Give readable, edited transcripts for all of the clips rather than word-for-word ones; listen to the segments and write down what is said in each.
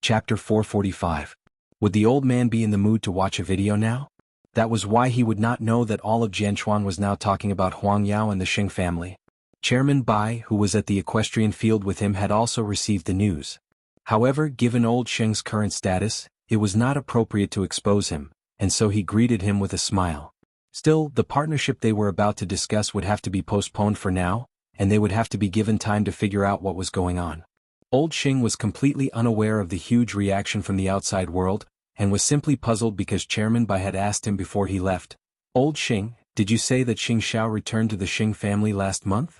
Chapter 445. Would the old man be in the mood to watch a video now? That was why he would not know that all of Jianchuan was now talking about Huang Yao and the Xing family. Chairman Bai, who was at the equestrian field with him, had also received the news. However, given old Xing's current status, it was not appropriate to expose him, and so he greeted him with a smile. Still, the partnership they were about to discuss would have to be postponed for now, and they would have to be given time to figure out what was going on. Old Xing was completely unaware of the huge reaction from the outside world, and was simply puzzled because Chairman Bai had asked him before he left, "Old Xing, did you say that Xing Xiao returned to the Xing family last month?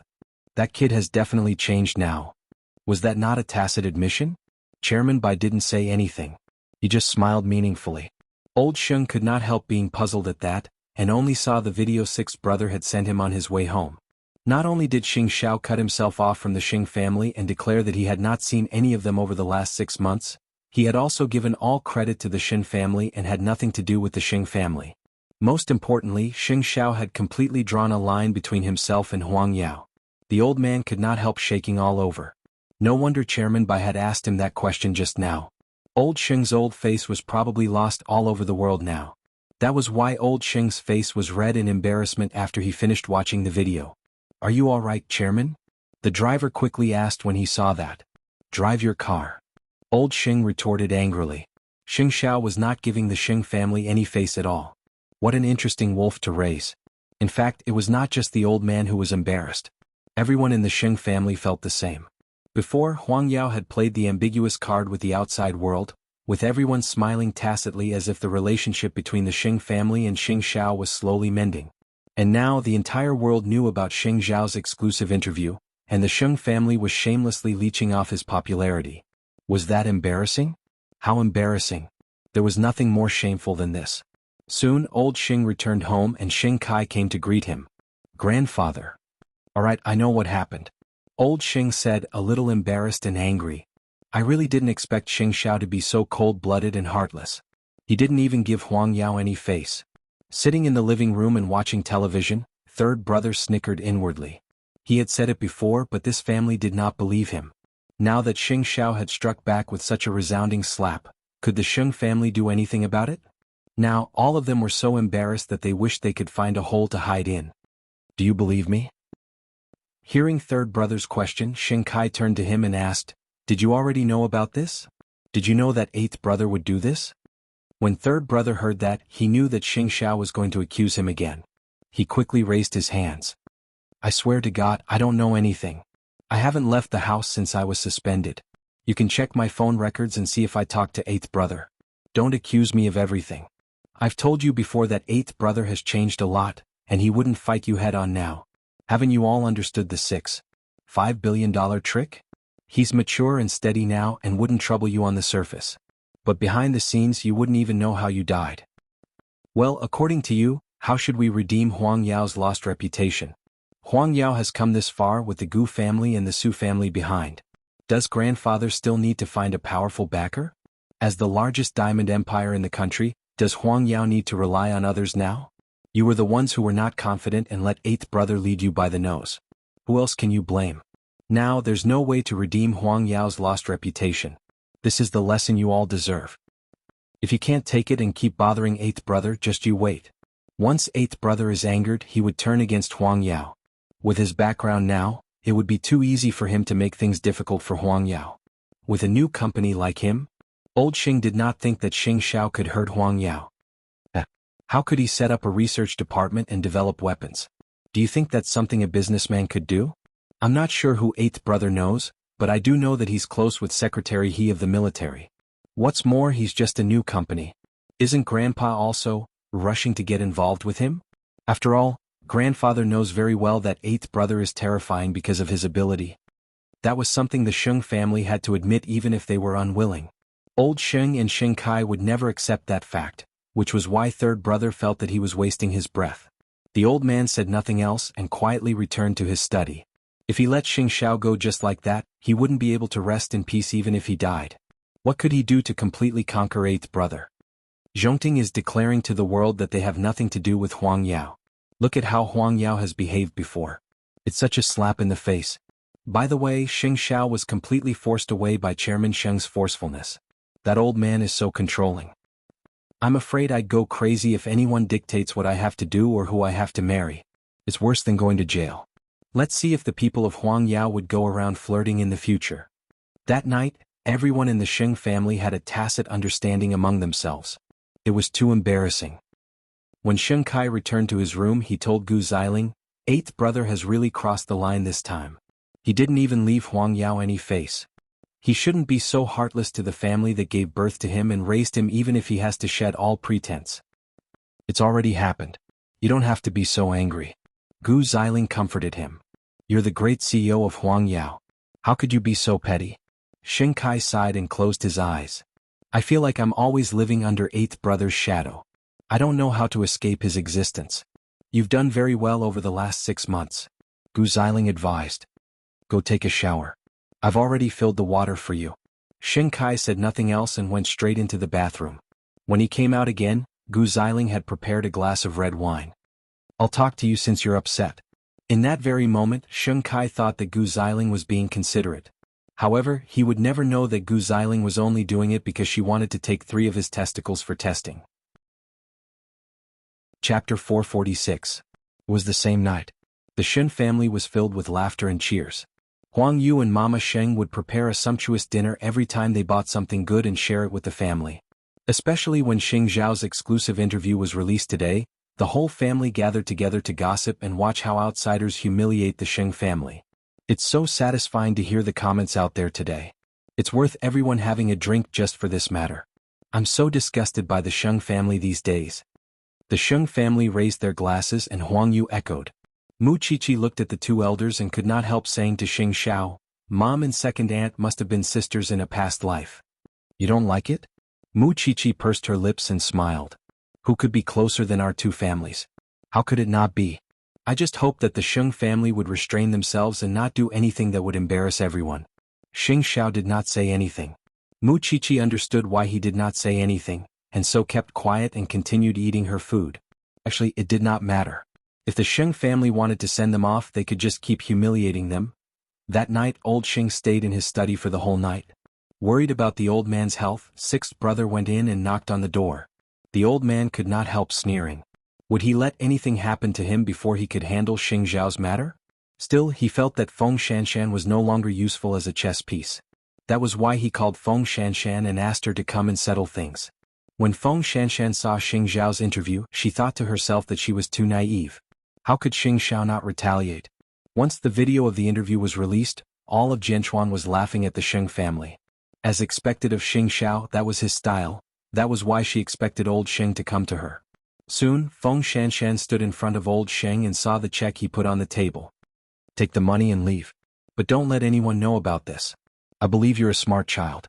That kid has definitely changed now. Was that not a tacit admission?" Chairman Bai didn't say anything. He just smiled meaningfully. Old Xing could not help being puzzled at that, and only saw the video sixth brother had sent him on his way home. Not only did Xing Xiao cut himself off from the Xing family and declare that he had not seen any of them over the last 6 months, he had also given all credit to the Xin family and had nothing to do with the Xing family. Most importantly, Xing Xiao had completely drawn a line between himself and Huang Yao. The old man could not help shaking all over. No wonder Chairman Bai had asked him that question just now. Old Xing's old face was probably lost all over the world now. That was why old Xing's face was red in embarrassment after he finished watching the video. "Are you all right, Chairman?" the driver quickly asked when he saw that. "Drive your car." Old Xing retorted angrily. Xing Xiao was not giving the Xing family any face at all. What an interesting wolf to raise. In fact, it was not just the old man who was embarrassed. Everyone in the Xing family felt the same. Before, Huang Yao had played the ambiguous card with the outside world, with everyone smiling tacitly as if the relationship between the Xing family and Xing Xiao was slowly mending. And now the entire world knew about Xing Xiao's exclusive interview, and the Xing family was shamelessly leeching off his popularity. Was that embarrassing? How embarrassing. There was nothing more shameful than this. Soon, old Xing returned home and Xing Kai came to greet him. "Grandfather." "Alright, I know what happened." Old Xing said, a little embarrassed and angry. "I really didn't expect Xing Xiao to be so cold-blooded and heartless. He didn't even give Huang Yao any face." Sitting in the living room and watching television, third brother snickered inwardly. He had said it before, but this family did not believe him. Now that Xing Xiao had struck back with such a resounding slap, could the Xing family do anything about it? Now, all of them were so embarrassed that they wished they could find a hole to hide in. "Do you believe me?" Hearing third brother's question, Xing Kai turned to him and asked, "Did you already know about this? Did you know that eighth brother would do this?" When third brother heard that, he knew that Xing Xiao was going to accuse him again. He quickly raised his hands. "I swear to God, I don't know anything. I haven't left the house since I was suspended. You can check my phone records and see if I talked to eighth brother. Don't accuse me of everything. I've told you before that eighth brother has changed a lot, and he wouldn't fight you head on now. Haven't you all understood the $6.5 billion trick? He's mature and steady now and wouldn't trouble you on the surface. But behind the scenes you wouldn't even know how you died. Well, according to you, how should we redeem Huang Yao's lost reputation? Huang Yao has come this far with the Gu family and the Su family behind. Does grandfather still need to find a powerful backer? As the largest diamond empire in the country, does Huang Yao need to rely on others now? You were the ones who were not confident and let eighth brother lead you by the nose. Who else can you blame? Now there's no way to redeem Huang Yao's lost reputation. This is the lesson you all deserve. If you can't take it and keep bothering eighth brother, just you wait. Once eighth brother is angered, he would turn against Huang Yao. With his background now, it would be too easy for him to make things difficult for Huang Yao. With a new company like him, old Xing did not think that Xing Xiao could hurt Huang Yao. How could he set up a research department and develop weapons? Do you think that's something a businessman could do? I'm not sure who eighth brother knows, but I do know that he's close with Secretary He of the military. What's more, he's just a new company. Isn't Grandpa also rushing to get involved with him? After all, Grandfather knows very well that eighth brother is terrifying because of his ability. That was something the Xing family had to admit even if they were unwilling. Old Xing and Xing Kai would never accept that fact, which was why third brother felt that he was wasting his breath. The old man said nothing else and quietly returned to his study. If he let Xing Xiao go just like that, he wouldn't be able to rest in peace even if he died. What could he do to completely conquer eighth brother? Zhongting is declaring to the world that they have nothing to do with Huang Yao. Look at how Huang Yao has behaved before. It's such a slap in the face. By the way, Xing Xiao was completely forced away by Chairman Sheng's forcefulness. That old man is so controlling. I'm afraid I'd go crazy if anyone dictates what I have to do or who I have to marry. It's worse than going to jail. Let's see if the people of Huangyao would go around flirting in the future. That night, everyone in the Sheng family had a tacit understanding among themselves. It was too embarrassing. When Sheng Kai returned to his room, he told Gu Xiling, "Eighth brother has really crossed the line this time. He didn't even leave Huangyao any face. He shouldn't be so heartless to the family that gave birth to him and raised him, even if he has to shed all pretense. It's already happened. You don't have to be so angry." Gu Xiling comforted him. "You're the great CEO of Huangyao. How could you be so petty?" Sheng Kai sighed and closed his eyes. "I feel like I'm always living under eighth brother's shadow. I don't know how to escape his existence." "You've done very well over the last 6 months," Gu Xiling advised. "Go take a shower. I've already filled the water for you." Sheng Kai said nothing else and went straight into the bathroom. When he came out again, Gu Xiling had prepared a glass of red wine. "I'll talk to you since you're upset." In that very moment, Sheng Kai thought that Gu Xiling was being considerate. However, he would never know that Gu Xiling was only doing it because she wanted to take 3 of his testicles for testing. Chapter 446. It was the same night. The Shen family was filled with laughter and cheers. Huang Yu and Mama Sheng would prepare a sumptuous dinner every time they bought something good and share it with the family. Especially when Xing Zhao's exclusive interview was released today, the whole family gathered together to gossip and watch how outsiders humiliate the Sheng family. It's so satisfying to hear the comments out there today. It's worth everyone having a drink just for this matter. I'm so disgusted by the Sheng family these days. The Sheng family raised their glasses and Huang Yu echoed. Mu Qiqi looked at the 2 elders and could not help saying to Xing Xiao, "Mom and second aunt must have been sisters in a past life." "You don't like it?" Mu Qiqi pursed her lips and smiled. "Who could be closer than our 2 families? How could it not be? I just hope that the Sheng family would restrain themselves and not do anything that would embarrass everyone." Xing Xiao did not say anything. Mu Qiqi understood why he did not say anything, and so kept quiet and continued eating her food. Actually, it did not matter. If the Sheng family wanted to send them off, they could just keep humiliating them. That night, old Xing stayed in his study for the whole night. Worried about the old man's health, 6th brother went in and knocked on the door. The old man could not help sneering. Would he let anything happen to him before he could handle Xing Zhao's matter? Still, he felt that Feng Shanshan was no longer useful as a chess piece. That was why he called Feng Shanshan and asked her to come and settle things. When Feng Shanshan saw Xing Zhao's interview, she thought to herself that she was too naive. How could Xing Xiao not retaliate? Once the video of the interview was released, all of Jianchuan was laughing at the Sheng family. As expected of Xing Xiao, that was his style. That was why she expected old Sheng to come to her. Soon, Feng Shanshan stood in front of old Sheng and saw the check he put on the table. "Take the money and leave. But don't let anyone know about this. I believe you're a smart child.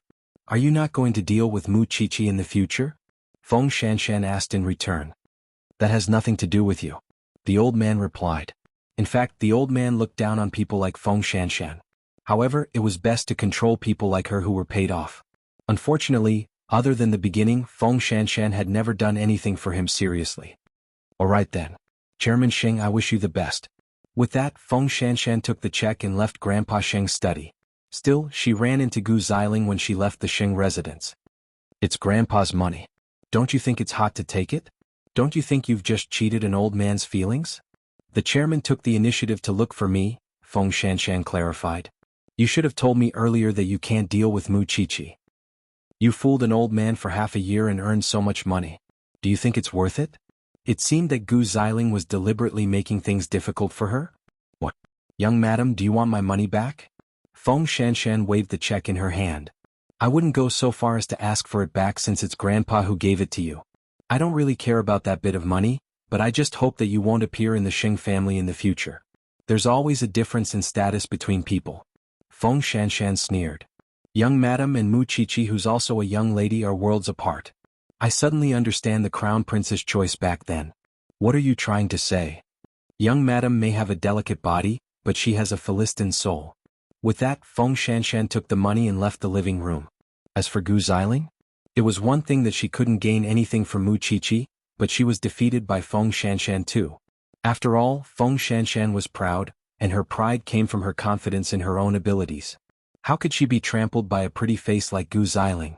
Are you not going to deal with Mu Qiqi in the future?" Feng Shanshan asked in return. "That has nothing to do with you," the old man replied. In fact, the old man looked down on people like Feng Shanshan. However, it was best to control people like her who were paid off. Unfortunately, other than the beginning, Feng Shanshan had never done anything for him seriously. "All right then. Chairman Sheng, I wish you the best." With that, Feng Shanshan took the check and left Grandpa Sheng's study. Still, she ran into Gu Xiling when she left the Sheng residence. "It's Grandpa's money. Don't you think it's hot to take it? Don't you think you've just cheated an old man's feelings?" "The chairman took the initiative to look for me," Feng Shanshan clarified. "You should have told me earlier that you can't deal with Mu Qiqi. You fooled an old man for half a year and earned so much money. Do you think it's worth it?" It seemed that Gu Xiling was deliberately making things difficult for her. "What? Young madam, do you want my money back?" Feng Shanshan waved the check in her hand. "I wouldn't go so far as to ask for it back since it's Grandpa who gave it to you. I don't really care about that bit of money, but I just hope that you won't appear in the Sheng family in the future. There's always a difference in status between people." Feng Shanshan sneered. "Young madam and Mu Qiqi, who's also a young lady, are worlds apart. I suddenly understand the crown prince's choice back then. What are you trying to say? Young madam may have a delicate body, but she has a Philistine soul." With that, Feng Shanshan took the money and left the living room. As for Gu Xiling, it was one thing that she couldn't gain anything from Mu Qiqi, but she was defeated by Feng Shanshan too. After all, Feng Shanshan was proud, and her pride came from her confidence in her own abilities. How could she be trampled by a pretty face like Gu Xiling?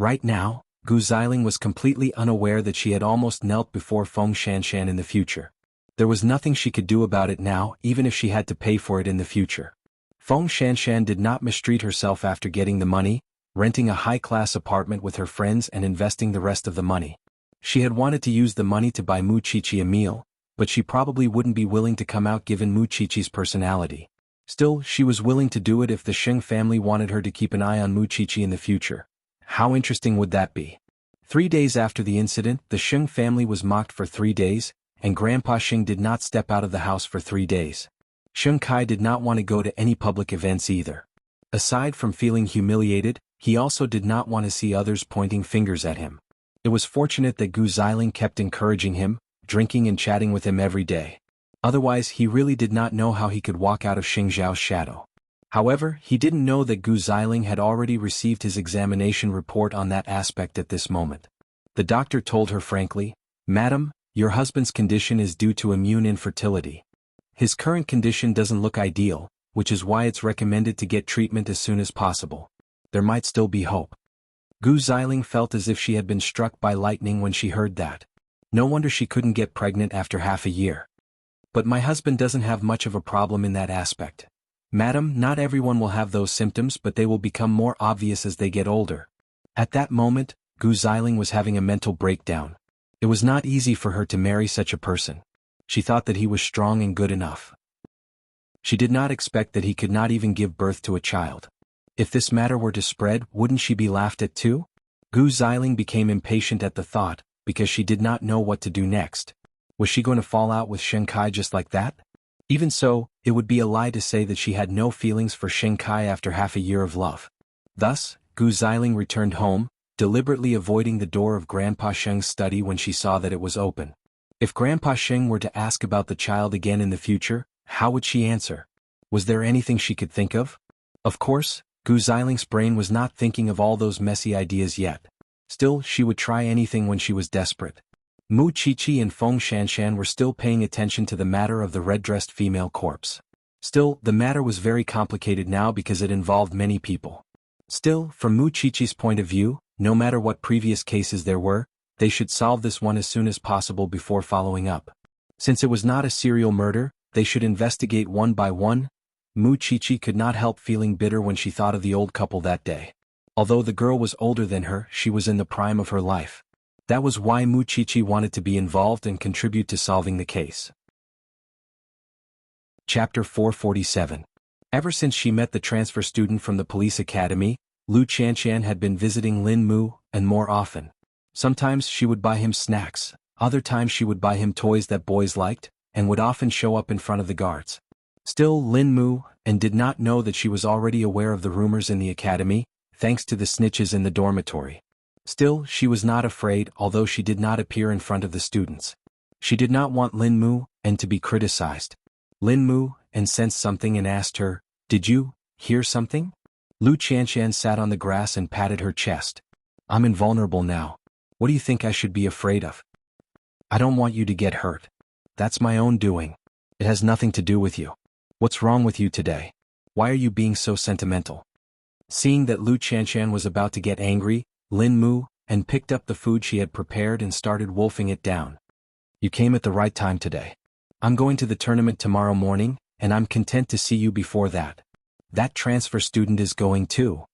Right now, Gu Xiling was completely unaware that she had almost knelt before Feng Shanshan in the future. There was nothing she could do about it now, even if she had to pay for it in the future. Feng Shanshan did not mistreat herself after getting the money, renting a high-class apartment with her friends and investing the rest of the money. She had wanted to use the money to buy Mu Qiqi a meal, but she probably wouldn't be willing to come out given Mu Qiqi's personality. Still, she was willing to do it if the Sheng family wanted her to keep an eye on Mu Qiqi in the future. How interesting would that be? 3 days after the incident, the Sheng family was mocked for 3 days, and Grandpa Sheng did not step out of the house for 3 days. Sheng Kai did not want to go to any public events either. Aside from feeling humiliated, he also did not want to see others pointing fingers at him. It was fortunate that Gu Xiling kept encouraging him, drinking and chatting with him every day. Otherwise, he really did not know how he could walk out of Xing Zhao's shadow. However, he didn't know that Gu Xiling had already received his examination report on that aspect at this moment. The doctor told her frankly, "Madam, your husband's condition is due to immune infertility. His current condition doesn't look ideal, which is why it's recommended to get treatment as soon as possible. There might still be hope." Gu Xiling felt as if she had been struck by lightning when she heard that. No wonder she couldn't get pregnant after half a year. "But my husband doesn't have much of a problem in that aspect. Madam, not everyone will have those symptoms, but they will become more obvious as they get older." At that moment, Gu Xiling was having a mental breakdown. It was not easy for her to marry such a person. She thought that he was strong and good enough. She did not expect that he could not even give birth to a child. If this matter were to spread, wouldn't she be laughed at too? Gu Xiling became impatient at the thought, because she did not know what to do next. Was she going to fall out with Sheng Kai just like that? Even so, it would be a lie to say that she had no feelings for Sheng Kai after half a year of love. Thus, Gu Xiling returned home, deliberately avoiding the door of Grandpa Sheng's study when she saw that it was open. If Grandpa Sheng were to ask about the child again in the future, how would she answer? Was there anything she could think of? Of course, Gu Xiling's brain was not thinking of all those messy ideas yet. Still, she would try anything when she was desperate. Mu Qiqi and Feng Shanshan were still paying attention to the matter of the red-dressed female corpse. Still, the matter was very complicated now because it involved many people. Still, from Mu Qiqi's point of view, no matter what previous cases there were, they should solve this one as soon as possible before following up. Since it was not a serial murder, they should investigate one by one. Mu Qiqi could not help feeling bitter when she thought of the old couple that day. Although the girl was older than her, she was in the prime of her life. That was why Mu Qiqi wanted to be involved and contribute to solving the case. Chapter 447. Ever since she met the transfer student from the police academy, Lu Qianshan had been visiting Lin Mu, and more often. Sometimes she would buy him snacks, other times she would buy him toys that boys liked, and would often show up in front of the guards. Still, Lin Mu, and did not know that she was already aware of the rumors in the academy, thanks to the snitches in the dormitory. Still, she was not afraid, although she did not appear in front of the students. She did not want Lin Mu, and to be criticized. Lin Mu, and sensed something and asked her, "Did you hear something?" Lu Qianshan sat on the grass and patted her chest. "I'm invulnerable now. What do you think I should be afraid of? I don't want you to get hurt. That's my own doing. It has nothing to do with you. What's wrong with you today? Why are you being so sentimental?" Seeing that Lu Qianshan was about to get angry, Lin Mu, and picked up the food she had prepared and started wolfing it down. "You came at the right time today. I'm going to the tournament tomorrow morning, and I'm content to see you before that. That transfer student is going too.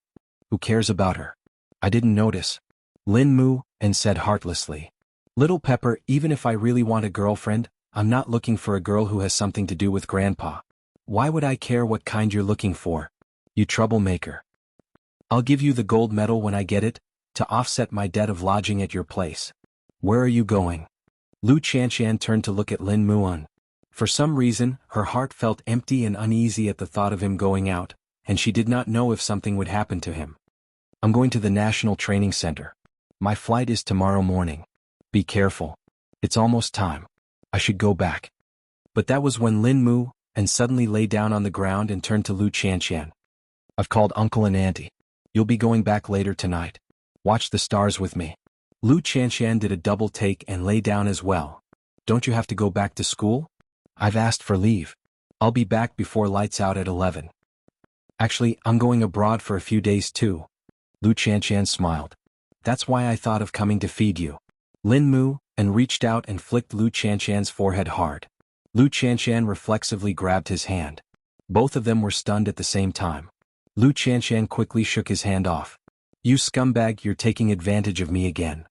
Who cares about her? I didn't notice." Lin Mu, and said heartlessly, "Little Pepper, even if I really want a girlfriend, I'm not looking for a girl who has something to do with Grandpa. Why would I care what kind you're looking for? You troublemaker. I'll give you the gold medal when I get it, to offset my debt of lodging at your place. Where are you going?" Lu Qianshan turned to look at Lin Muan. For some reason, her heart felt empty and uneasy at the thought of him going out, and she did not know if something would happen to him. "I'm going to the National Training Center. My flight is tomorrow morning. Be careful. It's almost time. I should go back." But that was when Lin Mu, and suddenly lay down on the ground and turned to Lu Qianshan. "I've called Uncle and Auntie. You'll be going back later tonight. Watch the stars with me." Lu Qianshan did a double take and lay down as well. "Don't you have to go back to school?" "I've asked for leave. I'll be back before lights out at 11. Actually, I'm going abroad for a few days too." Lu Qianshan smiled. That's why I thought of coming to feed you. Lin Mu, and reached out and flicked Lu Chanshan's forehead hard. Lu Chanshan reflexively grabbed his hand. Both of them were stunned at the same time. Lu Chanshan quickly shook his hand off. You scumbag, you're taking advantage of me again.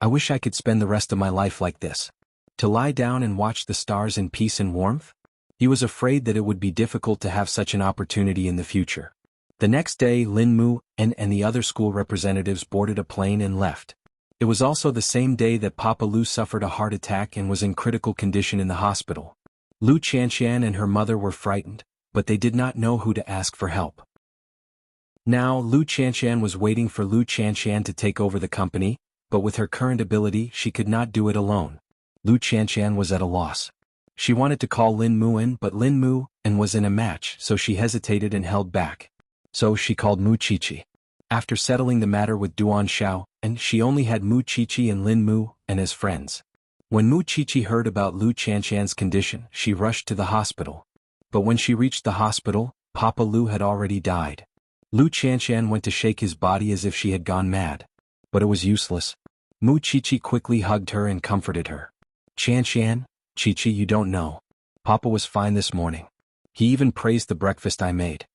I wish I could spend the rest of my life like this. To lie down and watch the stars in peace and warmth? He was afraid that it would be difficult to have such an opportunity in the future. The next day, Lin Mu and the other school representatives boarded a plane and left. It was also the same day that Papa Lu suffered a heart attack and was in critical condition in the hospital. Lu Chanshan and her mother were frightened, but they did not know who to ask for help. Now, Lu Chanshan was waiting for Lu Chanshan to take over the company, but with her current ability she could not do it alone. Lu Chanshan was at a loss. She wanted to call Lin Mu in, but Lin Mu was in a match, so she hesitated and held back. So she called Mu Qiqi. After settling the matter with Duan Xiao, and she only had Mu Qiqi and Lin Mu as friends. When Mu Qiqi heard about Lu Chanshan's condition, she rushed to the hospital. But when she reached the hospital, Papa Lu had already died. Lu Chanshan went to shake his body as if she had gone mad. But it was useless. Mu Qiqi quickly hugged her and comforted her. Chanshan, Qiqi, you don't know. Papa was fine this morning. He even praised the breakfast I made.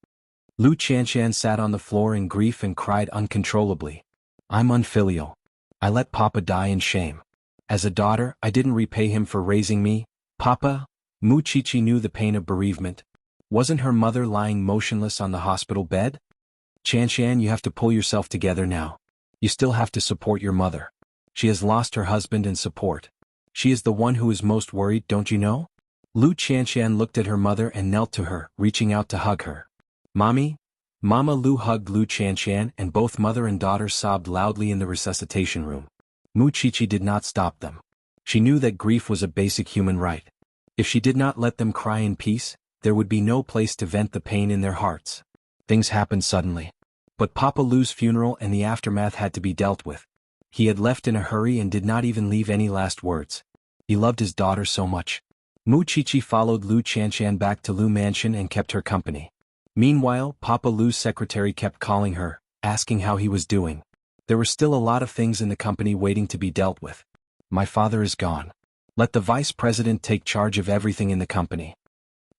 Lu Chanshan sat on the floor in grief and cried uncontrollably. I'm unfilial. I let Papa die in shame. As a daughter, I didn't repay him for raising me. Papa? Mu Qiqi knew the pain of bereavement. Wasn't her mother lying motionless on the hospital bed? Chanshan, you have to pull yourself together now. You still have to support your mother. She has lost her husband and support. She is the one who is most worried, don't you know? Lu Chanshan looked at her mother and knelt to her, reaching out to hug her. Mommy? Mama Lu hugged Lu Chanshan, and both mother and daughter sobbed loudly in the resuscitation room. Mu Qiqi did not stop them. She knew that grief was a basic human right. If she did not let them cry in peace, there would be no place to vent the pain in their hearts. Things happened suddenly. But Papa Lu's funeral and the aftermath had to be dealt with. He had left in a hurry and did not even leave any last words. He loved his daughter so much. Mu Qiqi followed Lu Chanshan back to Lu Mansion and kept her company. Meanwhile, Papa Lu's secretary kept calling her, asking how he was doing. There were still a lot of things in the company waiting to be dealt with. My father is gone. Let the vice president take charge of everything in the company.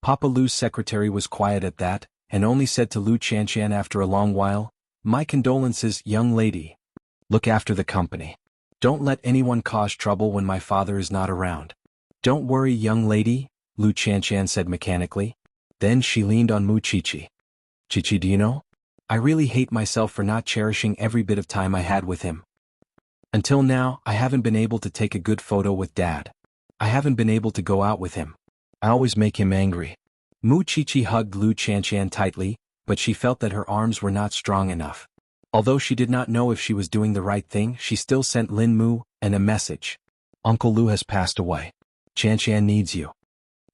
Papa Lu's secretary was quiet at that, and only said to Lu Chanshan after a long while, My condolences, young lady. Look after the company. Don't let anyone cause trouble when my father is not around. Don't worry, young lady, Lu Chanshan said mechanically. Then she leaned on Mu Qiqi. Qiqi, do you know? I really hate myself for not cherishing every bit of time I had with him. Until now, I haven't been able to take a good photo with Dad. I haven't been able to go out with him. I always make him angry. Mu Qiqi hugged Lu Chanshan tightly, but she felt that her arms were not strong enough. Although she did not know if she was doing the right thing, she still sent Lin Mu a message. Uncle Lu has passed away. Chanshan needs you.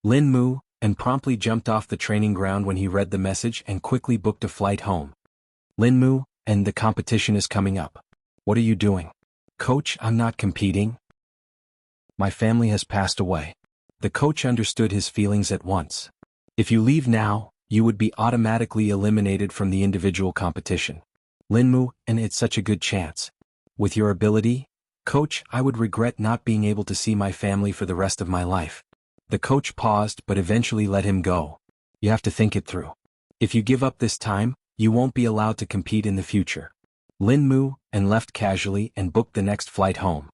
Lin Mu promptly jumped off the training ground when he read the message and quickly booked a flight home. Lin Mu, the competition is coming up. What are you doing? Coach, I'm not competing. My family has passed away. The coach understood his feelings at once. If you leave now, you would be automatically eliminated from the individual competition. Lin Mu, it's such a good chance. With your ability, Coach, I would regret not being able to see my family for the rest of my life. The coach paused but eventually let him go. You have to think it through. If you give up this time, you won't be allowed to compete in the future. Lin Mu left casually and booked the next flight home.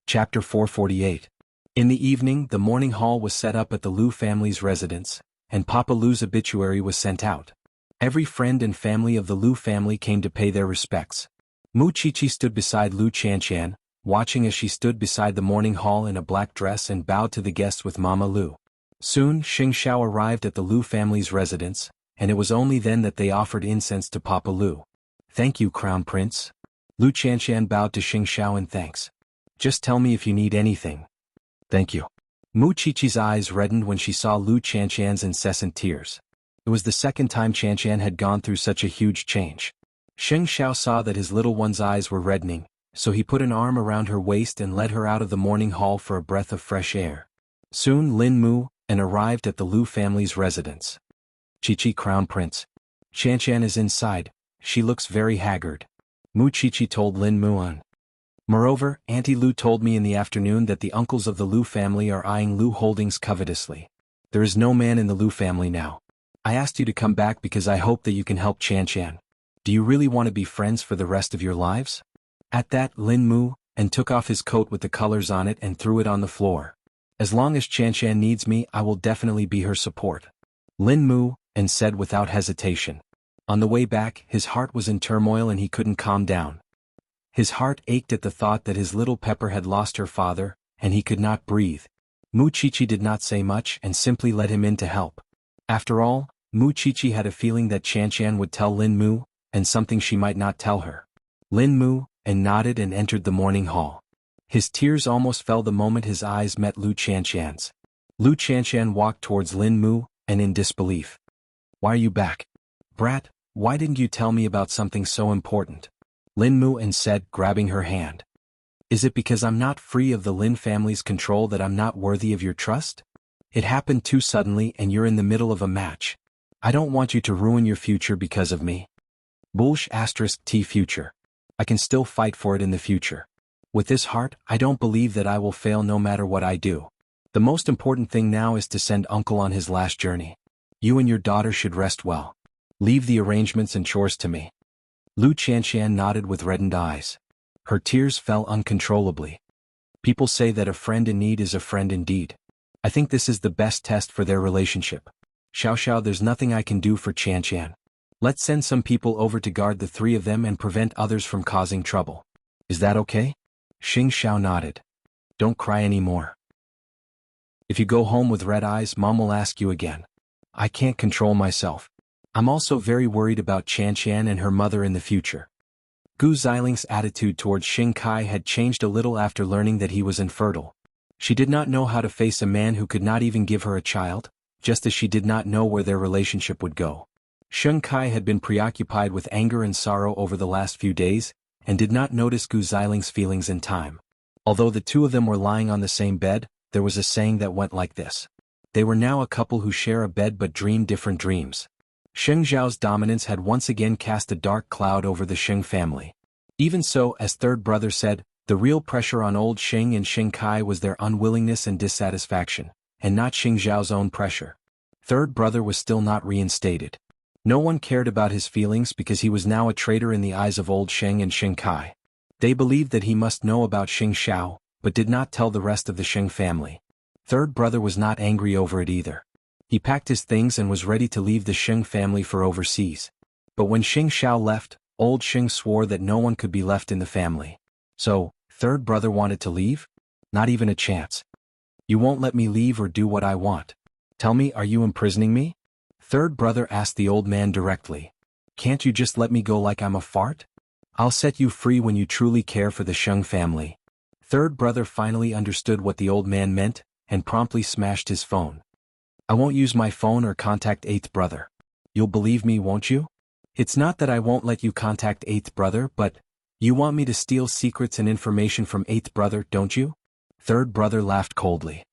Chapter 448. In the evening, the morning hall was set up at the Lu family's residence, and Papa Lu's obituary was sent out. Every friend and family of the Lu family came to pay their respects. Mu Qiqi stood beside Lu Chanshan, watching as she stood beside the morning hall in a black dress and bowed to the guests with Mama Lu. Soon, Xing Xiao arrived at the Lu family's residence, and it was only then that they offered incense to Papa Lu. Thank you, Crown Prince. Lu Chanshan bowed to Xing Xiao in thanks. Just tell me if you need anything. Thank you. Mu Qiqi's eyes reddened when she saw Lu Chanshan's incessant tears. It was the second time Chanshan had gone through such a huge change. Xing Xiao saw that his little one's eyes were reddening, so he put an arm around her waist and led her out of the morning hall for a breath of fresh air. Soon Lin Mu arrived at the Lu family's residence. Qiqi, Crown Prince. Chanshan is inside, she looks very haggard. Mu Chichi told Lin Muan. Moreover, Auntie Lu told me in the afternoon that the uncles of the Lu family are eyeing Lu Holdings covetously. There is no man in the Lu family now. I asked you to come back because I hope that you can help Chan Chan. Do you really want to be friends for the rest of your lives? At that, Lin Mu and took off his coat with the colors on it and threw it on the floor. As long as Chan Chan needs me, I will definitely be her support. Lin Mu and said without hesitation. On the way back, his heart was in turmoil and he couldn't calm down. His heart ached at the thought that his little Pepper had lost her father, and he could not breathe. Mu Chichi did not say much and simply let him in to help. After all, Mu Chichi had a feeling that Chan Chan would tell Lin Mu, and something she might not tell her. Lin Mu and nodded and entered the morning hall. His tears almost fell the moment his eyes met Lu Chan Chan's. Lu Chan Chan walked towards Lin Mu, and in disbelief. Why are you back? Brat, why didn't you tell me about something so important? Lin Mu and said, grabbing her hand. Is it because I'm not free of the Lin family's control that I'm not worthy of your trust? It happened too suddenly and you're in the middle of a match. I don't want you to ruin your future because of me. Bullsh *T future. I can still fight for it in the future. With this heart, I don't believe that I will fail no matter what I do. The most important thing now is to send Uncle on his last journey. You and your daughter should rest well. Leave the arrangements and chores to me. Lu Chanshan nodded with reddened eyes. Her tears fell uncontrollably. People say that a friend in need is a friend indeed. I think this is the best test for their relationship. Xiao Xiao, there's nothing I can do for Chanshan. Let's send some people over to guard the three of them and prevent others from causing trouble. Is that okay? Xing Xiao nodded. Don't cry anymore. If you go home with red eyes, Mom will ask you again. I can't control myself. I'm also very worried about Chanshan and her mother in the future. Gu Ziling's attitude towards Xing Kai had changed a little after learning that he was infertile. She did not know how to face a man who could not even give her a child, just as she did not know where their relationship would go. Xing Kai had been preoccupied with anger and sorrow over the last few days, and did not notice Gu Ziling's feelings in time. Although the two of them were lying on the same bed, there was a saying that went like this. They were now a couple who share a bed but dream different dreams. Sheng Zhao's dominance had once again cast a dark cloud over the Sheng family. Even so, as third brother said, the real pressure on old Sheng and Xing Kai was their unwillingness and dissatisfaction, and not Xing Zhao's own pressure. Third brother was still not reinstated. No one cared about his feelings because he was now a traitor in the eyes of old Sheng and Xing Kai. They believed that he must know about Xing Xiao, but did not tell the rest of the Sheng family. Third brother was not angry over it either. He packed his things and was ready to leave the Sheng family for overseas. But when Xing Xiao left, old Sheng swore that no one could be left in the family. So, third brother wanted to leave? Not even a chance. You won't let me leave or do what I want. Tell me, are you imprisoning me? Third brother asked the old man directly. Can't you just let me go like I'm a fart? I'll set you free when you truly care for the Sheng family. Third brother finally understood what the old man meant, and promptly smashed his phone. I won't use my phone or contact eighth brother. You'll believe me, won't you? It's not that I won't let you contact eighth brother, but you want me to steal secrets and information from eighth brother, don't you? Third brother laughed coldly.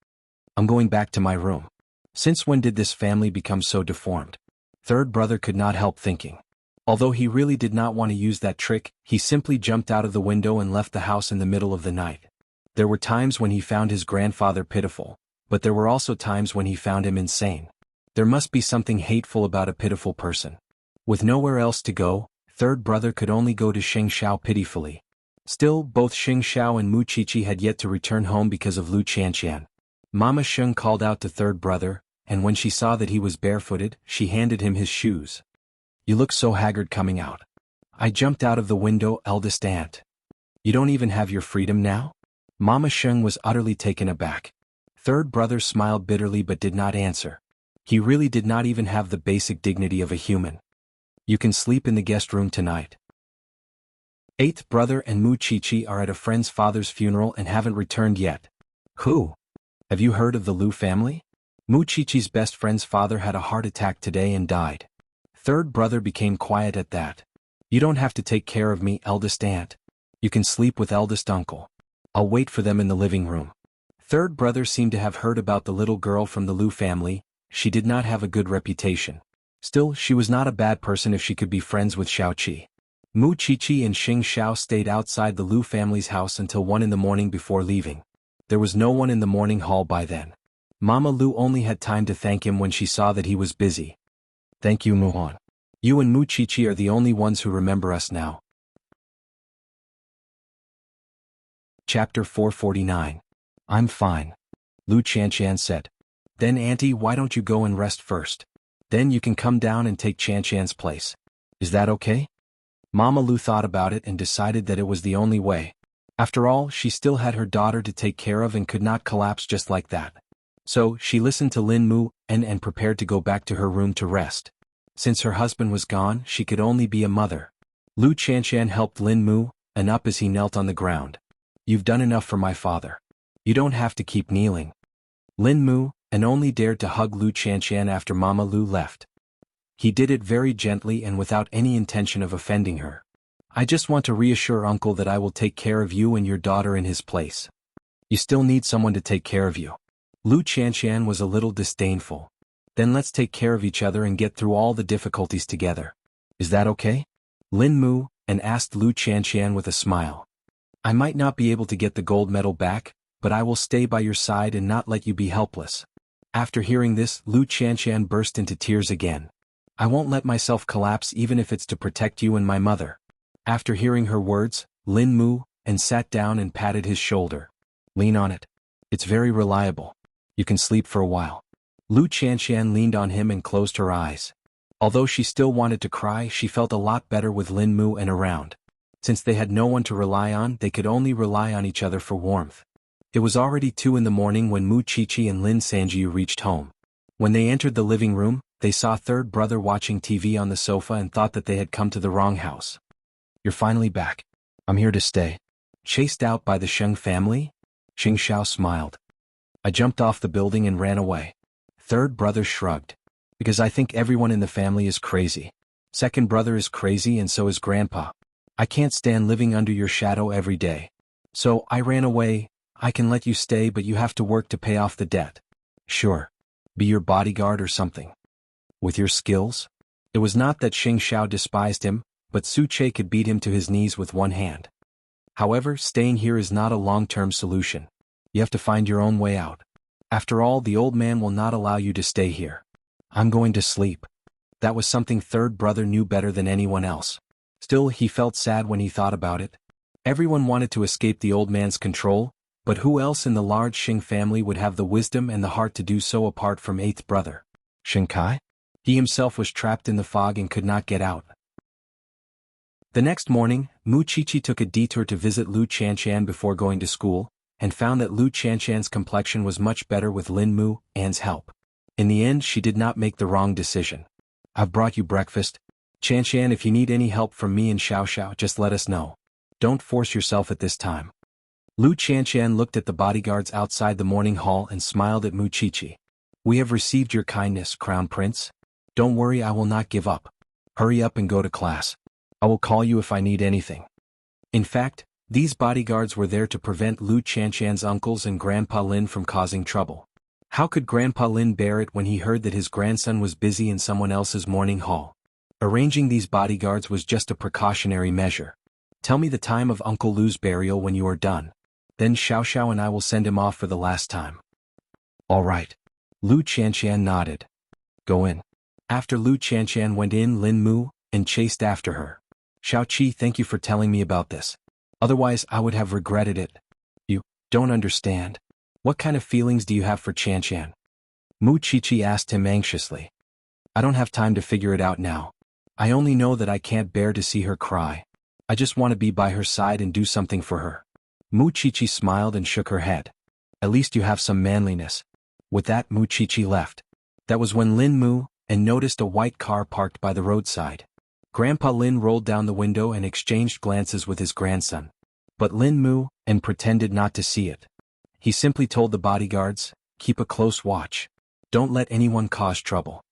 I'm going back to my room. Since when did this family become so deformed? Third brother could not help thinking. Although he really did not want to use that trick, he simply jumped out of the window and left the house in the middle of the night. There were times when he found his grandfather pitiful, but there were also times when he found him insane. There must be something hateful about a pitiful person. With nowhere else to go, third brother could only go to Xing Xiao pitifully. Still, both Xing Xiao and Mu Chichi had yet to return home because of Lu Chanshan. Mama Sheng called out to third brother, and when she saw that he was barefooted, she handed him his shoes. You look so haggard coming out. I jumped out of the window, eldest aunt. You don't even have your freedom now? Mama Sheng was utterly taken aback. Third brother smiled bitterly but did not answer. He really did not even have the basic dignity of a human. You can sleep in the guest room tonight. Eighth brother and Mu Chichi are at a friend's father's funeral and haven't returned yet. Who? Have you heard of the Lu family? Mu Chichi's best friend's father had a heart attack today and died. Third brother became quiet at that. You don't have to take care of me, eldest aunt. You can sleep with eldest uncle. I'll wait for them in the living room. Third brother seemed to have heard about the little girl from the Lu family. She did not have a good reputation. Still, she was not a bad person if she could be friends with Xiao Qi. Mu Qiqi and Xing Xiao stayed outside the Lu family's house until 1 in the morning before leaving. There was no one in the morning hall by then. Mama Lu only had time to thank him when she saw that he was busy. Thank you, Muhan. You and Mu Qiqi are the only ones who remember us now. Chapter 449. I'm fine. Lu Qianqian said. Then Auntie, why don't you go and rest first? Then you can come down and take Qianqian's place. Is that okay? Mama Lu thought about it and decided that it was the only way. After all, she still had her daughter to take care of and could not collapse just like that. So, she listened to Lin Mu and prepared to go back to her room to rest. Since her husband was gone, she could only be a mother. Lu Qianqian helped Lin Mu up as he knelt on the ground. You've done enough for my father. You don't have to keep kneeling. Lin Mu only dared to hug Lu Qianqian after Mama Lu left. He did it very gently and without any intention of offending her. I just want to reassure Uncle that I will take care of you and your daughter in his place. You still need someone to take care of you. Lu Qianqian was a little disdainful. Then let's take care of each other and get through all the difficulties together. Is that okay? Lin Mu asked Lu Qianqian with a smile. I might not be able to get the gold medal back, but I will stay by your side and not let you be helpless. After hearing this, Lu Qianqian burst into tears again. I won't let myself collapse even if it's to protect you and my mother. After hearing her words, Lin Mu sat down and patted his shoulder. Lean on it. It's very reliable. You can sleep for a while. Lu Qianqian leaned on him and closed her eyes. Although she still wanted to cry, she felt a lot better with Lin Mu around. Since they had no one to rely on, they could only rely on each other for warmth. It was already 2 in the morning when Mu Qiqi and Lin Sanjiu reached home. When they entered the living room, they saw third brother watching TV on the sofa and thought that they had come to the wrong house. You're finally back. I'm here to stay. Chased out by the Sheng family? Xing Xiao smiled. I jumped off the building and ran away. Third brother shrugged. Because I think everyone in the family is crazy. Second brother is crazy and so is grandpa. I can't stand living under your shadow every day. So I ran away. I can let you stay, but you have to work to pay off the debt. Sure. Be your bodyguard or something. With your skills? It was not that Xing Xiao despised him, but Su Che could beat him to his knees with one hand. However, staying here is not a long-term solution. You have to find your own way out. After all, the old man will not allow you to stay here. I'm going to sleep. That was something third brother knew better than anyone else. Still, he felt sad when he thought about it. Everyone wanted to escape the old man's control, but who else in the large Xing family would have the wisdom and the heart to do so apart from eighth brother? Xing Kai? He himself was trapped in the fog and could not get out. The next morning, Mu Qiqi took a detour to visit Lu Qianqian before going to school, and found that Lu Qianqian's complexion was much better with Lin Mu An's help. In the end, she did not make the wrong decision. I've brought you breakfast. Qianqian, if you need any help from me and Xiao Xiao, just let us know. Don't force yourself at this time. Lu Qianqian looked at the bodyguards outside the morning hall and smiled at Mu Qiqi. We have received your kindness, Crown Prince. Don't worry, I will not give up. Hurry up and go to class. I will call you if I need anything. In fact, these bodyguards were there to prevent Lu Qianqian's uncles and Grandpa Lin from causing trouble. How could Grandpa Lin bear it when he heard that his grandson was busy in someone else's morning hall? Arranging these bodyguards was just a precautionary measure. Tell me the time of Uncle Lu's burial when you are done. Then Xiao Xiao and I will send him off for the last time. All right. Lu Qianqian nodded. Go in. After Lu Qianqian went in, Lin Mu chased after her. Xiao Qi, thank you for telling me about this. Otherwise, I would have regretted it. You don't understand. What kind of feelings do you have for Qianqian? Mu Qiqi asked him anxiously. I don't have time to figure it out now. I only know that I can't bear to see her cry. I just want to be by her side and do something for her. Mu Qiqi smiled and shook her head. At least you have some manliness. With that, Mu Qiqi left. That was when Lin Mu noticed a white car parked by the roadside. Grandpa Lin rolled down the window and exchanged glances with his grandson. But Lin Mu pretended not to see it. He simply told the bodyguards, keep a close watch. Don't let anyone cause trouble.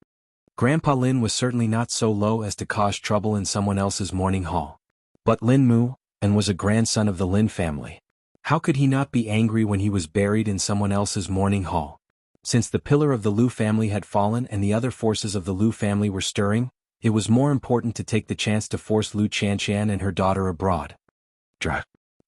Grandpa Lin was certainly not so low as to cause trouble in someone else's morning hall. But Lin Mu was a grandson of the Lin family. How could he not be angry when he was buried in someone else's morning hall? Since the pillar of the Lu family had fallen and the other forces of the Lu family were stirring, it was more important to take the chance to force Lu Qianqian and her daughter abroad.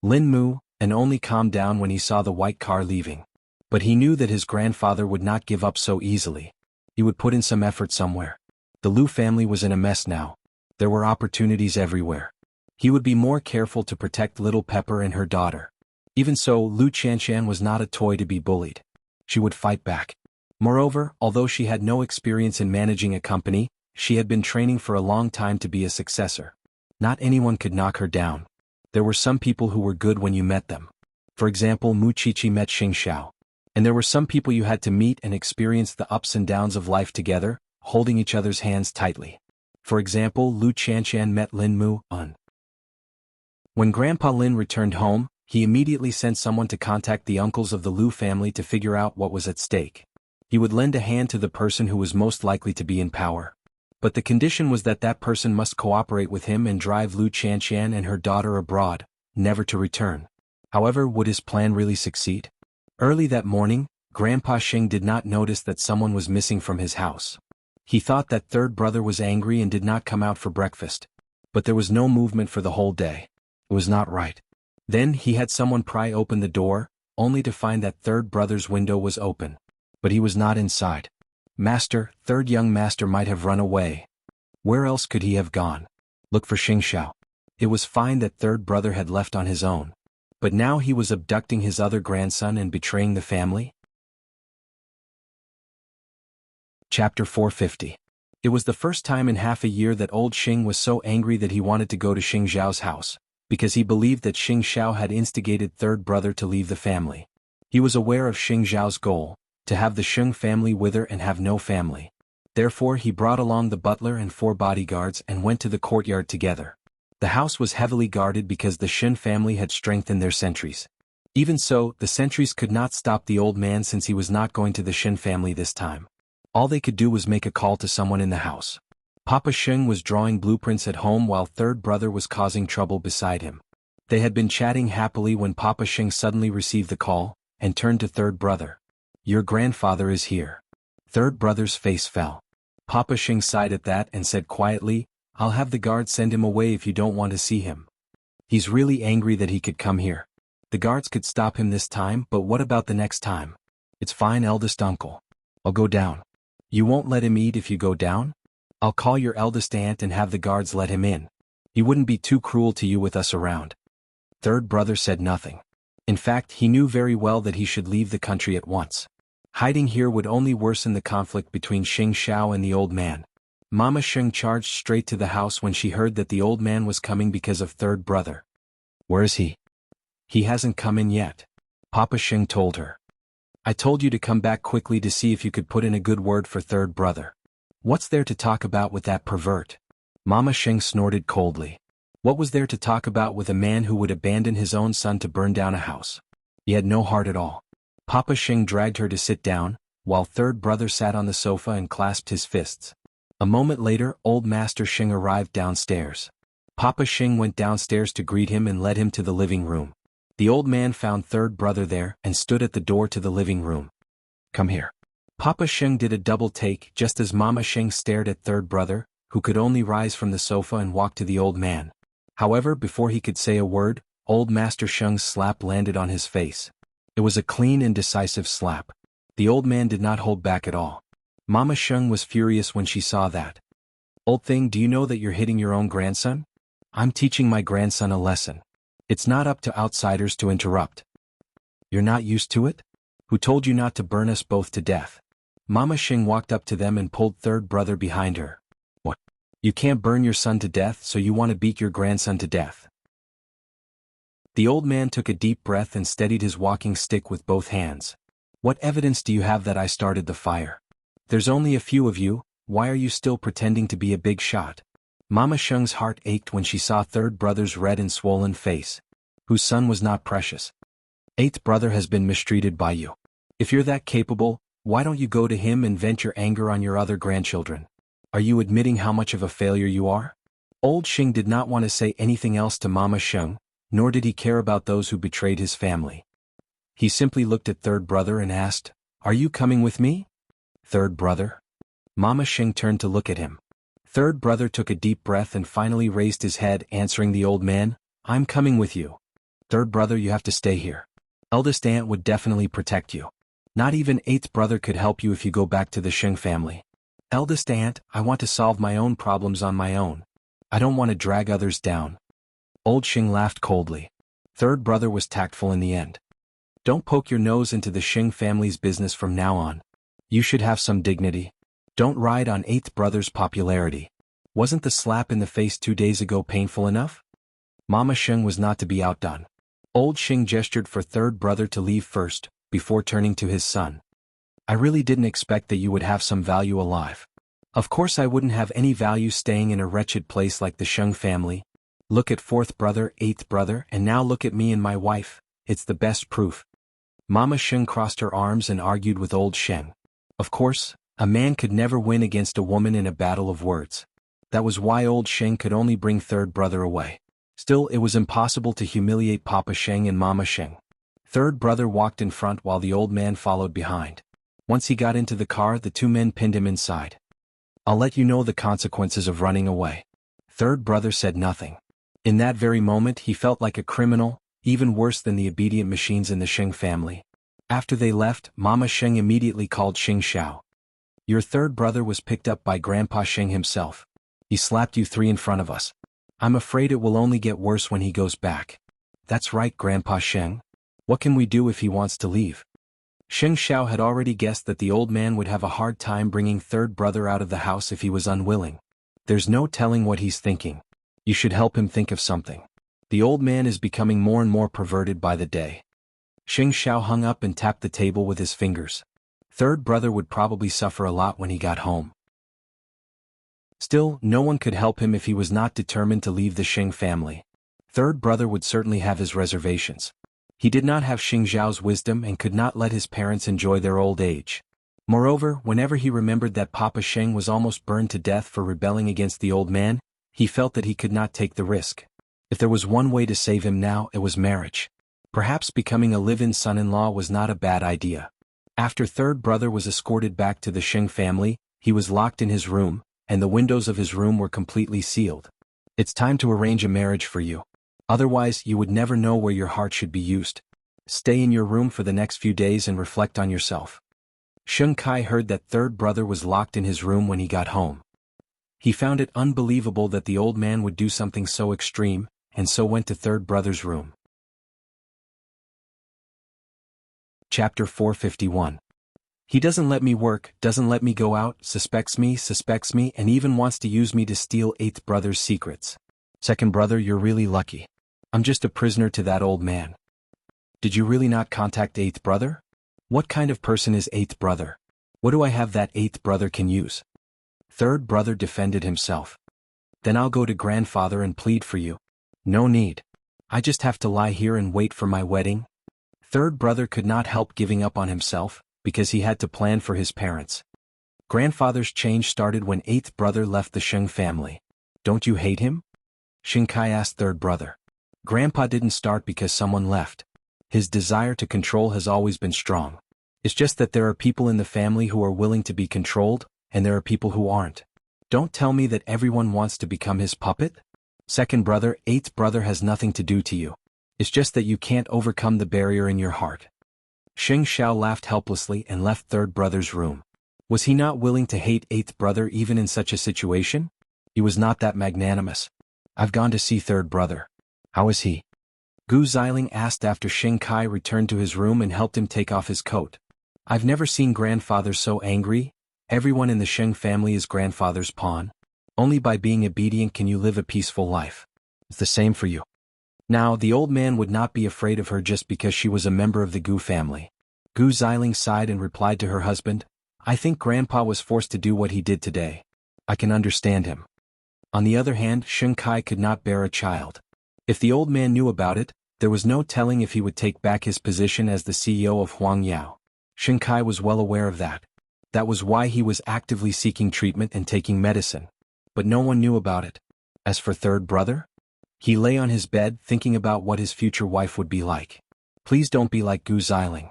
Lin Mu, and only calmed down when he saw the white car leaving. But he knew that his grandfather would not give up so easily. He would put in some effort somewhere. The Lu family was in a mess now. There were opportunities everywhere. He would be more careful to protect little Pepper and her daughter. Even so, Lu Qianqian was not a toy to be bullied. She would fight back. Moreover, although she had no experience in managing a company, she had been training for a long time to be a successor. Not anyone could knock her down. There were some people who were good when you met them. For example, Mu Qiqi met Xing Xiao. And there were some people you had to meet and experience the ups and downs of life together, holding each other's hands tightly. For example, Lu Qianqian met Lin Mu. When Grandpa Lin returned home, he immediately sent someone to contact the uncles of the Lu family to figure out what was at stake. He would lend a hand to the person who was most likely to be in power. But the condition was that that person must cooperate with him and drive Lu Qianqian and her daughter abroad, never to return. However, would his plan really succeed? Early that morning, Grandpa Xing did not notice that someone was missing from his house. He thought that third brother was angry and did not come out for breakfast. But there was no movement for the whole day. It was not right. Then he had someone pry open the door, only to find that third brother's window was open. But he was not inside. Master, third young master might have run away. Where else could he have gone? Look for Xing Xiao. It was fine that third brother had left on his own. But now he was abducting his other grandson and betraying the family? Chapter 450. It was the first time in half a year that old Xing was so angry that he wanted to go to Xing Xiao's house, because he believed that Xing Xiao had instigated third brother to leave the family. He was aware of Xing Xiao's goal, to have the Sheng family with her and have no family. Therefore he brought along the butler and 4 bodyguards and went to the courtyard together. The house was heavily guarded because the Shen family had strengthened their sentries. Even so, the sentries could not stop the old man since he was not going to the Shen family this time. All they could do was make a call to someone in the house. Papa Sheng was drawing blueprints at home while third brother was causing trouble beside him. They had been chatting happily when Papa Sheng suddenly received the call, and turned to third brother. Your grandfather is here. Third brother's face fell. Papa Sheng sighed at that and said quietly, I'll have the guards send him away if you don't want to see him. He's really angry that he could come here. The guards could stop him this time, but what about the next time? It's fine, eldest uncle. I'll go down. You won't let him eat if you go down? I'll call your eldest aunt and have the guards let him in. He wouldn't be too cruel to you with us around. Third brother said nothing. In fact, he knew very well that he should leave the country at once. Hiding here would only worsen the conflict between Xing Xiao and the old man. Mama Sheng charged straight to the house when she heard that the old man was coming because of third brother. Where is he? He hasn't come in yet. Papa Sheng told her. I told you to come back quickly to see if you could put in a good word for third brother. What's there to talk about with that pervert? Mama Sheng snorted coldly. What was there to talk about with a man who would abandon his own son to burn down a house? He had no heart at all. Papa Sheng dragged her to sit down, while third brother sat on the sofa and clasped his fists. A moment later, old Master Sheng arrived downstairs. Papa Sheng went downstairs to greet him and led him to the living room. The old man found third brother there and stood at the door to the living room. Come here. Papa Sheng did a double take just as Mama Sheng stared at third brother, who could only rise from the sofa and walk to the old man. However, before he could say a word, old Master Sheng's slap landed on his face. It was a clean and decisive slap. The old man did not hold back at all. Mama Sheng was furious when she saw that. Old thing, do you know that you're hitting your own grandson? I'm teaching my grandson a lesson. It's not up to outsiders to interrupt. You're not used to it? Who told you not to burn us both to death? Mama Sheng walked up to them and pulled third brother behind her. What? You can't burn your son to death, so you want to beat your grandson to death? The old man took a deep breath and steadied his walking stick with both hands. What evidence do you have that I started the fire? There's only a few of you, why are you still pretending to be a big shot? Mama Sheng's heart ached when she saw third brother's red and swollen face. Whose son was not precious? Eighth brother has been mistreated by you. If you're that capable, why don't you go to him and vent your anger on your other grandchildren? Are you admitting how much of a failure you are? Old Xing did not want to say anything else to Mama Sheng, nor did he care about those who betrayed his family. He simply looked at third brother and asked, Are you coming with me? Third brother? Mama Xing turned to look at him. Third brother took a deep breath and finally raised his head, answering the old man, I'm coming with you. Third brother, you have to stay here. Eldest aunt would definitely protect you. Not even eighth brother could help you if you go back to the Xing family. Eldest aunt, I want to solve my own problems on my own. I don't want to drag others down. Old Xing laughed coldly. Third brother was tactful in the end. Don't poke your nose into the Xing family's business from now on. You should have some dignity. Don't ride on eighth brother's popularity. Wasn't the slap in the face 2 days ago painful enough? Mama Xing was not to be outdone. Old Xing gestured for third brother to leave first, before turning to his son. I really didn't expect that you would have some value alive. Of course I wouldn't have any value staying in a wretched place like the Xing family. Look at fourth brother, eighth brother, and now look at me and my wife. It's the best proof. Mama Xing crossed her arms and argued with old Xing. Of course, a man could never win against a woman in a battle of words. That was why old Xing could only bring third brother away. Still, it was impossible to humiliate Papa Xing and Mama Xing. Third brother walked in front while the old man followed behind. Once he got into the car, the 2 men pinned him inside. I'll let you know the consequences of running away. Third brother said nothing. In that very moment he felt like a criminal, even worse than the obedient machines in the Xing family. After they left, Mama Xing immediately called Xing Xiao. Your third brother was picked up by Grandpa Xing himself. He slapped you 3 in front of us. I'm afraid it will only get worse when he goes back. That's right, Grandpa Xing. What can we do if he wants to leave? Xing Xiao had already guessed that the old man would have a hard time bringing third brother out of the house if he was unwilling. There's no telling what he's thinking. You should help him think of something. The old man is becoming more and more perverted by the day. Xing Xiao hung up and tapped the table with his fingers. Third brother would probably suffer a lot when he got home. Still, no one could help him if he was not determined to leave the Xing family. Third brother would certainly have his reservations. He did not have Xing Xiao's wisdom and could not let his parents enjoy their old age. Moreover, whenever he remembered that Papa Xing was almost burned to death for rebelling against the old man, he felt that he could not take the risk. If there was one way to save him now, it was marriage. Perhaps becoming a live-in son-in-law was not a bad idea. After third brother was escorted back to the Xing family, he was locked in his room, and the windows of his room were completely sealed. It's time to arrange a marriage for you. Otherwise, you would never know where your heart should be used. Stay in your room for the next few days and reflect on yourself. Xing Kai heard that third brother was locked in his room when he got home. He found it unbelievable that the old man would do something so extreme, and so went to third brother's room. Chapter 451. He doesn't let me work, doesn't let me go out, suspects me, and even wants to use me to steal eighth brother's secrets. Second brother, you're really lucky. I'm just a prisoner to that old man. Did you really not contact eighth brother? What kind of person is eighth brother? What do I have that eighth brother can use? Third brother defended himself. Then I'll go to grandfather and plead for you. No need. I just have to lie here and wait for my wedding. Third brother could not help giving up on himself, because he had to plan for his parents. Grandfather's change started when eighth brother left the Xing family. Don't you hate him? Xing Kai asked third brother. Grandpa didn't start because someone left. His desire to control has always been strong. It's just that there are people in the family who are willing to be controlled, and there are people who aren't. Don't tell me that everyone wants to become his puppet? Second brother, eighth brother has nothing to do to you. It's just that you can't overcome the barrier in your heart. Xing Xiao laughed helplessly and left third brother's room. Was he not willing to hate eighth brother even in such a situation? He was not that magnanimous. I've gone to see third brother. How is he? Gu Xiling asked after Xing Kai returned to his room and helped him take off his coat. I've never seen grandfather so angry. Everyone in the Xing family is grandfather's pawn. Only by being obedient can you live a peaceful life. It's the same for you. Now, the old man would not be afraid of her just because she was a member of the Gu family. Gu Xiling sighed and replied to her husband, I think grandpa was forced to do what he did today. I can understand him. On the other hand, Xing Kai could not bear a child. If the old man knew about it, there was no telling if he would take back his position as the CEO of Huangyao. Xing Kai was well aware of that. That was why he was actively seeking treatment and taking medicine. But no one knew about it. As for third brother? He lay on his bed thinking about what his future wife would be like. Please don't be like Gu Xiling.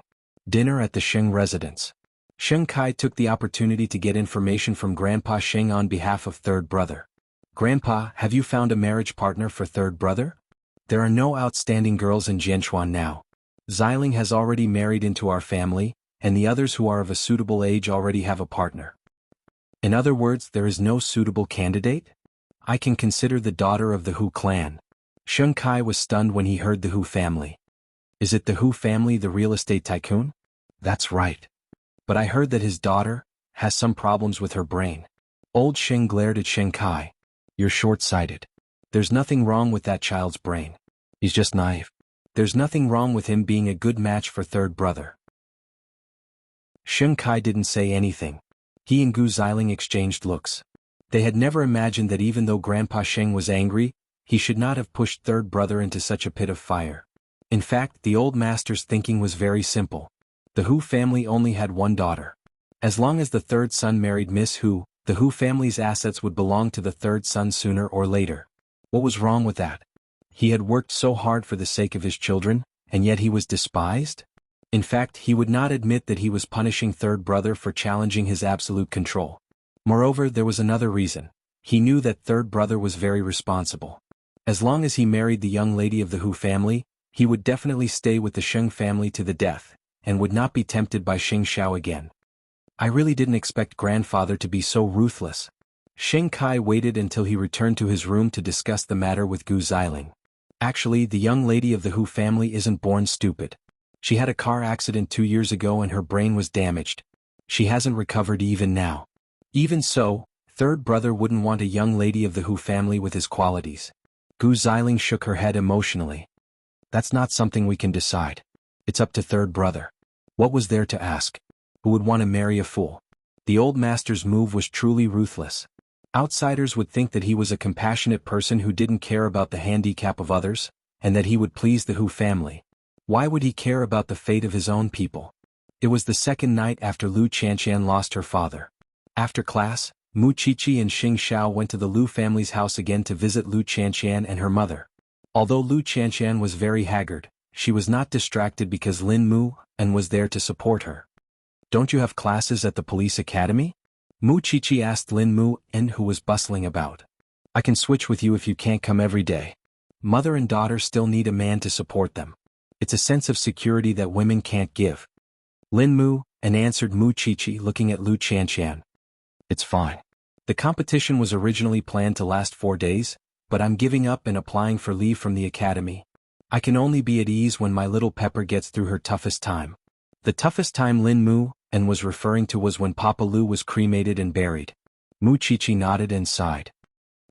Dinner at the Xing residence. Sheng Kai took the opportunity to get information from Grandpa Sheng on behalf of third brother. Grandpa, have you found a marriage partner for third brother? There are no outstanding girls in Jianchuan now. Xiling has already married into our family, and the others who are of a suitable age already have a partner. In other words, there is no suitable candidate? I can consider the daughter of the Hu clan. Sheng Kai was stunned when he heard the Hu family. Is it the Hu family, the real estate tycoon? That's right. But I heard that his daughter has some problems with her brain. Old Sheng glared at Sheng Kai. You're short-sighted. There's nothing wrong with that child's brain. He's just naive. There's nothing wrong with him being a good match for third brother. Sheng Kai didn't say anything. He and Gu Xiling exchanged looks. They had never imagined that even though Grandpa Sheng was angry, he should not have pushed third brother into such a pit of fire. In fact, the old master's thinking was very simple. The Hu family only had one daughter. As long as the third son married Miss Hu, the Hu family's assets would belong to the third son sooner or later. What was wrong with that? He had worked so hard for the sake of his children, and yet he was despised? In fact, he would not admit that he was punishing third brother for challenging his absolute control. Moreover, there was another reason. He knew that third brother was very responsible. As long as he married the young lady of the Hu family, he would definitely stay with the Sheng family to the death, and would not be tempted by Xing Xiao again. I really didn't expect grandfather to be so ruthless. Sheng Kai waited until he returned to his room to discuss the matter with Gu Xiling. Actually, the young lady of the Hu family isn't born stupid. She had a car accident 2 years ago and her brain was damaged. She hasn't recovered even now. Even so, third brother wouldn't want a young lady of the Hu family with his qualities. Gu Xiling shook her head emotionally. That's not something we can decide. It's up to third brother. What was there to ask? Who would want to marry a fool? The old master's move was truly ruthless. Outsiders would think that he was a compassionate person who didn't care about the handicap of others, and that he would please the Hu family. Why would he care about the fate of his own people? It was the second night after Lu Qianqian lost her father. After class, Mu Qiqi and Xing Xiao went to the Lu family's house again to visit Lu Qianqian and her mother. Although Lu Qianqian was very haggard, she was not distracted because Lin Mu and was there to support her. Don't you have classes at the police academy? Mu Qiqi asked Lin Mu, and who was bustling about. I can switch with you if you can't come every day. Mother and daughter still need a man to support them. It's a sense of security that women can't give. Lin Mu, and answered Mu Qiqi looking at Lu Qianqian. It's fine. The competition was originally planned to last 4 days, but I'm giving up and applying for leave from the academy. I can only be at ease when my little Pepper gets through her toughest time. The toughest time Lin Mu and was referring to was when Papa Lu was cremated and buried. Mu Qiqi nodded and sighed.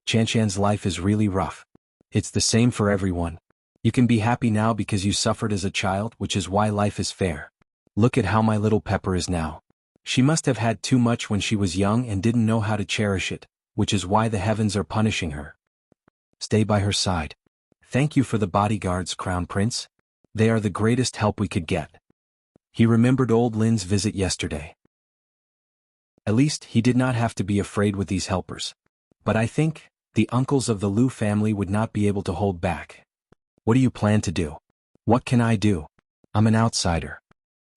Qianqian's life is really rough. It's the same for everyone. You can be happy now because you suffered as a child, which is why life is fair. Look at how my little Pepper is now. She must have had too much when she was young and didn't know how to cherish it, which is why the heavens are punishing her. Stay by her side. Thank you for the bodyguards, Crown Prince. They are the greatest help we could get. He remembered old Lin's visit yesterday. At least he did not have to be afraid with these helpers. But I think the uncles of the Lu family would not be able to hold back. What do you plan to do? What can I do? I'm an outsider.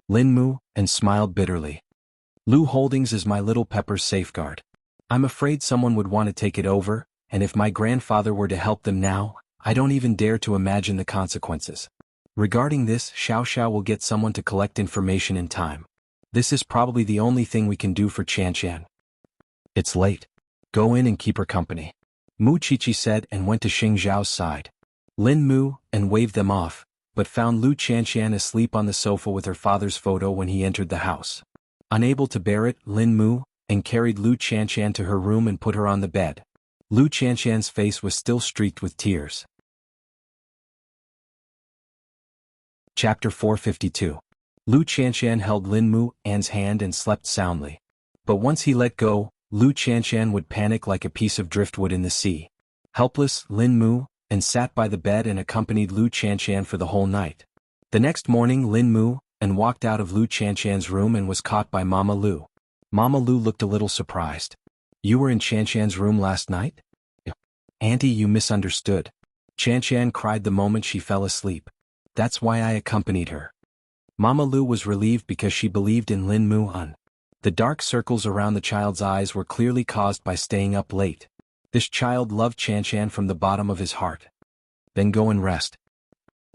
Lin Mu, and smiled bitterly. Lu Holdings is my little Pepper's safeguard. I'm afraid someone would want to take it over, and if my grandfather were to help them now, I don't even dare to imagine the consequences. Regarding this, Xiao Xiao will get someone to collect information in time. This is probably the only thing we can do for Qianqian. It's late. Go in and keep her company. Mu Qiqi said and went to Xing Zhao's side. Lin Mu and waved them off, but found Lu Qianqian asleep on the sofa with her father's photo when he entered the house. Unable to bear it, Lin Mu and carried Lu Qianqian to her room and put her on the bed. Lu Qianqian's face was still streaked with tears. Chapter 452. Lu Qianqian held Lin Mu An's hand and slept soundly. But once he let go, Lu Qianqian would panic like a piece of driftwood in the sea. Helpless, Lin Mu and sat by the bed and accompanied Lu Qianqian for the whole night. The next morning Lin Mu and walked out of Lu Qianqian's room and was caught by Mama Lu. Mama Lu looked a little surprised. You were in Qianqian's room last night? Auntie, you misunderstood. Qianqian cried the moment she fell asleep. That's why I accompanied her. Mama Lu was relieved because she believed in Lin Mu An. The dark circles around the child's eyes were clearly caused by staying up late. This child loved Chanchan from the bottom of his heart. Then go and rest.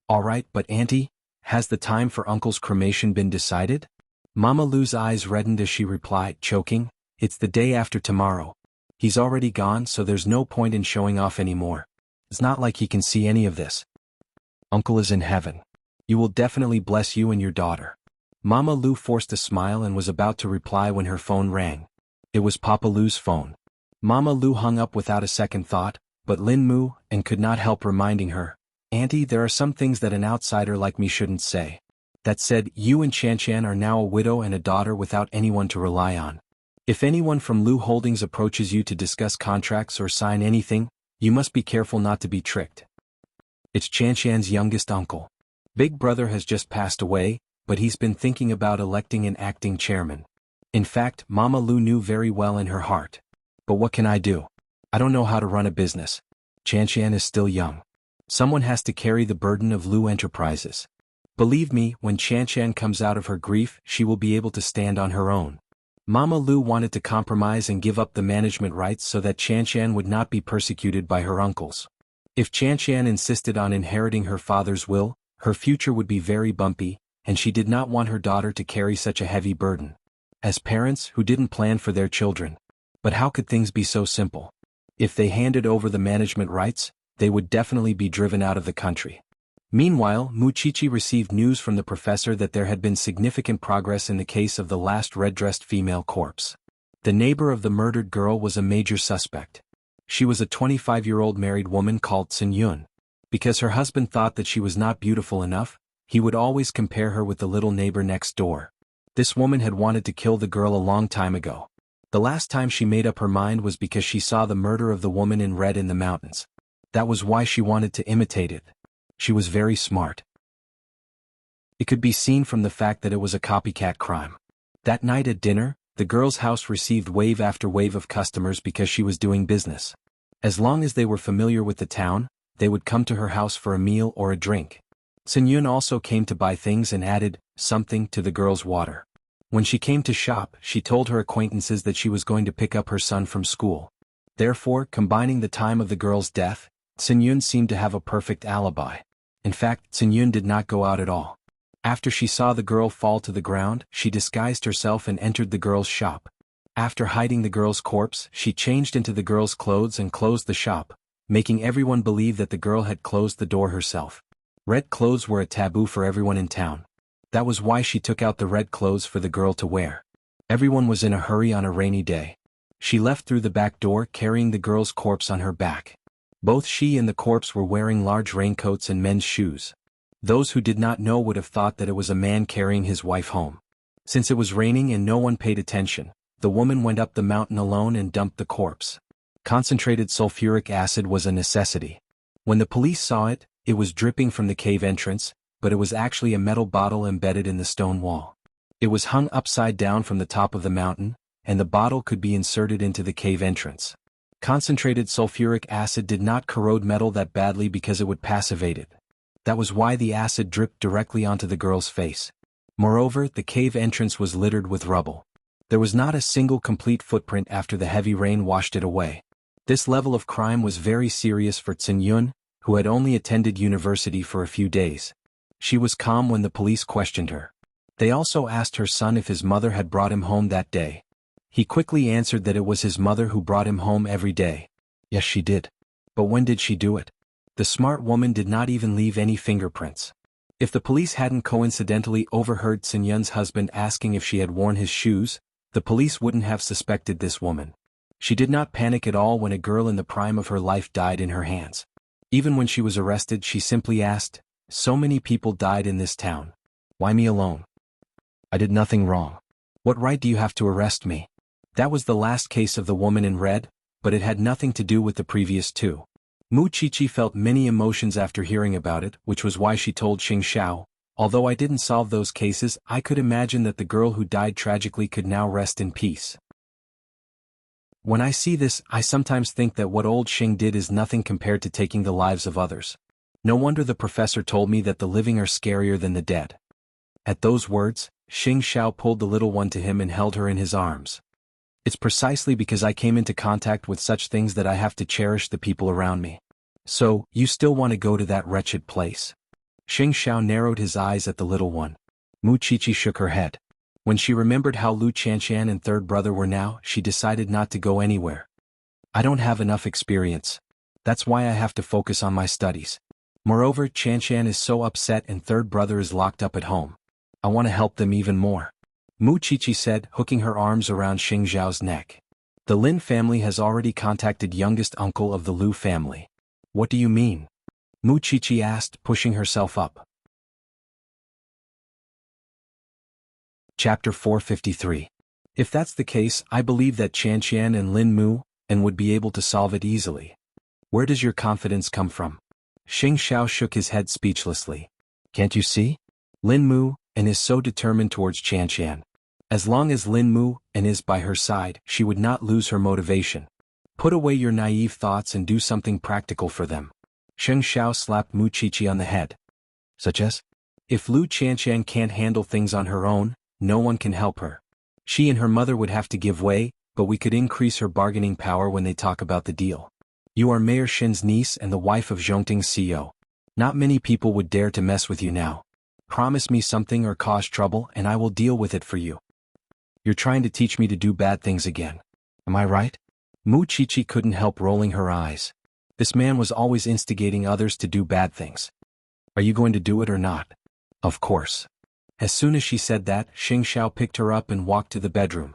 All right, but Auntie, has the time for Uncle's cremation been decided? Mama Lu's eyes reddened as she replied, choking, It's the day after tomorrow. He's already gone, so there's no point in showing off anymore. It's not like he can see any of this. Uncle is in heaven. You will definitely bless you and your daughter. Mama Lu forced a smile and was about to reply when her phone rang. It was Papa Lu's phone. Mama Lu hung up without a second thought, but Lin Mu, and could not help reminding her, Auntie, there are some things that an outsider like me shouldn't say. That said, you and Chanchan are now a widow and a daughter without anyone to rely on. If anyone from Lu Holdings approaches you to discuss contracts or sign anything, you must be careful not to be tricked. It's Chanchan's youngest uncle. Big brother has just passed away, but he's been thinking about electing an acting chairman. In fact, Mama Lu knew very well in her heart. But what can I do? I don't know how to run a business. Chanchan is still young. Someone has to carry the burden of Lu Enterprises. Believe me, when Chanchan comes out of her grief, she will be able to stand on her own. Mama Lu wanted to compromise and give up the management rights so that Chanchan would not be persecuted by her uncles. If Chanchan insisted on inheriting her father's will, her future would be very bumpy, and she did not want her daughter to carry such a heavy burden. As parents who didn't plan for their children. But how could things be so simple? If they handed over the management rights, they would definitely be driven out of the country. Meanwhile, Muchichi received news from the professor that there had been significant progress in the case of the last red-dressed female corpse. The neighbor of the murdered girl was a major suspect. She was a 25-year-old married woman called Sun Yun. Because her husband thought that she was not beautiful enough, he would always compare her with the little neighbor next door. This woman had wanted to kill the girl a long time ago. The last time she made up her mind was because she saw the murder of the woman in red in the mountains. That was why she wanted to imitate it. She was very smart. It could be seen from the fact that it was a copycat crime. That night at dinner, the girl's house received wave after wave of customers because she was doing business. As long as they were familiar with the town, they would come to her house for a meal or a drink. Sun Yun also came to buy things and added something to the girl's water. When she came to shop, she told her acquaintances that she was going to pick up her son from school. Therefore, combining the time of the girl's death, Sun Yun seemed to have a perfect alibi. In fact, Sun Yun did not go out at all. After she saw the girl fall to the ground, she disguised herself and entered the girl's shop. After hiding the girl's corpse, she changed into the girl's clothes and closed the shop, making everyone believe that the girl had closed the door herself. Red clothes were a taboo for everyone in town. That was why she took out the red clothes for the girl to wear. Everyone was in a hurry on a rainy day. She left through the back door carrying the girl's corpse on her back. Both she and the corpse were wearing large raincoats and men's shoes. Those who did not know would have thought that it was a man carrying his wife home. Since it was raining and no one paid attention, the woman went up the mountain alone and dumped the corpse. Concentrated sulfuric acid was a necessity. When the police saw it, it was dripping from the cave entrance, but it was actually a metal bottle embedded in the stone wall. It was hung upside down from the top of the mountain, and the bottle could be inserted into the cave entrance. Concentrated sulfuric acid did not corrode metal that badly because it would passivate it. That was why the acid dripped directly onto the girl's face. Moreover, the cave entrance was littered with rubble. There was not a single complete footprint after the heavy rain washed it away. This level of crime was very serious for Sun Yun, who had only attended university for a few days. She was calm when the police questioned her. They also asked her son if his mother had brought him home that day. He quickly answered that it was his mother who brought him home every day. Yes, she did. But when did she do it? The smart woman did not even leave any fingerprints. If the police hadn't coincidentally overheard Sun Yun's husband asking if she had worn his shoes, the police wouldn't have suspected this woman. She did not panic at all when a girl in the prime of her life died in her hands. Even when she was arrested, she simply asked, "So many people died in this town. Why me alone? I did nothing wrong. What right do you have to arrest me?" That was the last case of the woman in red, but it had nothing to do with the previous two. Muchichi felt many emotions after hearing about it, which was why she told Xing Xiao, "Although I didn't solve those cases, I could imagine that the girl who died tragically could now rest in peace. When I see this, I sometimes think that what old Xing did is nothing compared to taking the lives of others. No wonder the professor told me that the living are scarier than the dead." At those words, Xing Xiao pulled the little one to him and held her in his arms. It's precisely because I came into contact with such things that I have to cherish the people around me. So, you still want to go to that wretched place? Xing Xiao narrowed his eyes at the little one. Mu Qiqi shook her head. When she remembered how Lu Qianqian and third brother were now, she decided not to go anywhere. I don't have enough experience. That's why I have to focus on my studies. Moreover, Qianqian is so upset and third brother is locked up at home. I want to help them even more. Mu Qiqi said, hooking her arms around Xing Xiao's neck. The Lin family has already contacted youngest uncle of the Lu family. What do you mean? Mu Qiqi asked, pushing herself up. Chapter 453. If that's the case, I believe that Qianqian and Lin Mu, and would be able to solve it easily. Where does your confidence come from? Xing Xiao shook his head speechlessly. Can't you see? Lin Mu, and is so determined towards Qianqian. As long as Lin Mu, and is by her side, she would not lose her motivation. Put away your naive thoughts and do something practical for them. Xing Xiao slapped Mu Qiqi on the head. Such as? If Lu Qianqian can't handle things on her own, no one can help her. She and her mother would have to give way, but we could increase her bargaining power when they talk about the deal. You are Mayor Shin's niece and the wife of Zhongting's CEO. Not many people would dare to mess with you now. Promise me something or cause trouble and I will deal with it for you. You're trying to teach me to do bad things again. Am I right? Mu Qiqi couldn't help rolling her eyes. This man was always instigating others to do bad things. Are you going to do it or not? Of course. As soon as she said that, Xing Xiao picked her up and walked to the bedroom.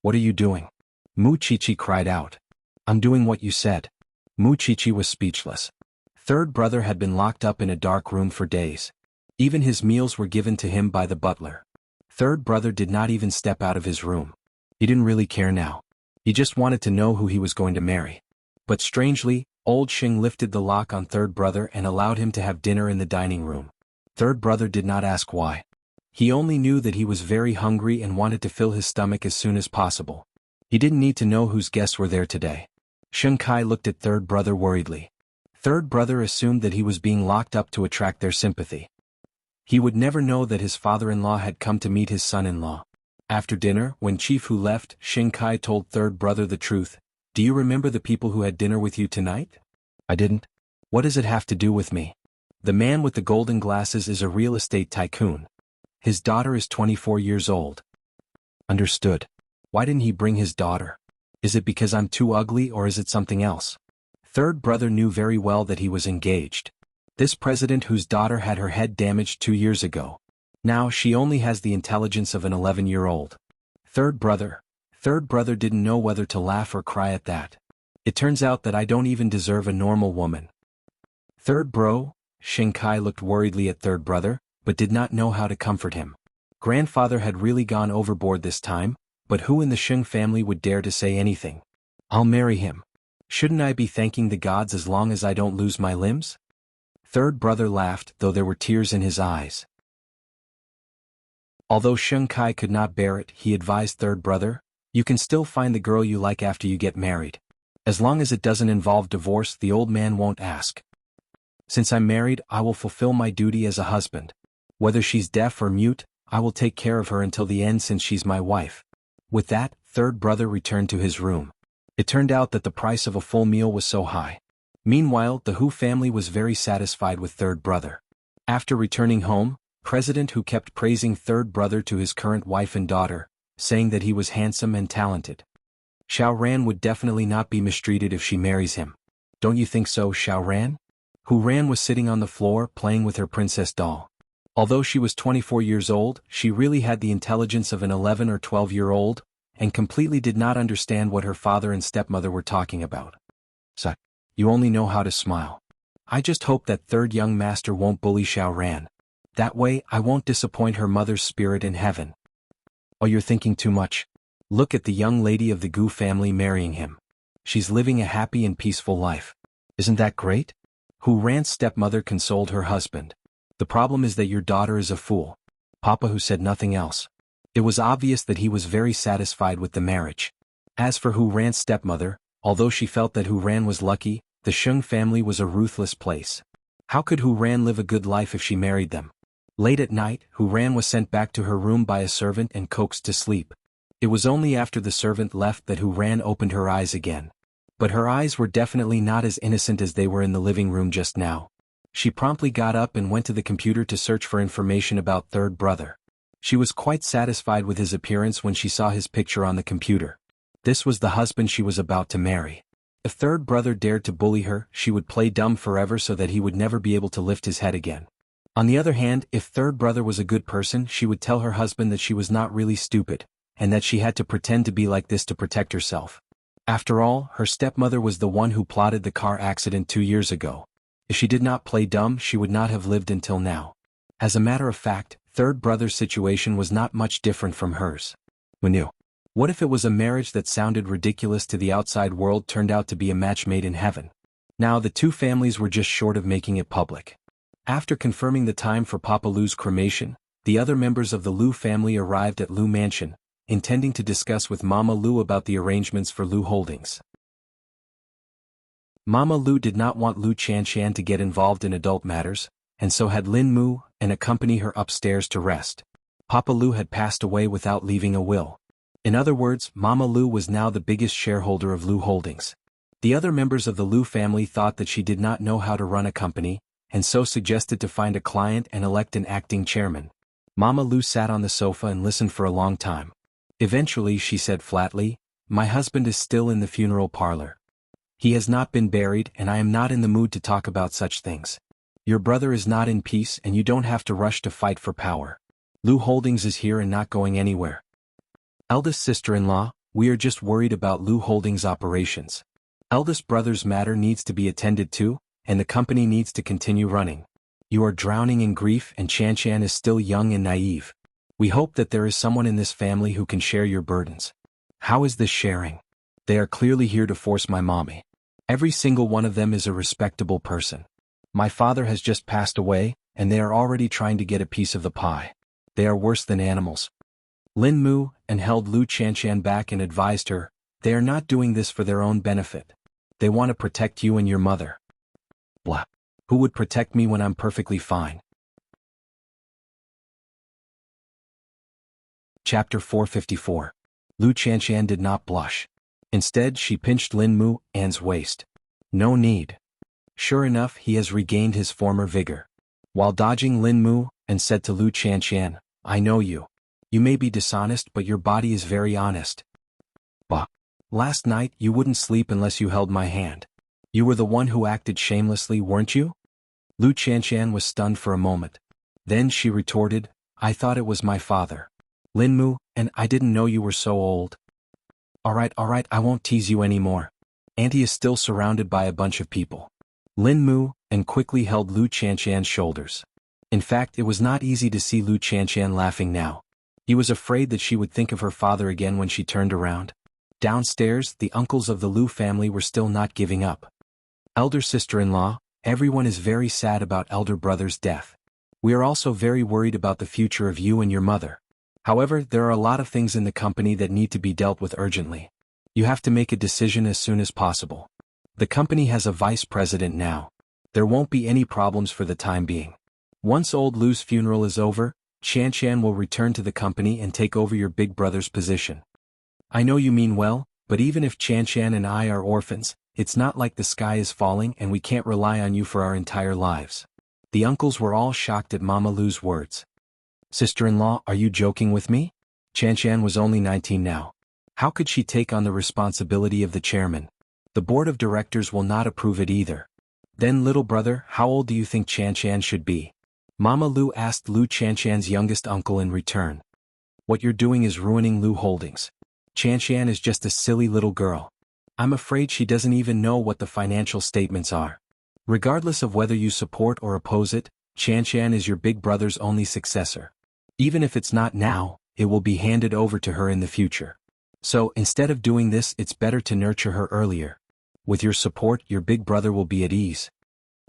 What are you doing? Mu Qiqi cried out. I'm doing what you said. Mu Qiqi was speechless. Third brother had been locked up in a dark room for days. Even his meals were given to him by the butler. Third brother did not even step out of his room. He didn't really care now. He just wanted to know who he was going to marry. But strangely, old Xing lifted the lock on third brother and allowed him to have dinner in the dining room. Third brother did not ask why. He only knew that he was very hungry and wanted to fill his stomach as soon as possible. He didn't need to know whose guests were there today. Sheng Kai looked at third brother worriedly. Third brother assumed that he was being locked up to attract their sympathy. He would never know that his father-in-law had come to meet his son-in-law. After dinner, when Chief Hu left, Sheng Kai told third brother the truth. Do you remember the people who had dinner with you tonight? I didn't. What does it have to do with me? The man with the golden glasses is a real estate tycoon. His daughter is 24 years old. Understood. Why didn't he bring his daughter? Is it because I'm too ugly or is it something else? Third brother knew very well that he was engaged. This president whose daughter had her head damaged 2 years ago. Now she only has the intelligence of an 11-year-old. Third brother didn't know whether to laugh or cry at that. It turns out that I don't even deserve a normal woman. Third bro? Xing Kai looked worriedly at third brother, but did not know how to comfort him. Grandfather had really gone overboard this time, but who in the Sheng family would dare to say anything? I'll marry him. Shouldn't I be thanking the gods as long as I don't lose my limbs? Third brother laughed, though there were tears in his eyes. Although Sheng Kai could not bear it, he advised third brother, you can still find the girl you like after you get married. As long as it doesn't involve divorce, the old man won't ask. Since I'm married, I will fulfill my duty as a husband. Whether she's deaf or mute, I will take care of her until the end since she's my wife. With that, third brother returned to his room. It turned out that the price of a full meal was so high. Meanwhile, the Hu family was very satisfied with third brother. After returning home, President Hu kept praising third brother to his current wife and daughter, saying that he was handsome and talented. Xiao Ran would definitely not be mistreated if she marries him. Don't you think so, Xiao Ran? Hu Ran was sitting on the floor playing with her princess doll. Although she was 24 years old, she really had the intelligence of an 11 or 12-year-old, and completely did not understand what her father and stepmother were talking about. So, you only know how to smile. I just hope that third young master won't bully Xiao Ran. That way, I won't disappoint her mother's spirit in heaven. Oh, you're thinking too much. Look at the young lady of the Gu family marrying him. She's living a happy and peaceful life. Isn't that great? Hu Ran's stepmother consoled her husband. The problem is that your daughter is a fool. Papa Hu said nothing else. It was obvious that he was very satisfied with the marriage. As for Hu Ran's stepmother, although she felt that Hu Ran was lucky, the Sheng family was a ruthless place. How could Hu Ran live a good life if she married them? Late at night, Hu Ran was sent back to her room by a servant and coaxed to sleep. It was only after the servant left that Hu Ran opened her eyes again. But her eyes were definitely not as innocent as they were in the living room just now. She promptly got up and went to the computer to search for information about third brother. She was quite satisfied with his appearance when she saw his picture on the computer. This was the husband she was about to marry. If third brother dared to bully her, she would play dumb forever so that he would never be able to lift his head again. On the other hand, if third brother was a good person, she would tell her husband that she was not really stupid, and that she had to pretend to be like this to protect herself. After all, her stepmother was the one who plotted the car accident 2 years ago. If she did not play dumb, she would not have lived until now. As a matter of fact, third brother's situation was not much different from hers. Who knew? What if it was a marriage that sounded ridiculous to the outside world turned out to be a match made in heaven? Now the two families were just short of making it public. After confirming the time for Papa Lu's cremation, the other members of the Lu family arrived at Lu Mansion, intending to discuss with Mama Lu about the arrangements for Lu Holdings. Mama Lu did not want Lu Chanshan to get involved in adult matters, and so had Lin Mu and accompany her upstairs to rest. Papa Lu had passed away without leaving a will. In other words, Mama Lu was now the biggest shareholder of Lu Holdings. The other members of the Lu family thought that she did not know how to run a company, and so suggested to find a client and elect an acting chairman. Mama Lu sat on the sofa and listened for a long time. Eventually she said flatly, "My husband is still in the funeral parlor. He has not been buried and I am not in the mood to talk about such things. Your brother is not in peace and you don't have to rush to fight for power. Lu Holdings is here and not going anywhere. Eldest sister-in-law, we are just worried about Lu Holdings operations. Eldest brother's matter needs to be attended to, and the company needs to continue running. You are drowning in grief and Chanshan is still young and naive. We hope that there is someone in this family who can share your burdens." How is this sharing? They are clearly here to force my mommy. Every single one of them is a respectable person. My father has just passed away, and they are already trying to get a piece of the pie. They are worse than animals. Lin Mu and held Lu Chanshan back and advised her, "They are not doing this for their own benefit. They want to protect you and your mother." Blah. Who would protect me when I'm perfectly fine? Chapter 454. Lu Chanshan did not blush. Instead, she pinched Lin Mu An's waist. No need. Sure enough, he has regained his former vigor. While dodging Lin Mu and said to Lu Chanshan, "I know you. You may be dishonest but your body is very honest. Bah. Last night you wouldn't sleep unless you held my hand. You were the one who acted shamelessly, weren't you?" Lu Chanshan was stunned for a moment. Then she retorted, "I thought it was my father. Lin Mu, and I didn't know you were so old." Alright, I won't tease you anymore. Auntie is still surrounded by a bunch of people. Lin Mu and quickly held Lu Chanshan's shoulders. In fact, it was not easy to see Lu Chanshan laughing now. He was afraid that she would think of her father again when she turned around. Downstairs, the uncles of the Lu family were still not giving up. "Elder sister-in-law, everyone is very sad about elder brother's death. We are also very worried about the future of you and your mother. However, there are a lot of things in the company that need to be dealt with urgently. You have to make a decision as soon as possible. The company has a vice president now. There won't be any problems for the time being. Once old Lu's funeral is over, Chanshan will return to the company and take over your big brother's position. I know you mean well, but even if Chanshan and I are orphans, it's not like the sky is falling and we can't rely on you for our entire lives." The uncles were all shocked at Mama Lu's words. "Sister-in-law, are you joking with me?" Chanshan was only 19 now. How could she take on the responsibility of the chairman? The board of directors will not approve it either. Then little brother, how old do you think Chanshan should be? Mama Lu asked Lu Chanshan's youngest uncle in return. "What you're doing is ruining Lu Holdings. Chanshan is just a silly little girl. I'm afraid she doesn't even know what the financial statements are. Regardless of whether you support or oppose it, Chanshan is your big brother's only successor. Even if it's not now, it will be handed over to her in the future. So, instead of doing this, it's better to nurture her earlier. With your support, your big brother will be at ease."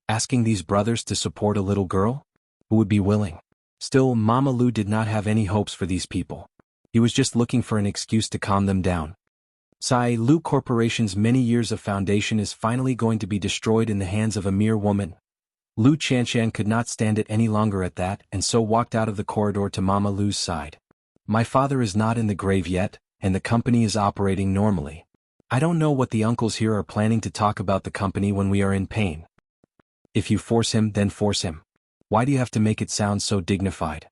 Asking these brothers to support a little girl? Who would be willing? Still, Mama Lu did not have any hopes for these people. He was just looking for an excuse to calm them down. Lu Corporation's many years of foundation is finally going to be destroyed in the hands of a mere woman. Lu Chanshan could not stand it any longer at that and so walked out of the corridor to Mama Lu's side. My father is not in the grave yet, and the company is operating normally. I don't know what the uncles here are planning to talk about the company when we are in pain. If you force him, then force him. Why do you have to make it sound so dignified?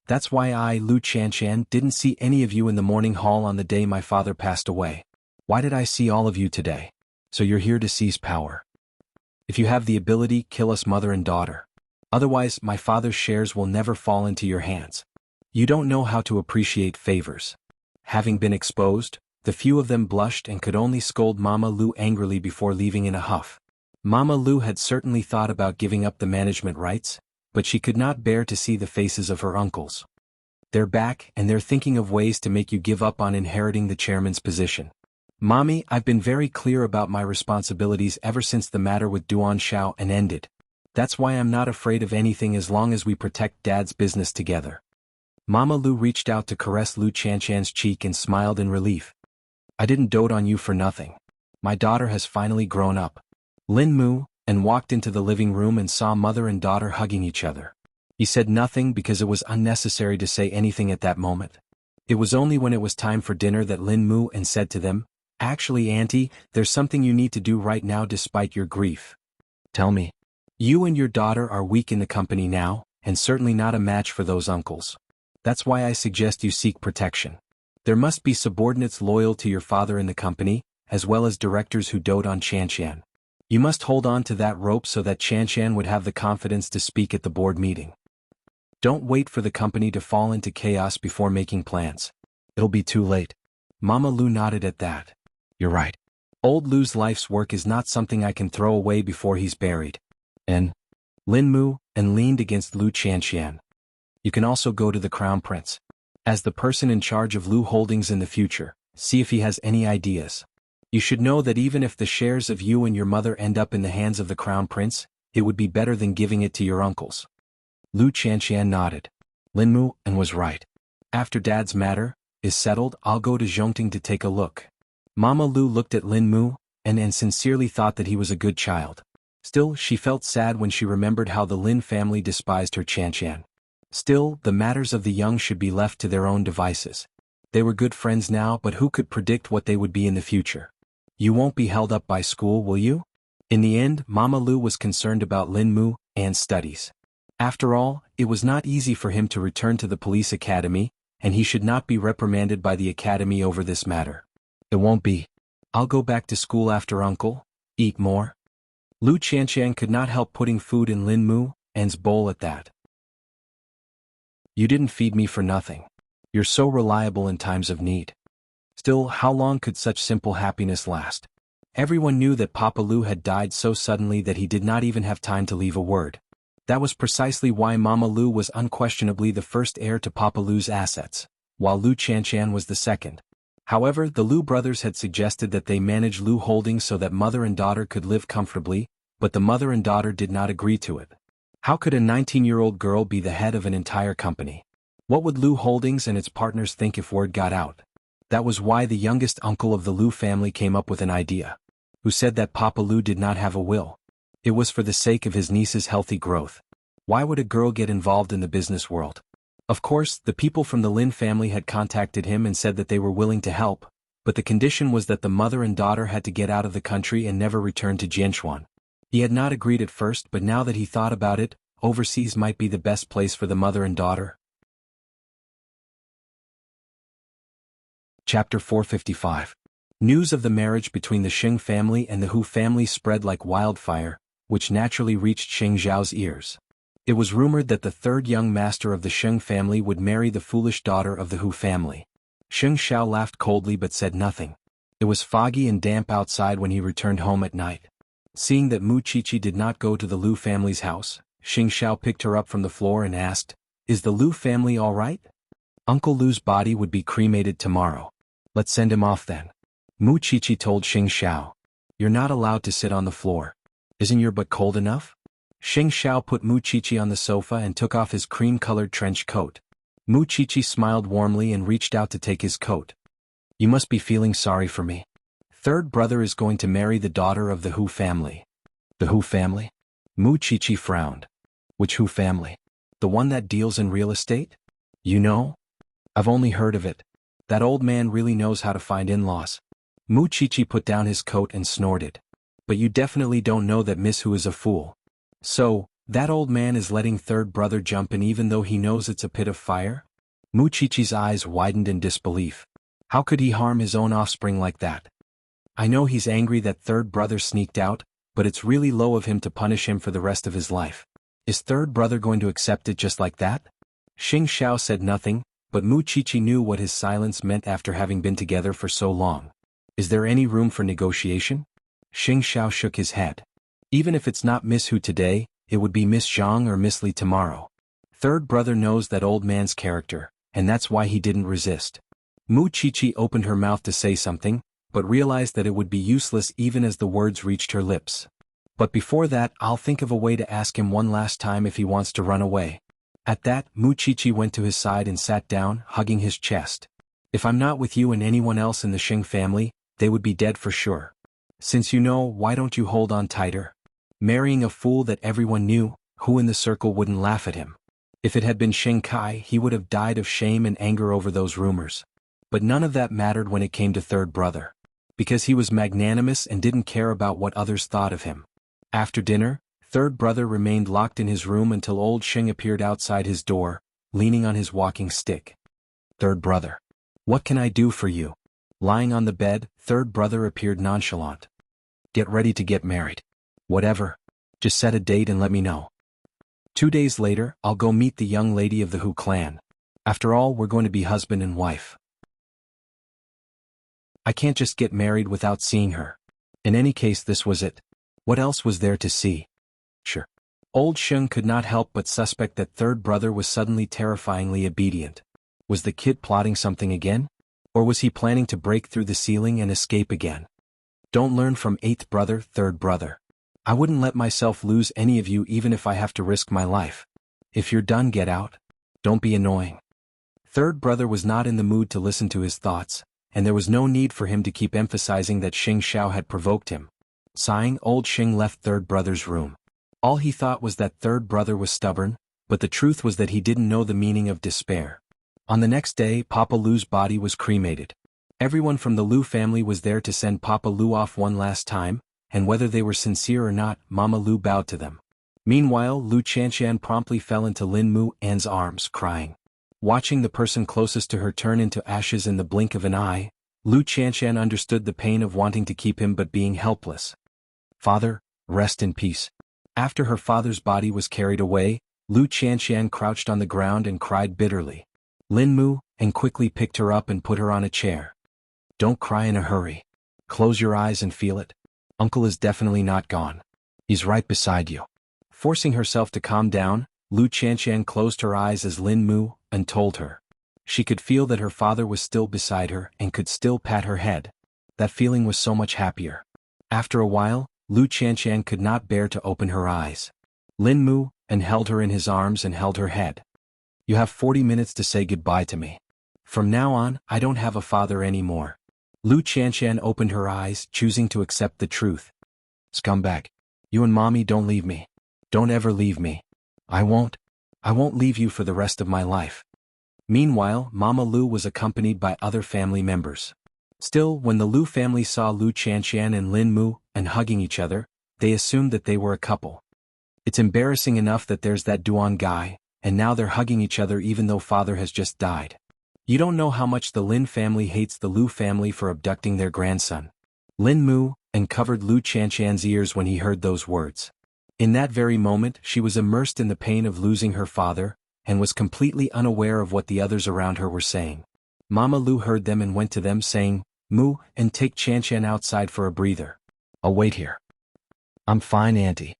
That's why I, Lu Chanshan, didn't see any of you in the morning hall on the day my father passed away. Why did I see all of you today? So you're here to seize power. If you have the ability, kill us mother and daughter. Otherwise, my father's shares will never fall into your hands. You don't know how to appreciate favors. Having been exposed, the few of them blushed and could only scold Mama Lu angrily before leaving in a huff. Mama Lu had certainly thought about giving up the management rights, but she could not bear to see the faces of her uncles. They're back and they're thinking of ways to make you give up on inheriting the chairman's position. Mommy, I've been very clear about my responsibilities ever since the matter with Duan Xiao ended. That's why I'm not afraid of anything as long as we protect Dad's business together. Mama Lu reached out to caress Lu Chanshan's cheek and smiled in relief. I didn't dote on you for nothing. My daughter has finally grown up. Lin Mu, and walked into the living room and saw mother and daughter hugging each other. He said nothing because it was unnecessary to say anything at that moment. It was only when it was time for dinner that Lin Mu and said to them, Actually, Auntie, there's something you need to do right now despite your grief. Tell me. You and your daughter are weak in the company now, and certainly not a match for those uncles. That's why I suggest you seek protection. There must be subordinates loyal to your father in the company, as well as directors who dote on Chanshan. You must hold on to that rope so that Chanshan would have the confidence to speak at the board meeting. Don't wait for the company to fall into chaos before making plans. It'll be too late. Mama Lu nodded at that. You're right. Old Lu's life's work is not something I can throw away before he's buried. And Lin Mu and leaned against Lu Chanshan. You can also go to the Crown Prince. As the person in charge of Lu Holdings in the future, see if he has any ideas. You should know that even if the shares of you and your mother end up in the hands of the Crown Prince, it would be better than giving it to your uncles. Lu Chanshan nodded. Lin Mu and was right. After Dad's matter is settled, I'll go to Zhongting to take a look. Mama Lu looked at Lin Mu and sincerely thought that he was a good child. Still, she felt sad when she remembered how the Lin family despised her Chanshan. Still, the matters of the young should be left to their own devices. They were good friends now, but who could predict what they would be in the future? You won't be held up by school, will you? In the end, Mama Lu was concerned about Lin Mu and studies. After all, it was not easy for him to return to the police academy, and he should not be reprimanded by the academy over this matter. It won't be. I'll go back to school after Uncle. Eat more. Lu Chanshan could not help putting food in Lin Mu and's bowl at that. You didn't feed me for nothing. You're so reliable in times of need. Still, how long could such simple happiness last? Everyone knew that Papa Lu had died so suddenly that he did not even have time to leave a word. That was precisely why Mama Lu was unquestionably the first heir to Papa Lu's assets, while Lu Chanshan was the second. However, the Lu brothers had suggested that they manage Lu Holdings so that mother and daughter could live comfortably, but the mother and daughter did not agree to it. How could a 19-year-old girl be the head of an entire company? What would Lu Holdings and its partners think if word got out? That was why the youngest uncle of the Lu family came up with an idea. Who said that Papa Lu did not have a will? It was for the sake of his niece's healthy growth. Why would a girl get involved in the business world? Of course, the people from the Lin family had contacted him and said that they were willing to help, but the condition was that the mother and daughter had to get out of the country and never return to Jianchuan. He had not agreed at first, but now that he thought about it, overseas might be the best place for the mother and daughter. Chapter 455. News of the marriage between the Xing family and the Hu family spread like wildfire, which naturally reached Xing Zhao's ears. It was rumored that the third young master of the Xing family would marry the foolish daughter of the Hu family. Xing Xiao laughed coldly but said nothing. It was foggy and damp outside when he returned home at night. Seeing that Mu Qiqi did not go to the Lu family's house, Xing Xiao picked her up from the floor and asked, "Is the Lu family all right?" "Uncle Lu's body would be cremated tomorrow. Let's send him off then." Mu Qiqi told Xing Xiao. "You're not allowed to sit on the floor. Isn't your butt cold enough?" Xing Xiao put Mu Qiqi on the sofa and took off his cream-colored trench coat. Mu Qiqi smiled warmly and reached out to take his coat. "You must be feeling sorry for me. Third brother is going to marry the daughter of the Hu family." "The Hu family? Mu Chichi frowned. Which Hu family? The one that deals in real estate? You know? I've only heard of it. That old man really knows how to find in-laws. Mu Chichi put down his coat and snorted. But you definitely don't know that Miss Hu is a fool. So, that old man is letting third brother jump in even though he knows it's a pit of fire? Mu Chichi's eyes widened in disbelief. How could he harm his own offspring like that? I know he's angry that third brother sneaked out, but it's really low of him to punish him for the rest of his life. Is third brother going to accept it just like that? Xing Xiao said nothing, but Mu Chichi knew what his silence meant after having been together for so long. Is there any room for negotiation? Xing Xiao shook his head. Even if it's not Miss Hu today, it would be Miss Zhang or Miss Li tomorrow. Third brother knows that old man's character, and that's why he didn't resist. Mu Chichi opened her mouth to say something, but realized that it would be useless even as the words reached her lips. But before that, I'll think of a way to ask him one last time if he wants to run away. At that, Mu Chichi went to his side and sat down, hugging his chest. If I'm not with you and anyone else in the Xing family, they would be dead for sure. Since you know, why don't you hold on tighter? Marrying a fool that everyone knew, who in the circle wouldn't laugh at him? If it had been Xing Kai, he would have died of shame and anger over those rumors. But none of that mattered when it came to third brother. Because he was magnanimous and didn't care about what others thought of him. After dinner, third brother remained locked in his room until old Xing appeared outside his door, leaning on his walking stick. Third brother. What can I do for you? Lying on the bed, third brother appeared nonchalant. Get ready to get married. Whatever. Just set a date and let me know. 2 days later, I'll go meet the young lady of the Hu clan. After all, we're going to be husband and wife. I can't just get married without seeing her. In any case, this was it. What else was there to see? Sure. Old Sheng could not help but suspect that third brother was suddenly terrifyingly obedient. Was the kid plotting something again? Or was he planning to break through the ceiling and escape again? Don't learn from eighth brother, third brother. I wouldn't let myself lose any of you even if I have to risk my life. If you're done, get out. Don't be annoying. Third brother was not in the mood to listen to his thoughts, and there was no need for him to keep emphasizing that Xing Xiao had provoked him. Sighing, old Xing left third brother's room. All he thought was that third brother was stubborn, but the truth was that he didn't know the meaning of despair. On the next day, Papa Lu's body was cremated. Everyone from the Lu family was there to send Papa Lu off one last time, and whether they were sincere or not, Mama Lu bowed to them. Meanwhile, Lu Chanxian promptly fell into Lin Mu An's arms, crying. Watching the person closest to her turn into ashes in the blink of an eye, Lu Chanxian understood the pain of wanting to keep him but being helpless. Father, rest in peace. After her father's body was carried away, Lu Chanxian crouched on the ground and cried bitterly. Lin Mu and quickly picked her up and put her on a chair. Don't cry in a hurry. Close your eyes and feel it. Uncle is definitely not gone. He's right beside you. Forcing herself to calm down, Lu Chanxian closed her eyes as Lin Mu and told her. She could feel that her father was still beside her and could still pat her head. That feeling was so much happier. After a while, Lu Chanxian could not bear to open her eyes. Lin Mu and held her in his arms and held her head. You have 40 minutes to say goodbye to me. From now on, I don't have a father anymore. Lu Chanxian opened her eyes, choosing to accept the truth. Scumbag. You and Mommy don't leave me. Don't ever leave me. I won't leave you for the rest of my life. Meanwhile, Mama Lu was accompanied by other family members. Still, when the Lu family saw Lu Chanxian and Lin Mu and hugging each other, they assumed that they were a couple. It's embarrassing enough that there's that Duan guy, and now they're hugging each other even though father has just died. You don't know how much the Lin family hates the Lu family for abducting their grandson. Lin Mu and covered Lu Chanxian's ears when he heard those words. In that very moment, she was immersed in the pain of losing her father, and was completely unaware of what the others around her were saying. Mama Lu heard them and went to them saying, Mu, and take Chanxian outside for a breather. I'll wait here. I'm fine, Auntie.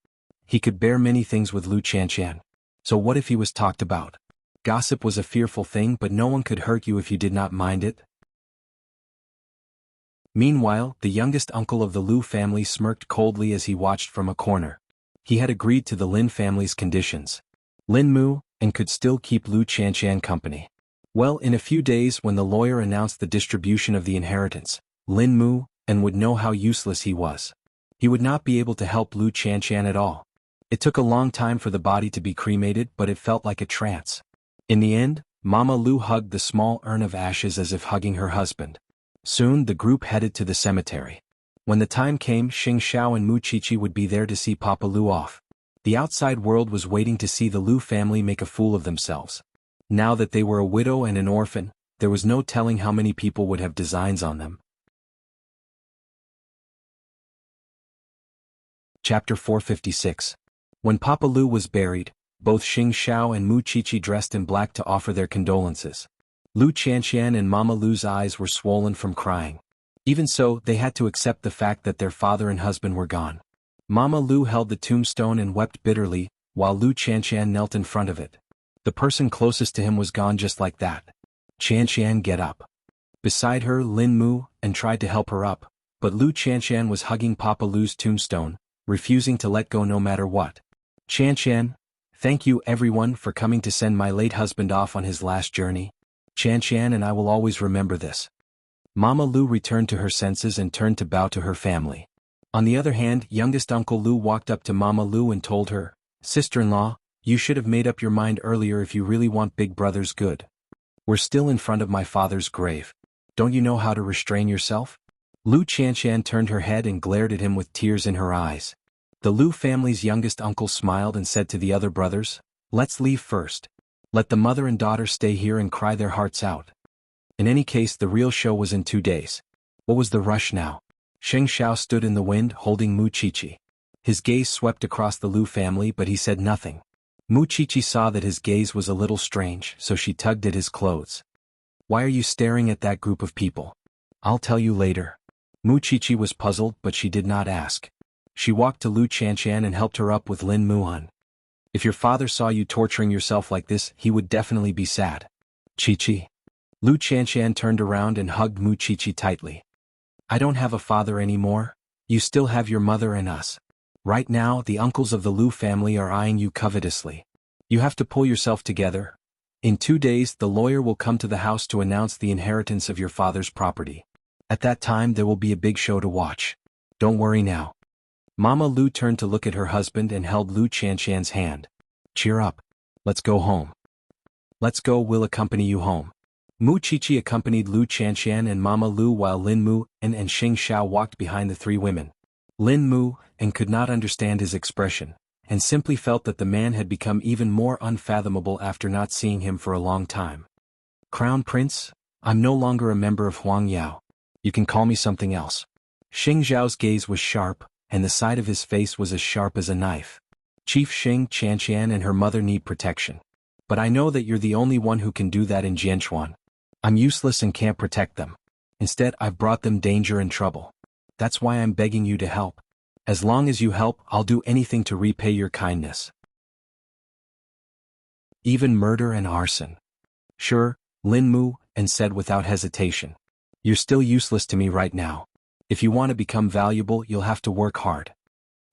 He could bear many things with Lu Chanxian. So what if he was talked about? Gossip was a fearful thing, but no one could hurt you if you did not mind it. Meanwhile, the youngest uncle of the Lu family smirked coldly as he watched from a corner. He had agreed to the Lin family's conditions. Lin Mu and could still keep Lu Chanxian company. Well, in a few days when the lawyer announced the distribution of the inheritance, Lin Mu and would know how useless he was. He would not be able to help Lu Chanxian at all. It took a long time for the body to be cremated, but it felt like a trance. In the end, Mama Lu hugged the small urn of ashes as if hugging her husband. Soon the group headed to the cemetery. When the time came, Xing Xiao and Mu Qiqi would be there to see Papa Lu off. The outside world was waiting to see the Lu family make a fool of themselves. Now that they were a widow and an orphan, there was no telling how many people would have designs on them. Chapter 456. When Papa Lu was buried, both Xing Xiao and Mu Qiqi dressed in black to offer their condolences. Lu Qianqian and Mama Lu's eyes were swollen from crying. Even so, they had to accept the fact that their father and husband were gone. Mama Lu held the tombstone and wept bitterly, while Lu Qianqian knelt in front of it. The person closest to him was gone just like that. Qianqian, get up. Beside her, Lin Mu, and tried to help her up, but Lu Qianqian was hugging Papa Lu's tombstone, refusing to let go no matter what. Qianqian, thank you everyone for coming to send my late husband off on his last journey. Qianqian and I will always remember this. Mama Lu returned to her senses and turned to bow to her family. On the other hand, youngest Uncle Lu walked up to Mama Lu and told her, "Sister-in-law, you should have made up your mind earlier if you really want Big Brother's good. We're still in front of my father's grave. Don't you know how to restrain yourself?" Lu Qianqian turned her head and glared at him with tears in her eyes. The Lu family's youngest uncle smiled and said to the other brothers, "Let's leave first. Let the mother and daughter stay here and cry their hearts out." In any case, the real show was in 2 days. What was the rush now? Xing Xiao stood in the wind holding Mu Qiqi. His gaze swept across the Lu family, but he said nothing. Mu Qiqi saw that his gaze was a little strange, so she tugged at his clothes. "Why are you staring at that group of people?" "I'll tell you later." Mu Qiqi was puzzled, but she did not ask. She walked to Lu Qianqian and helped her up with Lin Muhan. "If your father saw you torturing yourself like this, he would definitely be sad." "Qiqi." Lu Qianqian turned around and hugged Mu Qiqi tightly. "I don't have a father anymore. You still have your mother and us. Right now, the uncles of the Lu family are eyeing you covetously. You have to pull yourself together. In 2 days, the lawyer will come to the house to announce the inheritance of your father's property. At that time, there will be a big show to watch. Don't worry now." Mama Lu turned to look at her husband and held Lu Qianqian's hand. "Cheer up. Let's go home." "Let's go, we'll accompany you home." Mu Qiqi accompanied Lu Qianqian and Mama Lu while Lin Mu and Xing Xiao walked behind the 3 women. Lin Mu and could not understand his expression, and simply felt that the man had become even more unfathomable after not seeing him for a long time. "Crown Prince, I'm no longer a member of Huang Yao. You can call me something else." Xing Xiao's gaze was sharp, and the side of his face was as sharp as a knife. "Chief Xing Qianqian and her mother need protection. But I know that you're the only one who can do that in Jianchuan. I'm useless and can't protect them. Instead, I've brought them danger and trouble. That's why I'm begging you to help. As long as you help, I'll do anything to repay your kindness. Even murder and arson." "Sure," Lin Mu and said without hesitation. "You're still useless to me right now. If you want to become valuable, you'll have to work hard."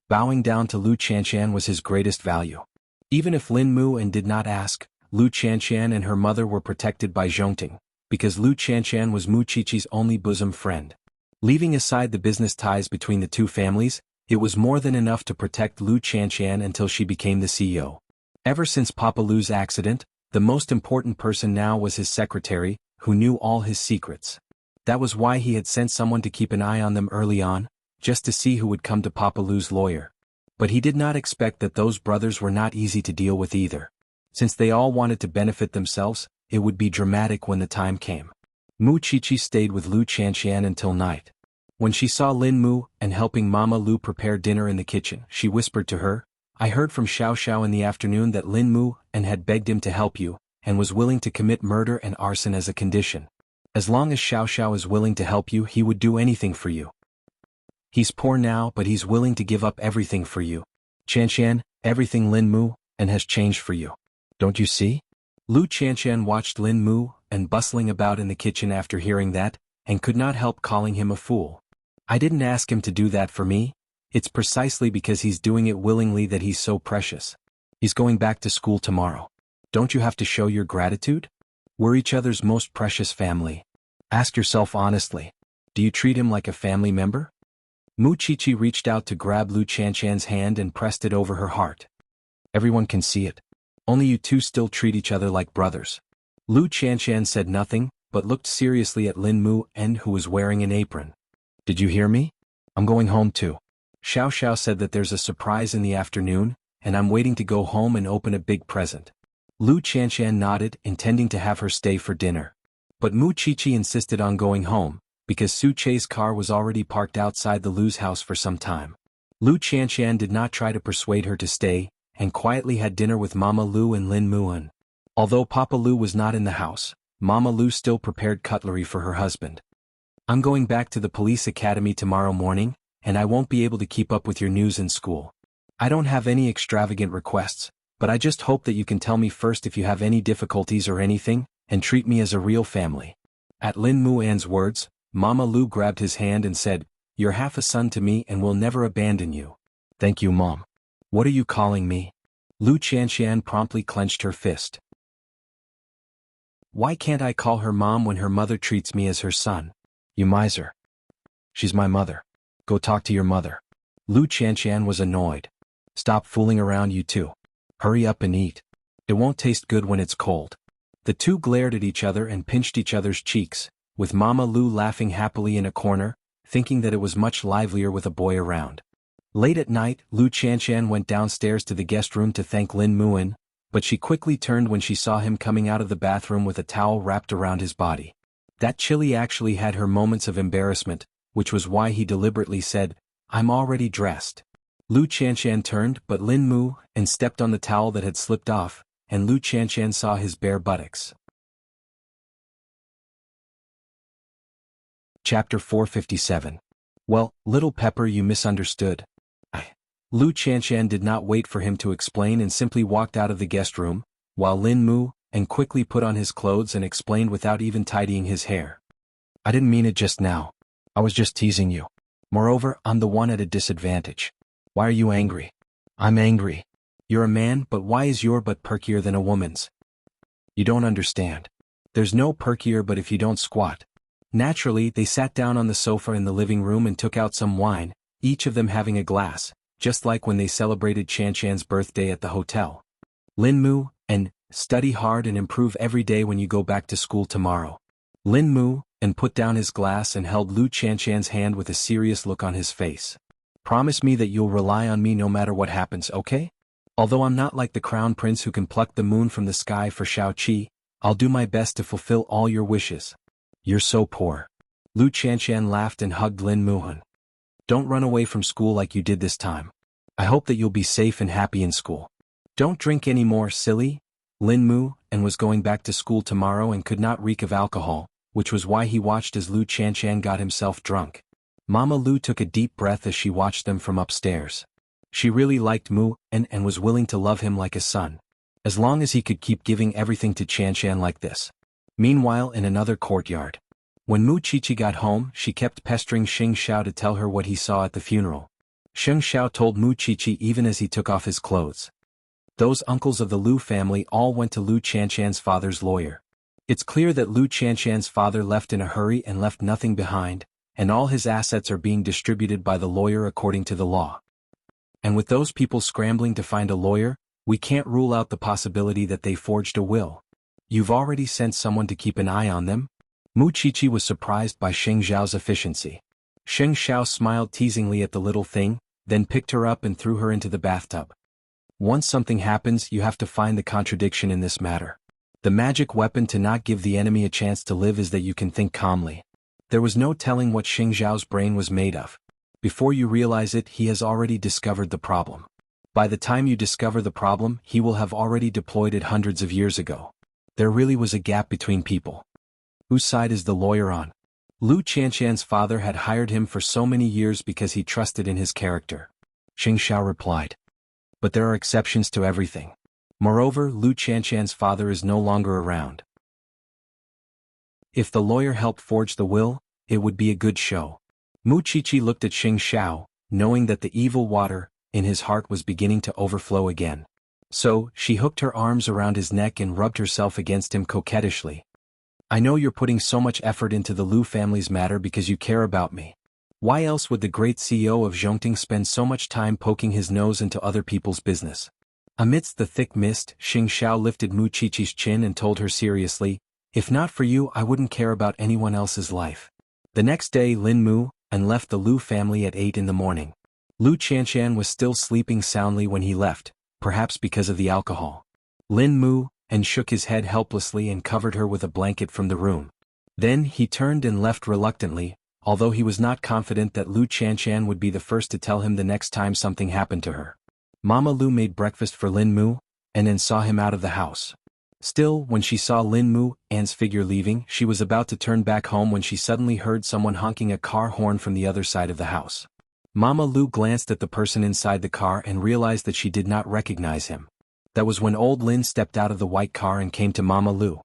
Bowing down to Lu Qianqian was his greatest value. Even if Lin Mu and did not ask, Lu Qianqian and her mother were protected by Zhongting, because Lu Qianqian was Mu Qiqi's only bosom friend. Leaving aside the business ties between the 2 families, it was more than enough to protect Lu Qianqian until she became the CEO. Ever since Papa Lu's accident, the most important person now was his secretary, who knew all his secrets. That was why he had sent someone to keep an eye on them early on, just to see who would come to Papa Lu's lawyer. But he did not expect that those brothers were not easy to deal with either. Since they all wanted to benefit themselves, it would be dramatic when the time came. Mu Qiqi stayed with Lu Qianqian until night. When she saw Lin Mu and helping Mama Lu prepare dinner in the kitchen, she whispered to her, "I heard from Xiao Xiao in the afternoon that Lin Mu and had begged him to help you, and was willing to commit murder and arson as a condition. As long as Xiao Xiao is willing to help you, he would do anything for you. He's poor now, but he's willing to give up everything for you. Qianqian, everything Lin Mu and has changed for you. Don't you see?" Lu Qianqian watched Lin Mu and bustling about in the kitchen after hearing that, and could not help calling him a fool. "I didn't ask him to do that for me. It's precisely because he's doing it willingly that he's so precious. He's going back to school tomorrow. Don't you have to show your gratitude? We're each other's most precious family. Ask yourself honestly, do you treat him like a family member?" Mu Chichi reached out to grab Lu Chanchan's hand and pressed it over her heart. Everyone can see it. Only you two still treat each other like brothers. Lu Chanchan said nothing, but looked seriously at Lin Mu En, who was wearing an apron. Did you hear me? I'm going home too. Xiao Xiao said that there's a surprise in the afternoon, and I'm waiting to go home and open a big present. Lu Chanchan nodded, intending to have her stay for dinner. But Mu Chichi insisted on going home, because Su Che's car was already parked outside the Lu's house for some time. Lu Chanchan did not try to persuade her to stay, and quietly had dinner with Mama Lu and Lin Muan. Although Papa Lu was not in the house, Mama Lu still prepared cutlery for her husband. I'm going back to the police academy tomorrow morning, and I won't be able to keep up with your news in school. I don't have any extravagant requests, but I just hope that you can tell me first if you have any difficulties or anything, and treat me as a real family. At Lin Muan's words, Mama Lu grabbed his hand and said, You're half a son to me and will never abandon you. Thank you, Mom. What are you calling me? Lu Chanshan promptly clenched her fist. Why can't I call her Mom when her mother treats me as her son? You miser. She's my mother. Go talk to your mother. Lu Chanshan was annoyed. Stop fooling around, you two. Hurry up and eat. It won't taste good when it's cold. The two glared at each other and pinched each other's cheeks, with Mama Lu laughing happily in a corner, thinking that it was much livelier with a boy around. Late at night, Lu Chanshan went downstairs to the guest room to thank Lin Muan, but she quickly turned when she saw him coming out of the bathroom with a towel wrapped around his body. That chili actually had her moments of embarrassment, which was why he deliberately said, I'm already dressed. Lu Chanshan turned but Lin Mu and stepped on the towel that had slipped off, and Lu Chanshan saw his bare buttocks. Chapter 457. Well, little Pepper, you misunderstood. Lu Chanshan did not wait for him to explain and simply walked out of the guest room, while Lin Mu and quickly put on his clothes and explained without even tidying his hair. I didn't mean it just now. I was just teasing you. Moreover, I'm the one at a disadvantage. Why are you angry? I'm angry. You're a man, but why is your butt perkier than a woman's? You don't understand. There's no perkier but if you don't squat. Naturally, they sat down on the sofa in the living room and took out some wine, each of them having a glass, just like when they celebrated Chanshan's birthday at the hotel. Lin Mu, and study hard and improve every day when you go back to school tomorrow. Lin Mu, and put down his glass and held Lu Chanshan's hand with a serious look on his face. Promise me that you'll rely on me no matter what happens, okay? Although I'm not like the crown prince who can pluck the moon from the sky for Shao Qi, I'll do my best to fulfill all your wishes. You're so poor. Lu Chanshan laughed and hugged Lin Muhan. Don't run away from school like you did this time. I hope that you'll be safe and happy in school. Don't drink any more, silly. Lin Mu, and was going back to school tomorrow and could not reek of alcohol, which was why he watched as Lu Chanshan got himself drunk. Mama Lu took a deep breath as she watched them from upstairs. She really liked Mu and was willing to love him like a son. As long as he could keep giving everything to Chanshan like this. Meanwhile, in another courtyard. When Mu Chichi got home, she kept pestering Xing Xiao to tell her what he saw at the funeral. Xing Xiao told Mu Chichi even as he took off his clothes. Those uncles of the Lu family all went to Lu Chanshan's father's lawyer. It's clear that Lu Chanshan's father left in a hurry and left nothing behind, and all his assets are being distributed by the lawyer according to the law. And with those people scrambling to find a lawyer, we can't rule out the possibility that they forged a will. You've already sent someone to keep an eye on them? Mu Chichi was surprised by Xing Xiao's efficiency. Xing Xiao smiled teasingly at the little thing, then picked her up and threw her into the bathtub. Once something happens, you have to find the contradiction in this matter. The magic weapon to not give the enemy a chance to live is that you can think calmly. There was no telling what Xing Xiao's brain was made of. Before you realize it, he has already discovered the problem. By the time you discover the problem, he will have already deployed it hundreds of years ago. There really was a gap between people. Whose side is the lawyer on? Lu Chanshan's father had hired him for so many years because he trusted in his character. Xing Xiao replied. But there are exceptions to everything. Moreover, Lu Chanshan's father is no longer around. If the lawyer helped forge the will, it would be a good show. Mu Chichi looked at Xing Xiao, knowing that the evil water in his heart was beginning to overflow again. So, she hooked her arms around his neck and rubbed herself against him coquettishly. I know you're putting so much effort into the Lu family's matter because you care about me. Why else would the great CEO of Zhongting spend so much time poking his nose into other people's business? Amidst the thick mist, Xing Xiao lifted Mu Qiqi's chin and told her seriously, "If not for you, I wouldn't care about anyone else's life." The next day Lin Mu and left the Lu family at 8 in the morning. Lu Qianshan was still sleeping soundly when he left, perhaps because of the alcohol. Lin Mu and shook his head helplessly and covered her with a blanket from the room. Then he turned and left reluctantly, although he was not confident that Lu Qianshan would be the first to tell him the next time something happened to her. Mama Lu made breakfast for Lin Mu, and then saw him out of the house. Still, when she saw Lin Mu An's figure leaving, she was about to turn back home when she suddenly heard someone honking a car horn from the other side of the house. Mama Lu glanced at the person inside the car and realized that she did not recognize him. That was when old Lin stepped out of the white car and came to Mama Lu.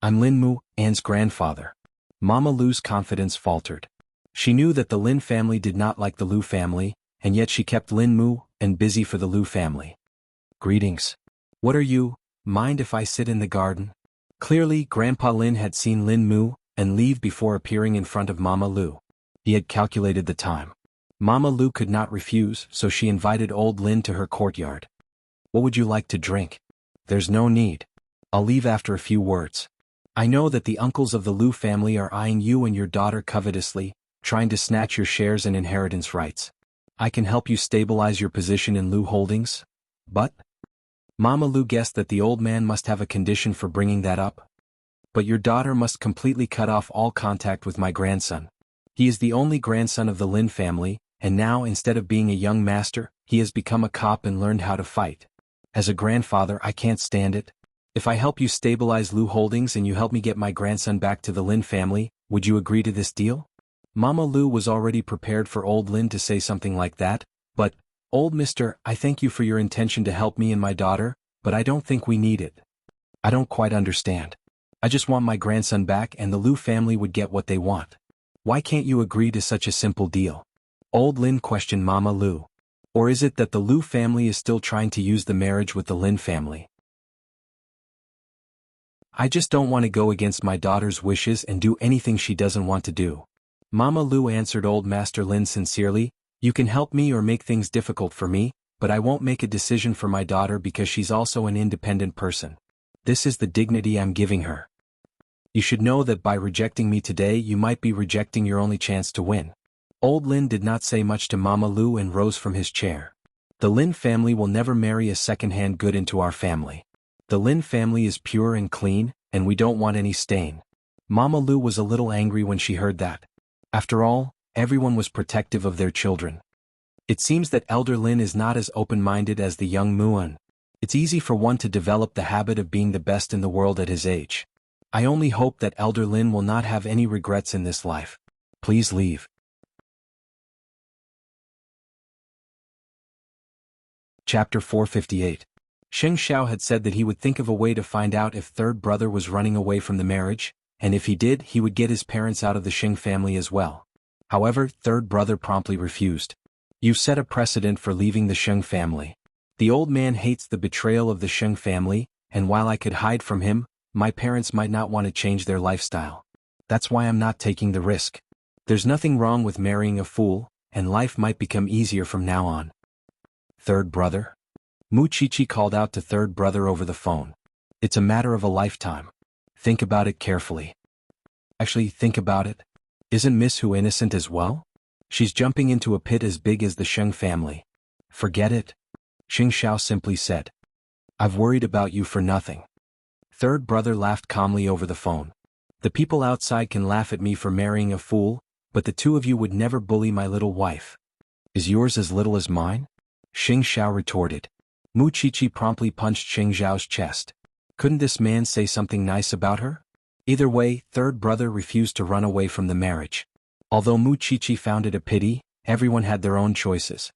"I'm Lin Mu An's grandfather." Mama Lu's confidence faltered. She knew that the Lin family did not like the Lu family, and yet she kept Lin Mu and busy for the Lu family. "Greetings. What are you? Mind if I sit in the garden?" Clearly, Grandpa Lin had seen Lin Mu and leave before appearing in front of Mama Lu. He had calculated the time. Mama Lu could not refuse, so she invited old Lin to her courtyard. "What would you like to drink?" "There's no need. I'll leave after a few words. I know that the uncles of the Lu family are eyeing you and your daughter covetously, trying to snatch your shares and inheritance rights. I can help you stabilize your position in Lu Holdings, but..." Mama Lu guessed that the old man must have a condition for bringing that up. "But your daughter must completely cut off all contact with my grandson. He is the only grandson of the Lin family, and now instead of being a young master, he has become a cop and learned how to fight. As a grandfather, I can't stand it. If I help you stabilize Lu Holdings and you help me get my grandson back to the Lin family, would you agree to this deal?" Mama Lu was already prepared for old Lin to say something like that, but, "Old mister, I thank you for your intention to help me and my daughter, but I don't think we need it. I don't quite understand. I just want my grandson back and the Lu family would get what they want. Why can't you agree to such a simple deal?" Old Lin questioned Mama Lu. "Or is it that the Lu family is still trying to use the marriage with the Lin family? I just don't want to go against my daughter's wishes and do anything she doesn't want to do." Mama Lu answered old Master Lin sincerely, "You can help me or make things difficult for me, but I won't make a decision for my daughter because she's also an independent person. This is the dignity I'm giving her. You should know that by rejecting me today you might be rejecting your only chance to win." Old Lin did not say much to Mama Lu and rose from his chair. "The Lin family will never marry a second-hand good into our family. The Lin family is pure and clean, and we don't want any stain." Mama Lu was a little angry when she heard that. After all, everyone was protective of their children. It seems that Elder Lin is not as open-minded as the young Muan. It's easy for one to develop the habit of being the best in the world at his age. I only hope that Elder Lin will not have any regrets in this life. Please leave. Chapter 458. Sheng Xiao had said that he would think of a way to find out if third brother was running away from the marriage, and if he did, he would get his parents out of the Sheng family as well. However, third brother promptly refused. "You've set a precedent for leaving the Sheng family. The old man hates the betrayal of the Sheng family, and while I could hide from him, my parents might not want to change their lifestyle. That's why I'm not taking the risk. There's nothing wrong with marrying a fool, and life might become easier from now on." "Third brother?" Mu Qiqi called out to third brother over the phone. "It's a matter of a lifetime. Think about it carefully." "Actually, think about it. Isn't Miss Hu innocent as well? She's jumping into a pit as big as the Sheng family." "Forget it," Xing Xiao simply said. "I've worried about you for nothing." Third brother laughed calmly over the phone. "The people outside can laugh at me for marrying a fool, but the two of you would never bully my little wife." "Is yours as little as mine?" Xing Xiao retorted. Mu Qiqi promptly punched Xing Xiao's chest. Couldn't this man say something nice about her? Either way, third brother refused to run away from the marriage. Although Mu Qiqi found it a pity, everyone had their own choices.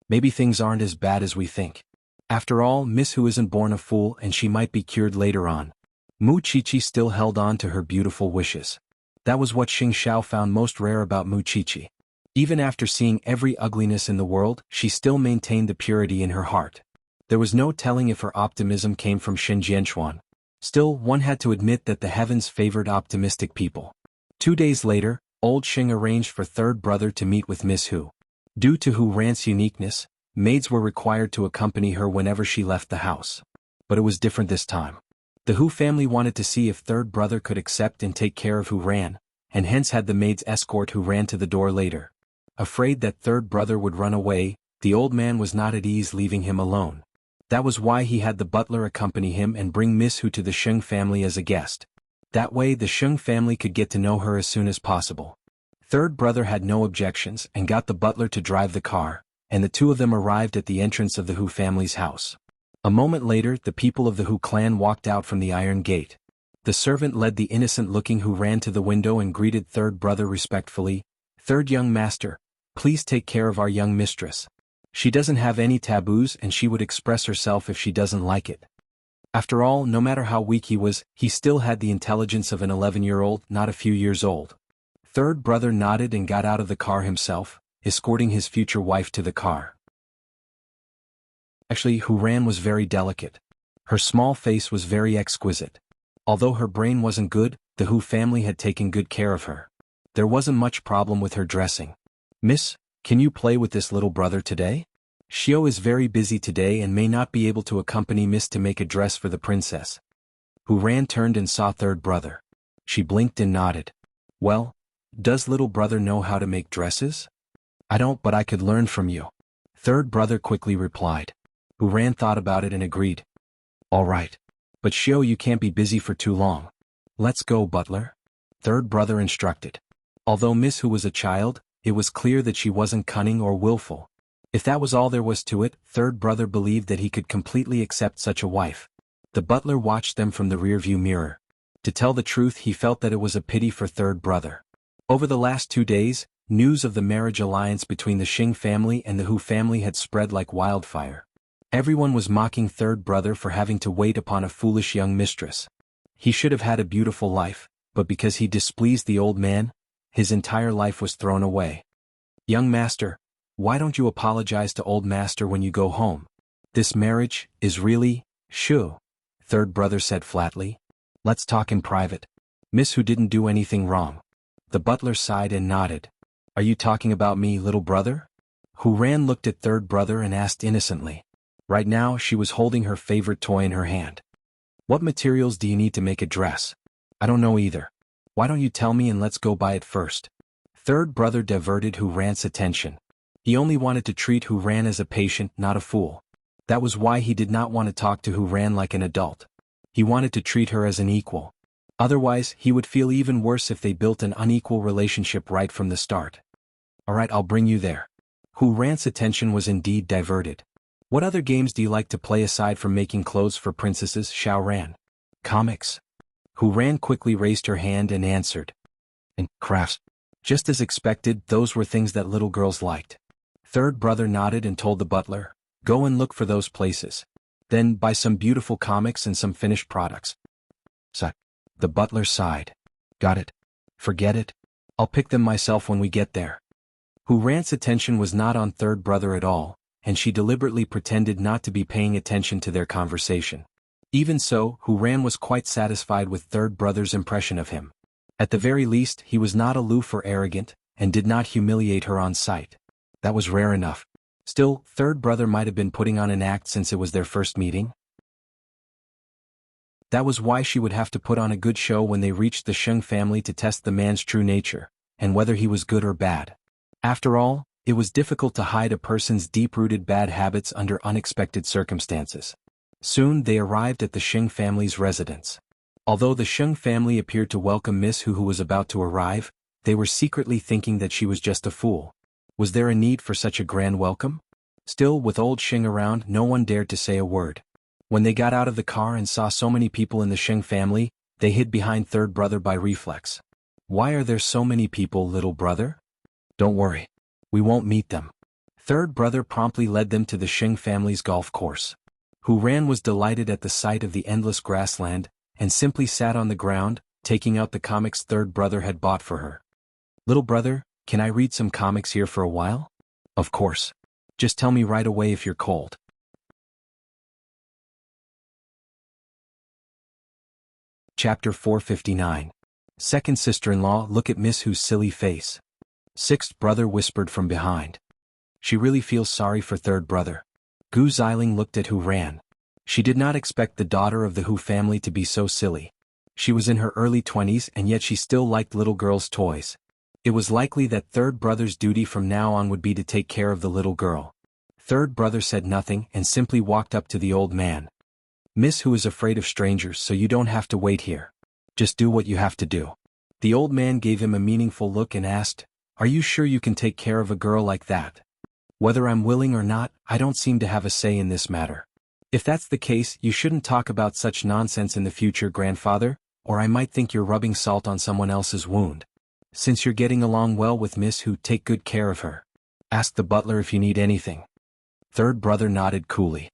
Maybe things aren't as bad as we think. After all, Miss Hu isn't born a fool and she might be cured later on. Mu Qiqi still held on to her beautiful wishes. That was what Xing Xiao found most rare about Mu Qiqi. Even after seeing every ugliness in the world, she still maintained the purity in her heart. There was no telling if her optimism came from Shen Jianchuan. Still, one had to admit that the heavens favored optimistic people. 2 days later, Old Xing arranged for third brother to meet with Miss Hu. Due to Hu Ran's uniqueness, maids were required to accompany her whenever she left the house. But it was different this time. The Hu family wanted to see if third brother could accept and take care of Hu Ran, and hence had the maids escort Hu Ran to the door later. Afraid that third brother would run away, the old man was not at ease leaving him alone. That was why he had the butler accompany him and bring Miss Hu to the Sheng family as a guest. That way the Sheng family could get to know her as soon as possible. Third brother had no objections and got the butler to drive the car, and the two of them arrived at the entrance of the Hu family's house. A moment later, the people of the Hu clan walked out from the iron gate. The servant led the innocent-looking Hu Ran to the window and greeted third brother respectfully. "Third young master, please take care of our young mistress. She doesn't have any taboos and she would express herself if she doesn't like it." After all, no matter how weak he was, he still had the intelligence of an 11-year-old, not a few years old. Third brother nodded and got out of the car himself, escorting his future wife to the car. Actually, Hu Ran was very delicate. Her small face was very exquisite. Although her brain wasn't good, the Hu family had taken good care of her. There wasn't much problem with her dressing. "Miss, can you play with this little brother today? Xiao is very busy today and may not be able to accompany Miss to make a dress for the princess." Hu Ran turned and saw third brother. She blinked and nodded. "Well, does little brother know how to make dresses?" "I don't, but I could learn from you." Third brother quickly replied. Hu Ran thought about it and agreed. "All right. But Xiao, you can't be busy for too long. Let's go, butler." Third brother instructed. Although Miss Hu was a child, it was clear that she wasn't cunning or willful. If that was all there was to it, third brother believed that he could completely accept such a wife. The butler watched them from the rearview mirror. To tell the truth, he felt that it was a pity for third brother. Over the last 2 days, news of the marriage alliance between the Xing family and the Hu family had spread like wildfire. Everyone was mocking third brother for having to wait upon a foolish young mistress. He should have had a beautiful life, but because he displeased the old man, his entire life was thrown away. "Young master, why don't you apologize to old master when you go home? This marriage is really, shu," third brother said flatly. "Let's talk in private. Miss Hu didn't do anything wrong." The butler sighed and nodded. "Are you talking about me, little brother?" Hu Ran looked at third brother and asked innocently. Right now she was holding her favorite toy in her hand. "What materials do you need to make a dress?" "I don't know either. Why don't you tell me and let's go buy it first?" Third brother diverted Hu Ran's attention. He only wanted to treat Hu Ran as a patient, not a fool. That was why he did not want to talk to Hu Ran like an adult. He wanted to treat her as an equal. Otherwise, he would feel even worse if they built an unequal relationship right from the start. "All right, I'll bring you there." Hu Ran's attention was indeed diverted. "What other games do you like to play aside from making clothes for princesses, Xiao Ran?" "Comics." Hu Ran quickly raised her hand and answered. "And crafts." Just as expected, those were things that little girls liked. Third brother nodded and told the butler, "Go and look for those places. Then buy some beautiful comics and some finished products." So, the butler sighed. "Got it. Forget it. I'll pick them myself when we get there." Hu Ran's attention was not on third brother at all, and she deliberately pretended not to be paying attention to their conversation. Even so, Hu Ran was quite satisfied with third brother's impression of him. At the very least, he was not aloof or arrogant, and did not humiliate her on sight. That was rare enough. Still, third brother might have been putting on an act since it was their first meeting. That was why she would have to put on a good show when they reached the Sheng family to test the man's true nature, and whether he was good or bad. After all, it was difficult to hide a person's deep-rooted bad habits under unexpected circumstances. Soon they arrived at the Sheng family's residence. Although the Sheng family appeared to welcome Miss Hu, who was about to arrive, they were secretly thinking that she was just a fool. Was there a need for such a grand welcome? Still, with old Sheng around, no one dared to say a word. When they got out of the car and saw so many people in the Sheng family, they hid behind third brother by reflex. "Why are there so many people, little brother?" "Don't worry. We won't meet them." Third brother promptly led them to the Sheng family's golf course. Hu Ran was delighted at the sight of the endless grassland, and simply sat on the ground, taking out the comics third brother had bought for her. "Little brother, can I read some comics here for a while?" "Of course. Just tell me right away if you're cold." Chapter 459. Second sister-in-law, look at Miss Hu's silly face. Sixth brother whispered from behind. She really feels sorry for third brother. Gu Xiling looked at Hu Ran. She did not expect the daughter of the Hu family to be so silly. She was in her early 20s and yet she still liked little girls' toys. It was likely that third brother's duty from now on would be to take care of the little girl. Third brother said nothing and simply walked up to the old man. Miss Hu is afraid of strangers, so you don't have to wait here. Just do what you have to do. The old man gave him a meaningful look and asked, "Are you sure you can take care of a girl like that?" "Whether I'm willing or not, I don't seem to have a say in this matter." "If that's the case, you shouldn't talk about such nonsense in the future, grandfather, or I might think you're rubbing salt on someone else's wound. Since you're getting along well with Miss Hu, take good care of her. Ask the butler if you need anything." Third brother nodded coolly.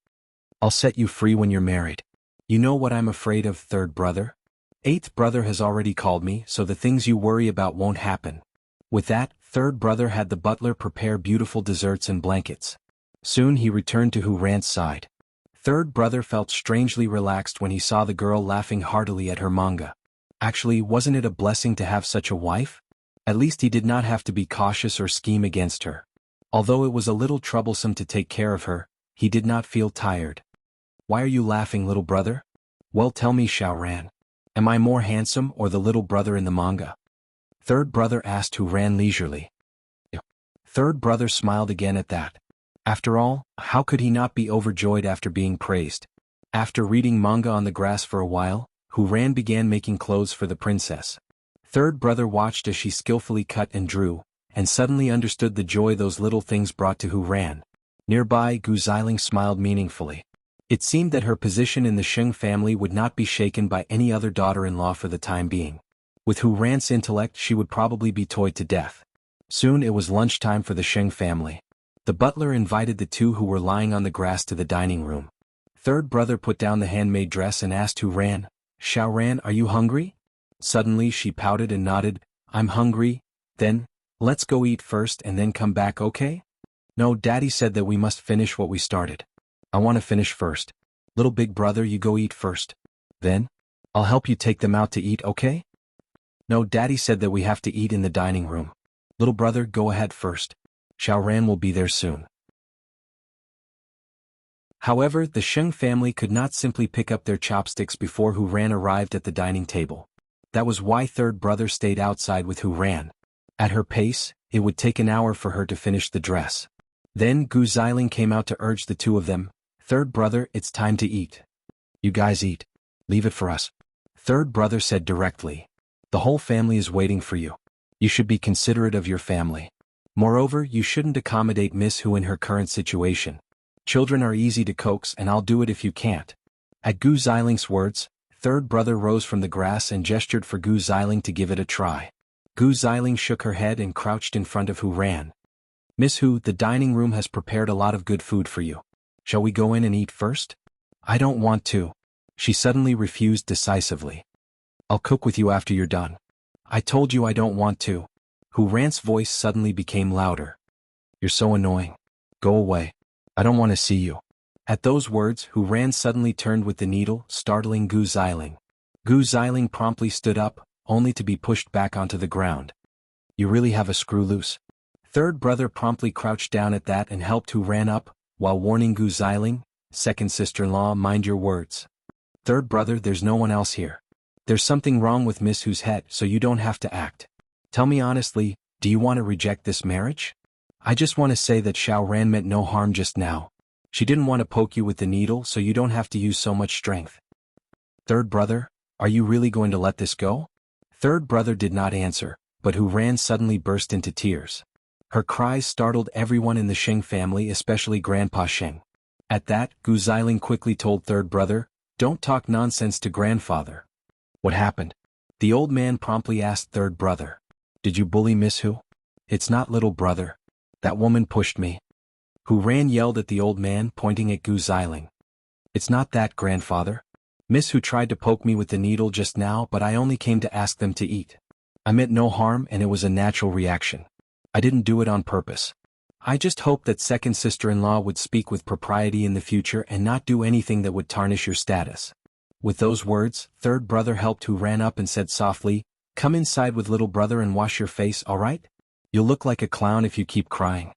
"I'll set you free when you're married." "You know what I'm afraid of, third brother? Eighth brother has already called me, so the things you worry about won't happen." With that, third brother had the butler prepare beautiful desserts and blankets. Soon he returned to Hu Ran's side. Third brother felt strangely relaxed when he saw the girl laughing heartily at her manga. Actually, wasn't it a blessing to have such a wife? At least he did not have to be cautious or scheme against her. Although it was a little troublesome to take care of her, he did not feel tired. "Why are you laughing, little brother?" "Well, tell me, Xiao Ran. Am I more handsome or the little brother in the manga?" Third brother asked Hu Ran leisurely. Third brother smiled again at that. After all, how could he not be overjoyed after being praised? After reading manga on the grass for a while, Hu Ran began making clothes for the princess. Third brother watched as she skillfully cut and drew, and suddenly understood the joy those little things brought to Hu Ran. Nearby, Gu Xiling smiled meaningfully. It seemed that her position in the Sheng family would not be shaken by any other daughter-in-law for the time being. With Hu Ran's intellect, she would probably be toyed to death. Soon it was lunchtime for the Sheng family. The butler invited the two who were lying on the grass to the dining room. Third brother put down the handmade dress and asked Hu Ran, "Xiao Ran, are you hungry?" Suddenly she pouted and nodded, "I'm hungry." "Then, let's go eat first and then come back, okay?" "No, Daddy said that we must finish what we started. I want to finish first. Little big brother, you go eat first. Then, I'll help you take them out to eat, okay?" "No, Daddy said that we have to eat in the dining room. Little brother, go ahead first. Xiao Ran will be there soon." However, the Sheng family could not simply pick up their chopsticks before Hu Ran arrived at the dining table. That was why third brother stayed outside with Hu Ran. At her pace, it would take an hour for her to finish the dress. Then Gu Xiling came out to urge the two of them, "Third brother, it's time to eat. You guys eat. Leave it for us." Third brother said directly, "The whole family is waiting for you. You should be considerate of your family. Moreover, you shouldn't accommodate Miss Hu in her current situation. Children are easy to coax and I'll do it if you can't." At Gu Xiling's words, third brother rose from the grass and gestured for Gu Xiling to give it a try. Gu Xiling shook her head and crouched in front of Hu Ran. "Miss Hu, the dining room has prepared a lot of good food for you. Shall we go in and eat first?" "I don't want to." She suddenly refused decisively. "I'll cook with you after you're done." "I told you I don't want to." Hu Ran's voice suddenly became louder. "You're so annoying. Go away. I don't want to see you." At those words, Hu Ran suddenly turned with the needle, startling Gu Xiling. Gu Xiling promptly stood up, only to be pushed back onto the ground. "You really have a screw loose." Third brother promptly crouched down at that and helped Hu Ran up, while warning Gu Xiling, "Second sister-in-law, mind your words. Third brother, there's no one else here. There's something wrong with Miss Hu's head, so you don't have to act. Tell me honestly, do you want to reject this marriage?" "I just want to say that Xiao Ran meant no harm just now. She didn't want to poke you with the needle, so you don't have to use so much strength." "Third brother, are you really going to let this go?" Third brother did not answer, but Hu Ran suddenly burst into tears. Her cries startled everyone in the Sheng family, especially Grandpa Sheng. At that, Gu Xiling quickly told third brother, "Don't talk nonsense to grandfather." "What happened?" The old man promptly asked third brother. "Did you bully Miss Hu?" "It's not, little brother. That woman pushed me." Hu Ran yelled at the old man, pointing at Gu Xiling. "It's not that, grandfather. Miss Hu tried to poke me with the needle just now, but I only came to ask them to eat. I meant no harm and it was a natural reaction. I didn't do it on purpose. I just hoped that second sister-in-law would speak with propriety in the future and not do anything that would tarnish your status." With those words, third brother helped Hu Ran up and said softly, Come inside with little brother and wash your face, alright? You'll look like a clown if you keep crying.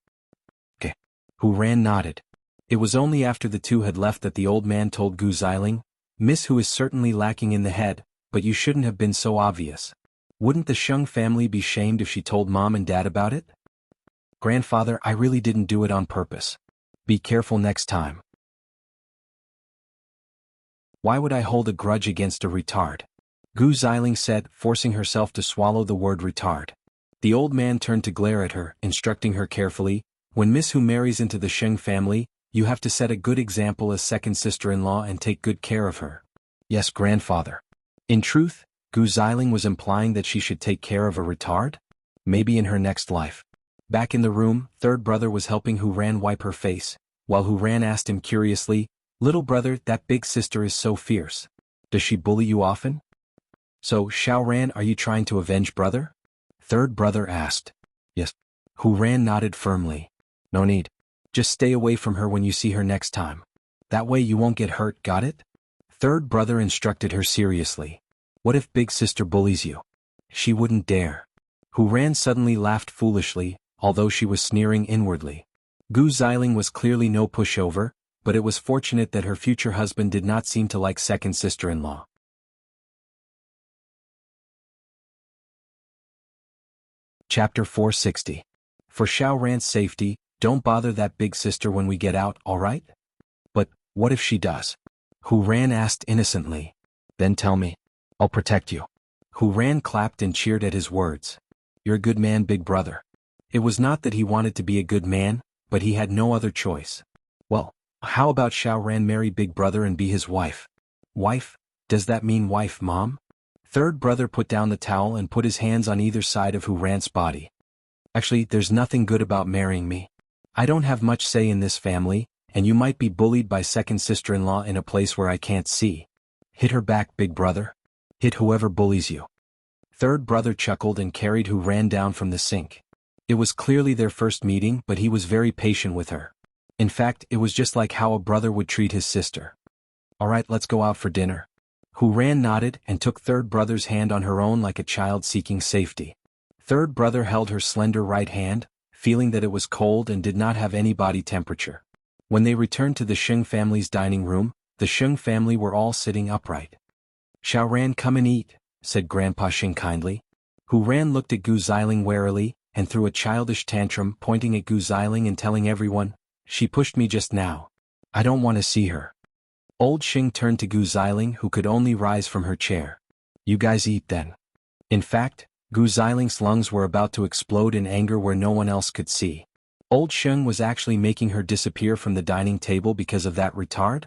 Okay. Hu Ran nodded. It was only after the two had left that the old man told Gu Xiling, Miss Hu is certainly lacking in the head, but you shouldn't have been so obvious. Wouldn't the Sheng family be shamed if she told mom and dad about it? Grandfather, I really didn't do it on purpose. Be careful next time. Why would I hold a grudge against a retard? Gu Xiling said, forcing herself to swallow the word retard. The old man turned to glare at her, instructing her carefully, when Miss Hu marries into the Sheng family, you have to set a good example as second sister-in-law and take good care of her. Yes, grandfather. In truth, Gu Xiling was implying that she should take care of a retard? Maybe in her next life. Back in the room, third brother was helping Hu Ran wipe her face, while Hu Ran asked him curiously, Little brother, that big sister is so fierce. Does she bully you often? So, Xiao Ran, are you trying to avenge brother? Third brother asked. Yes. Hu Ran nodded firmly. No need. Just stay away from her when you see her next time. That way you won't get hurt, got it? Third brother instructed her seriously. What if big sister bullies you? She wouldn't dare. Hu Ran suddenly laughed foolishly, although she was sneering inwardly. Gu Xiling was clearly no pushover, but it was fortunate that her future husband did not seem to like second sister-in-law. Chapter 460. For Xiao Ran's safety, don't bother that big sister when we get out, alright? But, what if she does? Hu Ran asked innocently. Then tell me. I'll protect you. Hu Ran clapped and cheered at his words. You're a good man, big brother. It was not that he wanted to be a good man, but he had no other choice. Well, how about Xiao Ran marry big brother and be his wife? Wife? Does that mean wife, mom? Third brother put down the towel and put his hands on either side of Hu Ran's body. Actually, there's nothing good about marrying me. I don't have much say in this family, and you might be bullied by second sister-in-law in a place where I can't see. Hit her back, big brother. Hit whoever bullies you. Third brother chuckled and carried Hu Ran down from the sink. It was clearly their first meeting, but he was very patient with her. In fact, it was just like how a brother would treat his sister. Alright, let's go out for dinner. Hu Ran nodded and took third brother's hand on her own like a child seeking safety. Third brother held her slender right hand, feeling that it was cold and did not have any body temperature. When they returned to the Sheng family's dining room, the Sheng family were all sitting upright. Xiao Ran, come and eat, said Grandpa Sheng kindly. Hu Ran looked at Gu Xiling warily, and threw a childish tantrum, pointing at Gu Xiling and telling everyone, she pushed me just now. I don't want to see her. Old Sheng turned to Gu Xiling, who could only rise from her chair. You guys eat then. In fact, Gu Xiling's lungs were about to explode in anger where no one else could see. Old Sheng was actually making her disappear from the dining table because of that retard?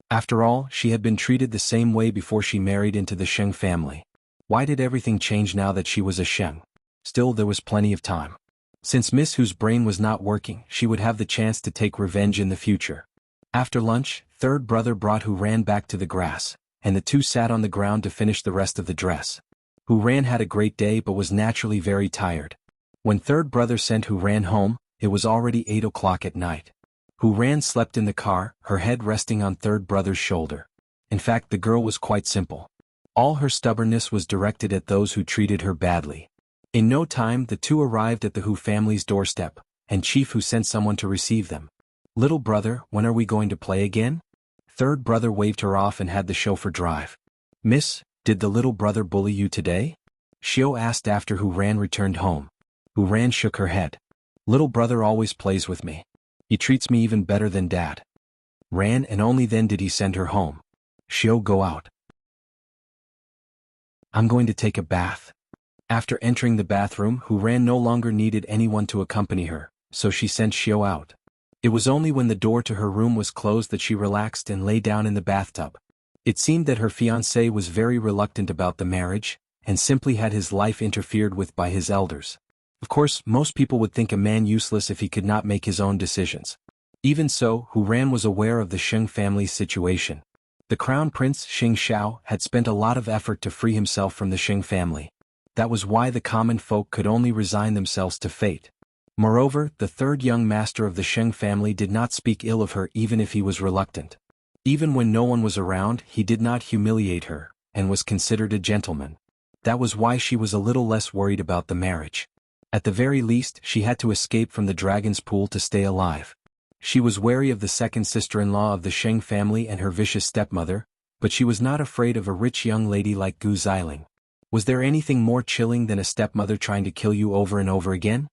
After all, she had been treated the same way before she married into the Sheng family. Why did everything change now that she was a Sheng? Still, there was plenty of time. Since Miss Hu's brain was not working, she would have the chance to take revenge in the future. After lunch, third brother brought Hu Ran back to the grass, and the two sat on the ground to finish the rest of the dress. Hu Ran had a great day but was naturally very tired. When third brother sent Hu Ran home, it was already 8 o'clock at night. Hu Ran slept in the car, her head resting on third brother's shoulder. In fact, the girl was quite simple. All her stubbornness was directed at those who treated her badly. In no time the two arrived at the Hu family's doorstep, and Chief Hu sent someone to receive them. Little brother, when are we going to play again? Third brother waved her off and had the chauffeur drive. Miss, did the little brother bully you today? Xiao asked after Hu Ran returned home. Hu Ran shook her head. Little brother always plays with me. He treats me even better than dad. Ran, and only then did he send her home. Xiao, go out. I'm going to take a bath. After entering the bathroom, Hu Ran no longer needed anyone to accompany her, so she sent Xiao out. It was only when the door to her room was closed that she relaxed and lay down in the bathtub. It seemed that her fiancé was very reluctant about the marriage, and simply had his life interfered with by his elders. Of course, most people would think a man useless if he could not make his own decisions. Even so, Hu Ran was aware of the Sheng family's situation. The crown prince, Xing Xiao, had spent a lot of effort to free himself from the Sheng family. That was why the common folk could only resign themselves to fate. Moreover, the third young master of the Sheng family did not speak ill of her even if he was reluctant. Even when no one was around, he did not humiliate her, and was considered a gentleman. That was why she was a little less worried about the marriage. At the very least, she had to escape from the dragon's pool to stay alive. She was wary of the second sister-in-law of the Sheng family and her vicious stepmother, but she was not afraid of a rich young lady like Gu Xiling. Was there anything more chilling than a stepmother trying to kill you over and over again?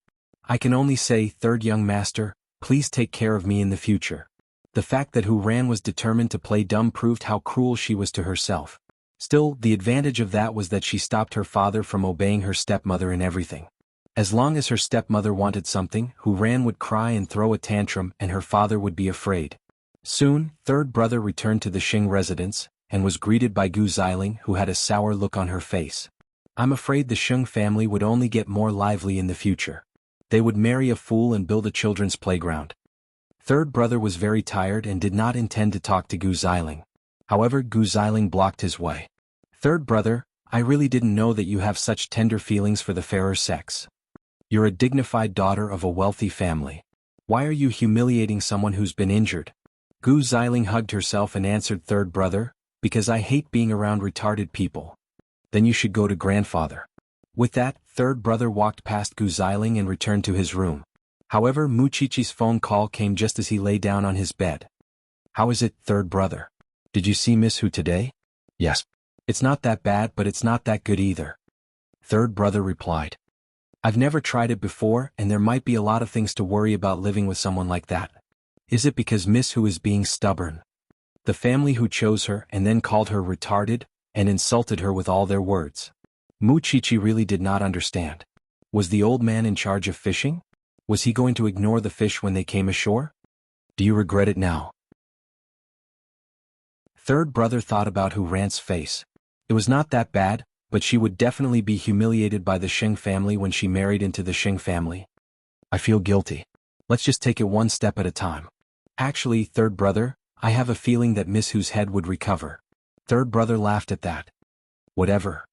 I can only say, third young master, please take care of me in the future. The fact that Hu Ran was determined to play dumb proved how cruel she was to herself. Still, the advantage of that was that she stopped her father from obeying her stepmother in everything. As long as her stepmother wanted something, Hu Ran would cry and throw a tantrum and her father would be afraid. Soon, third brother returned to the Xing residence, and was greeted by Gu Xiling, who had a sour look on her face. I'm afraid the Sheng family would only get more lively in the future. They would marry a fool and build a children's playground. Third brother was very tired and did not intend to talk to Gu Xiling. However, Gu Xiling blocked his way. Third brother, I really didn't know that you have such tender feelings for the fairer sex. You're a dignified daughter of a wealthy family. Why are you humiliating someone who's been injured? Gu Xiling hugged herself and answered, third brother, because I hate being around retarded people. Then you should go to grandfather. With that, third brother walked past Gu Xiling and returned to his room. However, Muchichi's phone call came just as he lay down on his bed. How is it, third brother? Did you see Miss Hu today? Yes. It's not that bad, but it's not that good either. Third brother replied. I've never tried it before, and there might be a lot of things to worry about living with someone like that. Is it because Miss Hu is being stubborn? The family who chose her and then called her retarded, and insulted her with all their words. Muchichi really did not understand. Was the old man in charge of fishing? Was he going to ignore the fish when they came ashore? Do you regret it now? Third brother thought about Hu Ran's face. It was not that bad, but she would definitely be humiliated by the Sheng family when she married into the Sheng family. I feel guilty. Let's just take it one step at a time. Actually, third brother, I have a feeling that Miss Hu's head would recover. Third brother laughed at that. Whatever.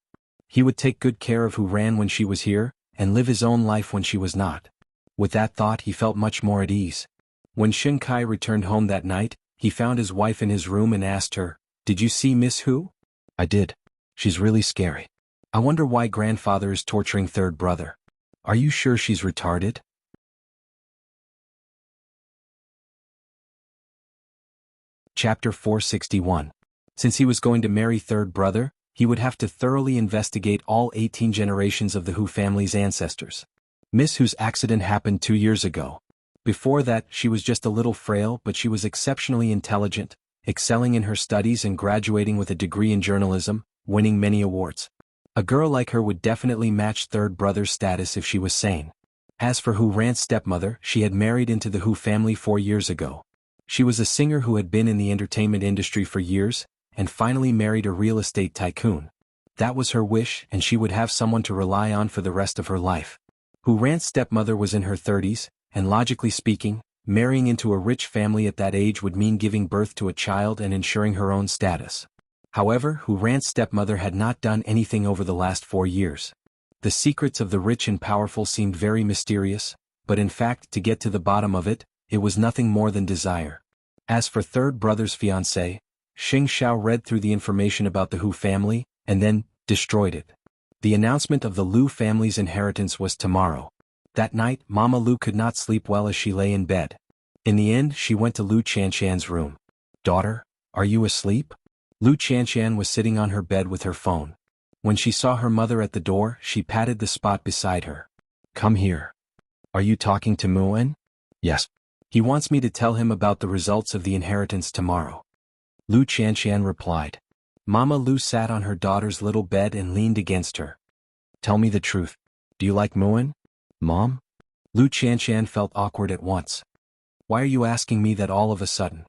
He would take good care of Hu Ran when she was here, and live his own life when she was not. With that thought, he felt much more at ease. When Shin Kai returned home that night, he found his wife in his room and asked her, "Did you see Miss Hu?" "I did. She's really scary. I wonder why grandfather is torturing third brother. Are you sure she's retarded?" Chapter 461. Since he was going to marry third brother, he would have to thoroughly investigate all 18 generations of the Hu family's ancestors. Miss Hu's accident happened 2 years ago. Before that, she was just a little frail, but she was exceptionally intelligent, excelling in her studies and graduating with a degree in journalism, winning many awards. A girl like her would definitely match third brother's status if she was sane. As for Hu Ran's stepmother, she had married into the Hu family 4 years ago. She was a singer who had been in the entertainment industry for years, and finally married a real estate tycoon. That was her wish, and she would have someone to rely on for the rest of her life. Hu Ran's stepmother was in her 30s, and logically speaking, marrying into a rich family at that age would mean giving birth to a child and ensuring her own status. However, Hu Ran's stepmother had not done anything over the last 4 years. The secrets of the rich and powerful seemed very mysterious, but in fact, to get to the bottom of it, it was nothing more than desire. As for third brother's fiancée, Xing Xiao read through the information about the Hu family, and then destroyed it. The announcement of the Lu family's inheritance was tomorrow. That night, Mama Lu could not sleep well as she lay in bed. In the end, she went to Lu Qianshan's room. "Daughter, are you asleep?" Lu Qianshan was sitting on her bed with her phone. When she saw her mother at the door, she patted the spot beside her. "Come here. Are you talking to Muan?" "Yes. He wants me to tell him about the results of the inheritance tomorrow." Lu Qianshan replied. Mama Lu sat on her daughter's little bed and leaned against her. "Tell me the truth. Do you like Muan?" "Mom?" Lu Qianshan felt awkward at once. "Why are you asking me that all of a sudden?"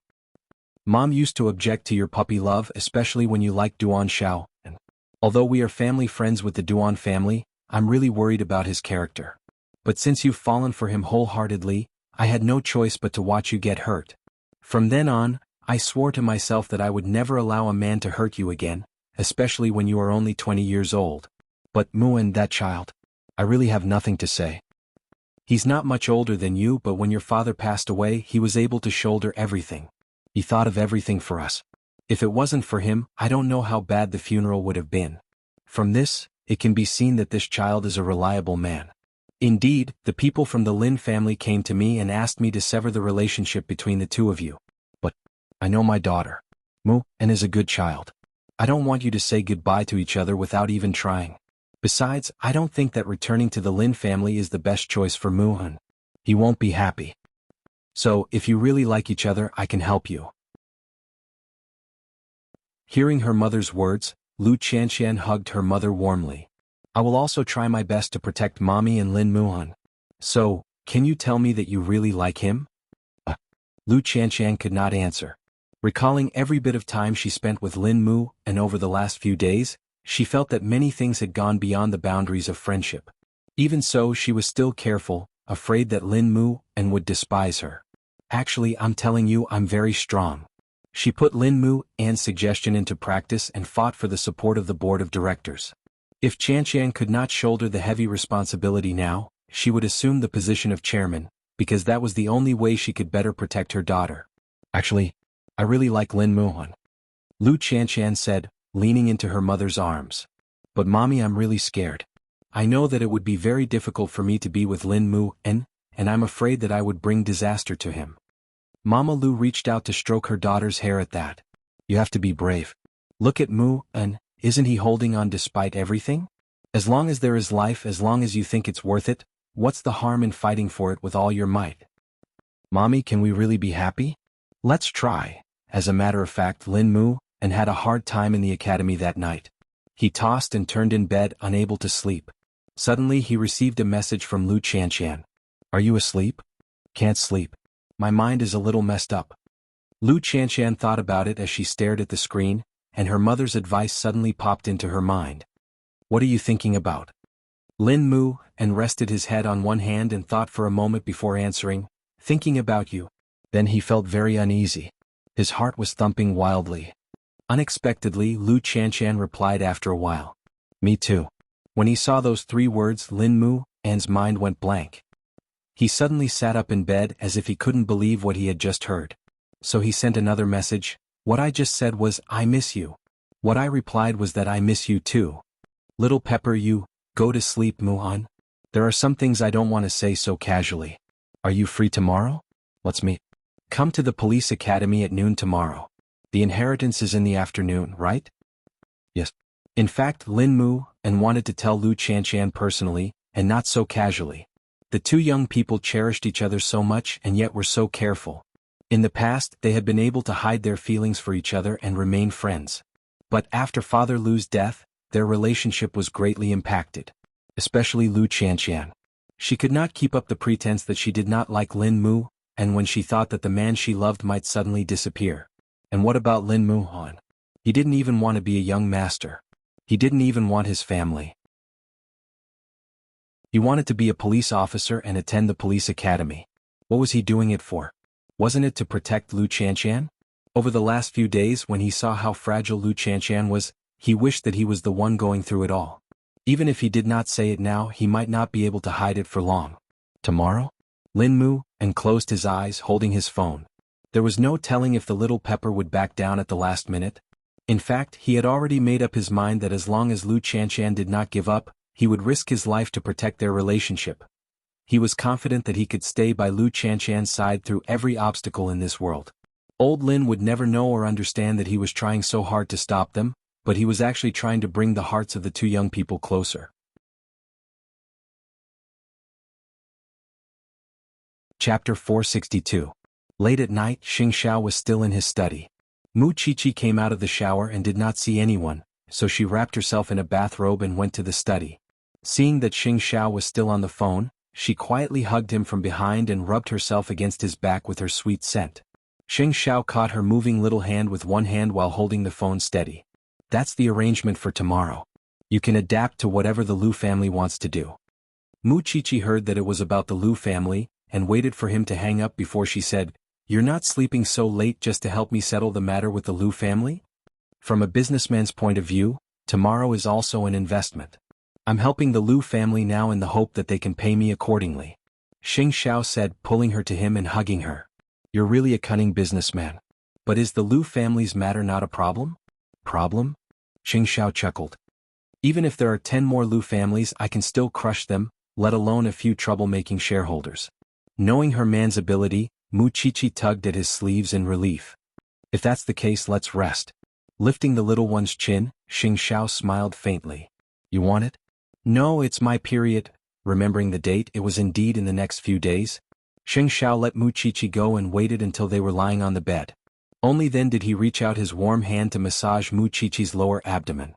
"Mom used to object to your puppy love, especially when you liked Duan Xiao, and although we are family friends with the Duan family, I'm really worried about his character. But since you've fallen for him wholeheartedly, I had no choice but to watch you get hurt. From then on, I swore to myself that I would never allow a man to hurt you again, especially when you are only 20 years old. But Muan, that child, I really have nothing to say. He's not much older than you, but when your father passed away, he was able to shoulder everything. He thought of everything for us. If it wasn't for him, I don't know how bad the funeral would have been." From this, it can be seen that this child is a reliable man. Indeed, the people from the Lin family came to me and asked me to sever the relationship between the two of you. But I know my daughter, Mu, and is a good child. I don't want you to say goodbye to each other without even trying. Besides, I don't think that returning to the Lin family is the best choice for Mu-hun. He won't be happy. So, if you really like each other, I can help you. Hearing her mother's words, Lu Qianqian hugged her mother warmly. I will also try my best to protect Mommy and Lin Mu-hun. So, can you tell me that you really like him? Lu Qianqian could not answer. Recalling every bit of time she spent with Lin Mu, and over the last few days, she felt that many things had gone beyond the boundaries of friendship. Even so, she was still careful, afraid that Lin Mu and would despise her. Actually, I'm telling you, I'm very strong. She put Lin Mu An's suggestion into practice and fought for the support of the board of directors. If Qianqian could not shoulder the heavy responsibility now, she would assume the position of chairman, because that was the only way she could better protect her daughter. Actually, I really like Lin Mu-hun, Lu Qianqian said, leaning into her mother's arms. But Mommy, I'm really scared. I know that it would be very difficult for me to be with Lin Mu-en, and I'm afraid that I would bring disaster to him. Mama Lu reached out to stroke her daughter's hair at that. You have to be brave. Look at Mu-en, isn't he holding on despite everything? As long as there is life, as long as you think it's worth it, what's the harm in fighting for it with all your might? Mommy, can we really be happy? Let's try. As a matter of fact, Lin Mu-en had a hard time in the academy that night. He tossed and turned in bed, unable to sleep. Suddenly he received a message from Lu Qianqian. Are you asleep? Can't sleep. My mind is a little messed up. Lu Qianqian thought about it as she stared at the screen, and her mother's advice suddenly popped into her mind. What are you thinking about? Lin Mu-en rested his head on one hand and thought for a moment before answering, thinking about you. Then he felt very uneasy. His heart was thumping wildly. Unexpectedly, Lu Qianqian replied after a while. Me too. When he saw those 3 words, Lin Mu-en's mind went blank. He suddenly sat up in bed as if he couldn't believe what he had just heard. So he sent another message. What I just said was, I miss you. What I replied was that I miss you too. Little Pepper, you, go to sleep, Mu-hun. There are some things I don't want to say so casually. Are you free tomorrow? Let's meet. Come to the police academy at noon tomorrow. The inheritance is in the afternoon, right? Yes. In fact, Lin Mu-en wanted to tell Lu Qianqian personally, and not so casually. The two young people cherished each other so much and yet were so careful. In the past, they had been able to hide their feelings for each other and remain friends. But after Father Lu's death, their relationship was greatly impacted. Especially Lu Qianqian. She could not keep up the pretense that she did not like Lin Mu-en when she thought that the man she loved might suddenly disappear. And what about Lin Mu-hun? He didn't even want to be a young master. He didn't even want his family. He wanted to be a police officer and attend the police academy. What was he doing it for? Wasn't it to protect Lu Qianqian? Over the last few days, when he saw how fragile Lu Qianqian was, he wished that he was the one going through it all. Even if he did not say it now, he might not be able to hide it for long. Tomorrow? Lin Mu-en closed his eyes, holding his phone. There was no telling if the little Pepper would back down at the last minute. In fact, he had already made up his mind that as long as Lu Qianqian did not give up, he would risk his life to protect their relationship. He was confident that he could stay by Lu Qianqian's side through every obstacle in this world. Old Lin would never know or understand that he was trying so hard to stop them, but he was actually trying to bring the hearts of the two young people closer. Chapter 462. Late at night, Xing Xiao was still in his study. Mu Qiqi came out of the shower and did not see anyone, so she wrapped herself in a bathrobe and went to the study. Seeing that Xing Xiao was still on the phone, she quietly hugged him from behind and rubbed herself against his back with her sweet scent. Xing Xiao caught her moving little hand with one hand while holding the phone steady. That's the arrangement for tomorrow. You can adapt to whatever the Lu family wants to do. Mu Qiqi heard that it was about the Lu family, and waited for him to hang up before she said, You're not sleeping so late just to help me settle the matter with the Lu family? From a businessman's point of view, tomorrow is also an investment. I'm helping the Lu family now in the hope that they can pay me accordingly. Xing Xiao said, pulling her to him and hugging her. You're really a cunning businessman. But is the Lu family's matter not a problem? Problem? Xing Xiao chuckled. Even if there are 10 more Lu families, I can still crush them, let alone a few troublemaking shareholders. Knowing her man's ability, Mu Chichi tugged at his sleeves in relief. If that's the case, let's rest. Lifting the little one's chin, Xing Xiao smiled faintly. You want it? No, it's my period. Remembering the date, it was indeed in the next few days. Xing Xiao let Mu Chichi go and waited until they were lying on the bed. Only then did he reach out his warm hand to massage Mu Chichi's lower abdomen.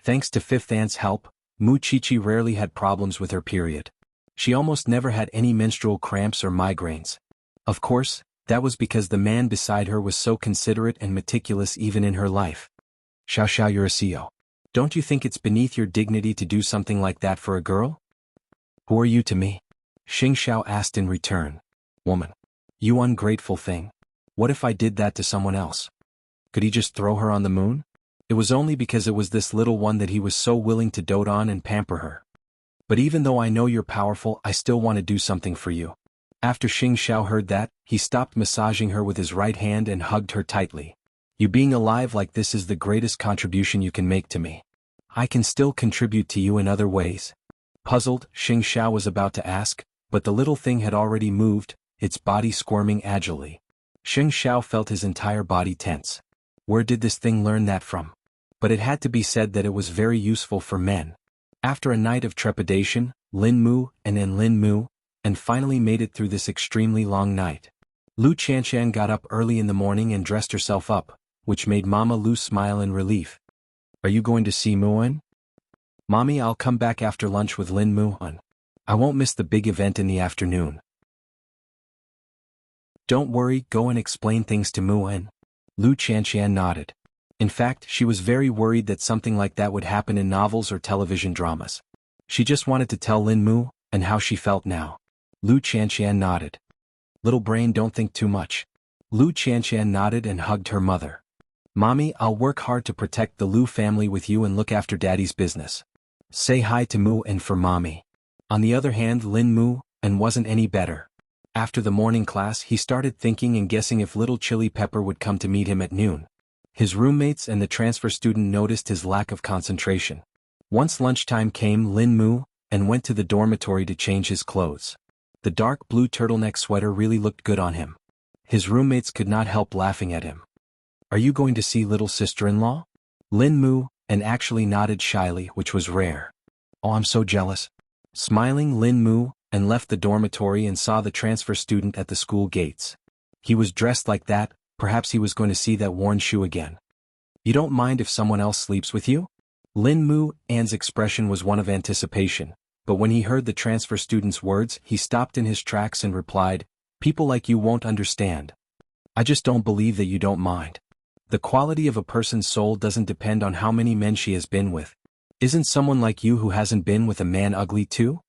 Thanks to Fifth Aunt's help, Mu Chichi rarely had problems with her period. She almost never had any menstrual cramps or migraines. Of course, that was because the man beside her was so considerate and meticulous even in her life. Xiao Xiao, you're a CEO. Don't you think it's beneath your dignity to do something like that for a girl? Who are you to me? Xing Xiao asked in return. Woman. You ungrateful thing. What if I did that to someone else? Could he just throw her on the moon? It was only because it was this little one that he was so willing to dote on and pamper her. But even though I know you're powerful, I still want to do something for you. After Xing Xiao heard that, he stopped massaging her with his right hand and hugged her tightly. You being alive like this is the greatest contribution you can make to me. I can still contribute to you in other ways. Puzzled, Xing Xiao was about to ask, but the little thing had already moved, its body squirming agilely. Xing Xiao felt his entire body tense. Where did this thing learn that from? But it had to be said that it was very useful for men. After a night of trepidation, Lin Mu and then Lin Mu, and finally made it through this extremely long night. Lu Qianshan got up early in the morning and dressed herself up, which made Mama Lu smile in relief. Are you going to see Muan? Mommy, I'll come back after lunch with Lin Muan. I won't miss the big event in the afternoon. Don't worry, go and explain things to Muan. Lu Qianshan nodded. In fact, she was very worried that something like that would happen in novels or television dramas. She just wanted to tell Lin Mu, and how she felt now. Lu Qianshan nodded. Little brain, don't think too much. Lu Qianshan nodded and hugged her mother. Mommy, I'll work hard to protect the Lu family with you and look after Daddy's business. Say hi to Mu and for Mommy. On the other hand, Lin Mu, and wasn't any better. After the morning class, he started thinking and guessing if little Chili Pepper would come to meet him at noon. His roommates and the transfer student noticed his lack of concentration. Once lunchtime came, Lin Mu, and went to the dormitory to change his clothes. The dark blue turtleneck sweater really looked good on him. His roommates could not help laughing at him. Are you going to see little sister-in-law? Lin Mu, and actually nodded shyly, which was rare. Oh, I'm so jealous. Smiling, Lin Mu, and left the dormitory and saw the transfer student at the school gates. He was dressed like that, perhaps he was going to see that worn shoe again. You don't mind if someone else sleeps with you? Lin Mu An's expression was one of anticipation, but when he heard the transfer student's words, he stopped in his tracks and replied, People like you won't understand. I just don't believe that you don't mind. The quality of a person's soul doesn't depend on how many men she has been with. Isn't someone like you who hasn't been with a man ugly too?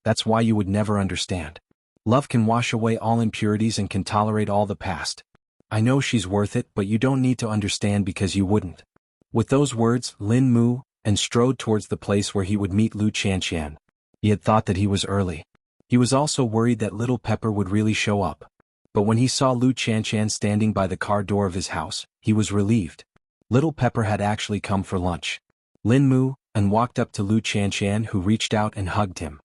That's why you would never understand. Love can wash away all impurities and can tolerate all the past. I know she's worth it, but you don't need to understand because you wouldn't. With those words, Lin Mu, and strode towards the place where he would meet Lu Qianshan. He had thought that he was early. He was also worried that little Pepper would really show up. But when he saw Lu Qianshan standing by the car door of his house, he was relieved. Little Pepper had actually come for lunch. Lin Mu, and walked up to Lu Qianshan, who reached out and hugged him.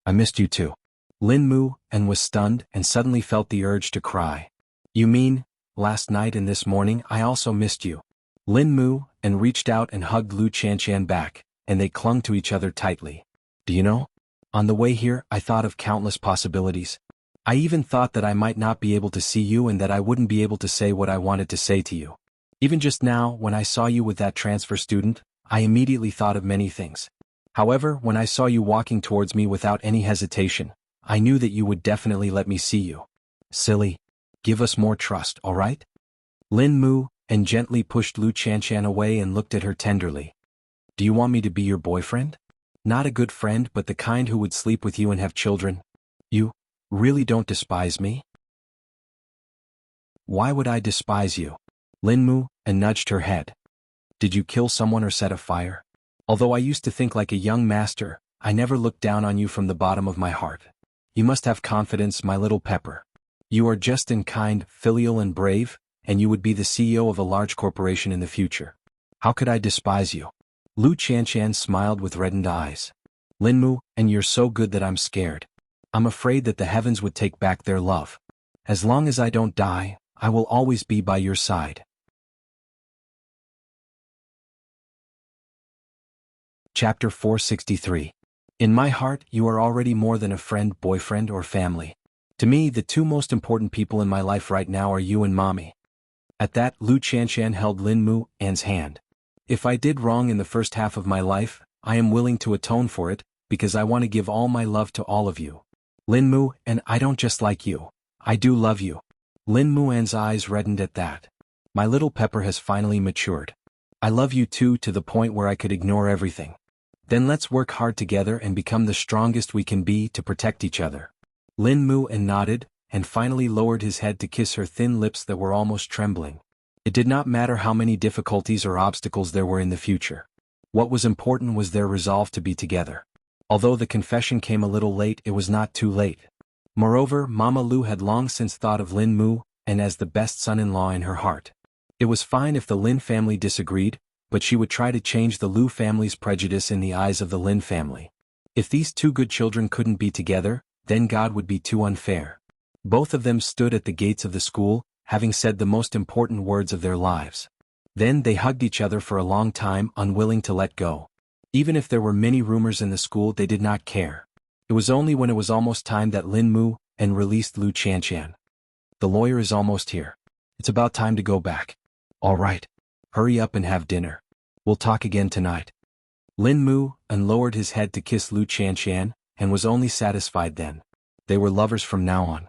I missed you too. Lin Mu, and was stunned and suddenly felt the urge to cry. You mean, last night and this morning I also missed you. Lin Mu, and reached out and hugged Lu Qianshan back, and they clung to each other tightly. Do you know? On the way here, I thought of countless possibilities. I even thought that I might not be able to see you and that I wouldn't be able to say what I wanted to say to you. Even just now, when I saw you with that transfer student, I immediately thought of many things. However, when I saw you walking towards me without any hesitation, I knew that you would definitely let me see you. Silly. Give us more trust, all right? Lin Mu, and gently pushed Lu Qianshan away and looked at her tenderly. Do you want me to be your boyfriend? Not a good friend, but the kind who would sleep with you and have children. You really don't despise me? Why would I despise you? Lin Mu, and nudged her head. Did you kill someone or set a fire? Although I used to think like a young master, I never looked down on you from the bottom of my heart. You must have confidence, my little Pepper. You are just and kind, filial and brave, and you would be the CEO of a large corporation in the future. How could I despise you? Lu Chanchan smiled with reddened eyes. Linmu, and you're so good that I'm scared. I'm afraid that the heavens would take back their love. As long as I don't die, I will always be by your side. Chapter 463. In my heart, you are already more than a friend, boyfriend, or family. To me, the two most important people in my life right now are you and Mommy. At that, Lu Chanchan held Linmu An's hand. If I did wrong in the first half of my life, I am willing to atone for it, because I want to give all my love to all of you. Linmu, and I don't just like you. I do love you. Linmu An's eyes reddened at that. My little pepper has finally matured. I love you too, to the point where I could ignore everything. Then let's work hard together and become the strongest we can be to protect each other. Linmu An nodded, and finally lowered his head to kiss her thin lips that were almost trembling. It did not matter how many difficulties or obstacles there were in the future. What was important was their resolve to be together. Although the confession came a little late, it was not too late. Moreover, Mama Lu had long since thought of Linmu An as the best son-in-law in her heart. It was fine if the Lin family disagreed, but she would try to change the Lu family's prejudice in the eyes of the Lin family. If these two good children couldn't be together, then God would be too unfair. Both of them stood at the gates of the school, having said the most important words of their lives. Then they hugged each other for a long time, unwilling to let go. Even if there were many rumors in the school, they did not care. It was only when it was almost time that Linmu An released Lu Chanchan. The lawyer is almost here. It's about time to go back. All right. Hurry up and have dinner. We'll talk again tonight. Linmu An lowered his head to kiss Lu Chanchan, and was only satisfied then. They were lovers from now on.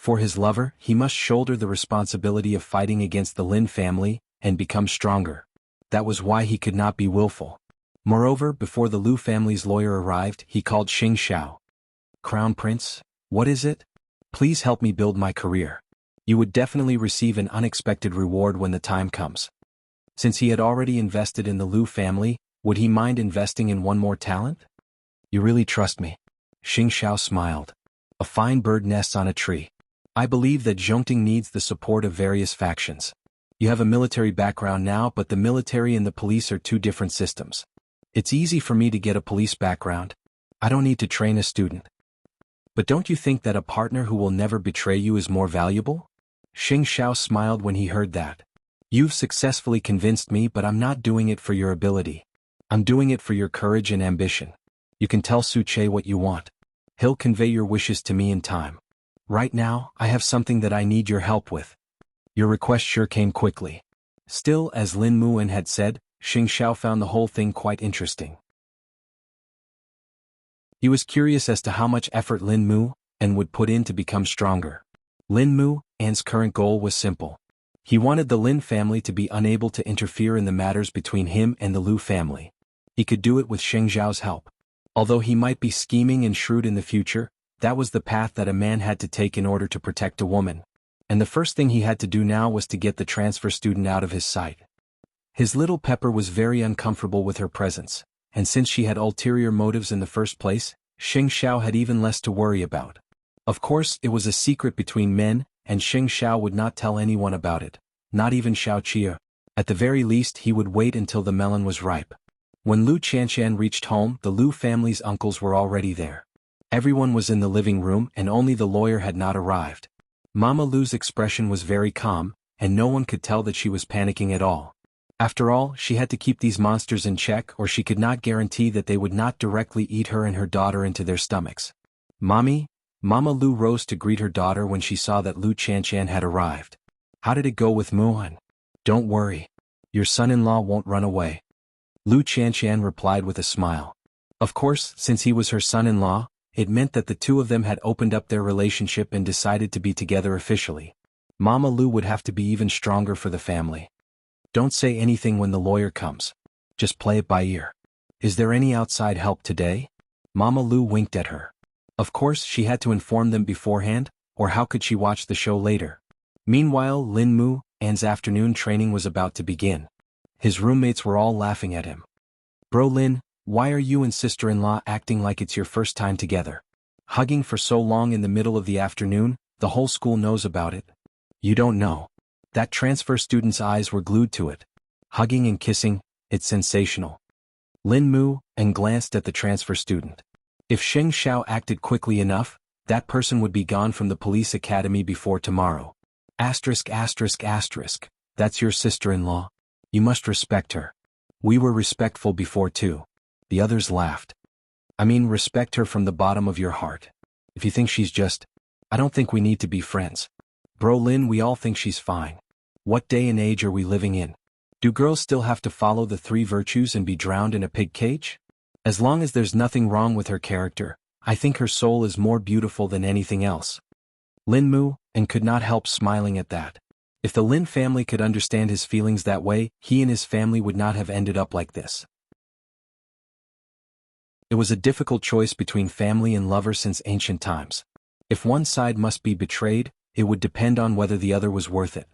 For his lover, he must shoulder the responsibility of fighting against the Lin family, and become stronger. That was why he could not be willful. Moreover, before the Lu family's lawyer arrived, he called Xing Xiao. Crown Prince, what is it? Please help me build my career. You would definitely receive an unexpected reward when the time comes. Since he had already invested in the Lu family, would he mind investing in one more talent? You really trust me? Xing Xiao smiled. A fine bird nests on a tree. I believe that Zhongting needs the support of various factions. You have a military background now, but the military and the police are two different systems. It's easy for me to get a police background. I don't need to train a student. But don't you think that a partner who will never betray you is more valuable? Xing Xiao smiled when he heard that. You've successfully convinced me, but I'm not doing it for your ability. I'm doing it for your courage and ambition. You can tell Su Che what you want. He'll convey your wishes to me in time. Right now, I have something that I need your help with. Your request sure came quickly. Still, as Linmu An had said, Xing Xiao found the whole thing quite interesting. He was curious as to how much effort Linmu An would put in to become stronger. Linmu An's current goal was simple. He wanted the Lin family to be unable to interfere in the matters between him and the Lu family. He could do it with Xing Xiao's help. Although he might be scheming and shrewd in the future, that was the path that a man had to take in order to protect a woman. And the first thing he had to do now was to get the transfer student out of his sight. His little pepper was very uncomfortable with her presence, and since she had ulterior motives in the first place, Xing Xiao had even less to worry about. Of course, it was a secret between men, and Xing Xiao would not tell anyone about it, not even Xiao Qia. At the very least, he would wait until the melon was ripe. When Lu Chanchan reached home, the Lu family's uncles were already there. Everyone was in the living room, and only the lawyer had not arrived. Mama Lu's expression was very calm, and no one could tell that she was panicking at all. After all, she had to keep these monsters in check, or she could not guarantee that they would not directly eat her and her daughter into their stomachs. Mommy? Mama Lu rose to greet her daughter when she saw that Lu Chanchan had arrived. How did it go with Muan? Don't worry. Your son-in-law won't run away. Lu Chanchan replied with a smile. Of course, since he was her son-in-law, it meant that the two of them had opened up their relationship and decided to be together officially. Mama Lu would have to be even stronger for the family. Don't say anything when the lawyer comes. Just play it by ear. Is there any outside help today? Mama Lu winked at her. Of course, she had to inform them beforehand, or how could she watch the show later? Meanwhile, Linmu An's afternoon training was about to begin. His roommates were all laughing at him. Bro Lin, why are you and sister-in-law acting like it's your first time together? Hugging for so long in the middle of the afternoon, the whole school knows about it. You don't know. That transfer student's eyes were glued to it. Hugging and kissing, it's sensational. Lin Mu, and glanced at the transfer student. If Sheng Xiao acted quickly enough, that person would be gone from the police academy before tomorrow. Asterisk asterisk asterisk, that's your sister-in-law. You must respect her. We were respectful before too. The others laughed. I mean, respect her from the bottom of your heart. If you think she's just... I don't think we need to be friends. Bro Lin, we all think she's fine. What day and age are we living in? Do girls still have to follow the 3 virtues and be drowned in a pig cage? As long as there's nothing wrong with her character, I think her soul is more beautiful than anything else. Lin Mu, and could not help smiling at that. If the Lin family could understand his feelings that way, he and his family would not have ended up like this. It was a difficult choice between family and lover since ancient times. If one side must be betrayed, it would depend on whether the other was worth it.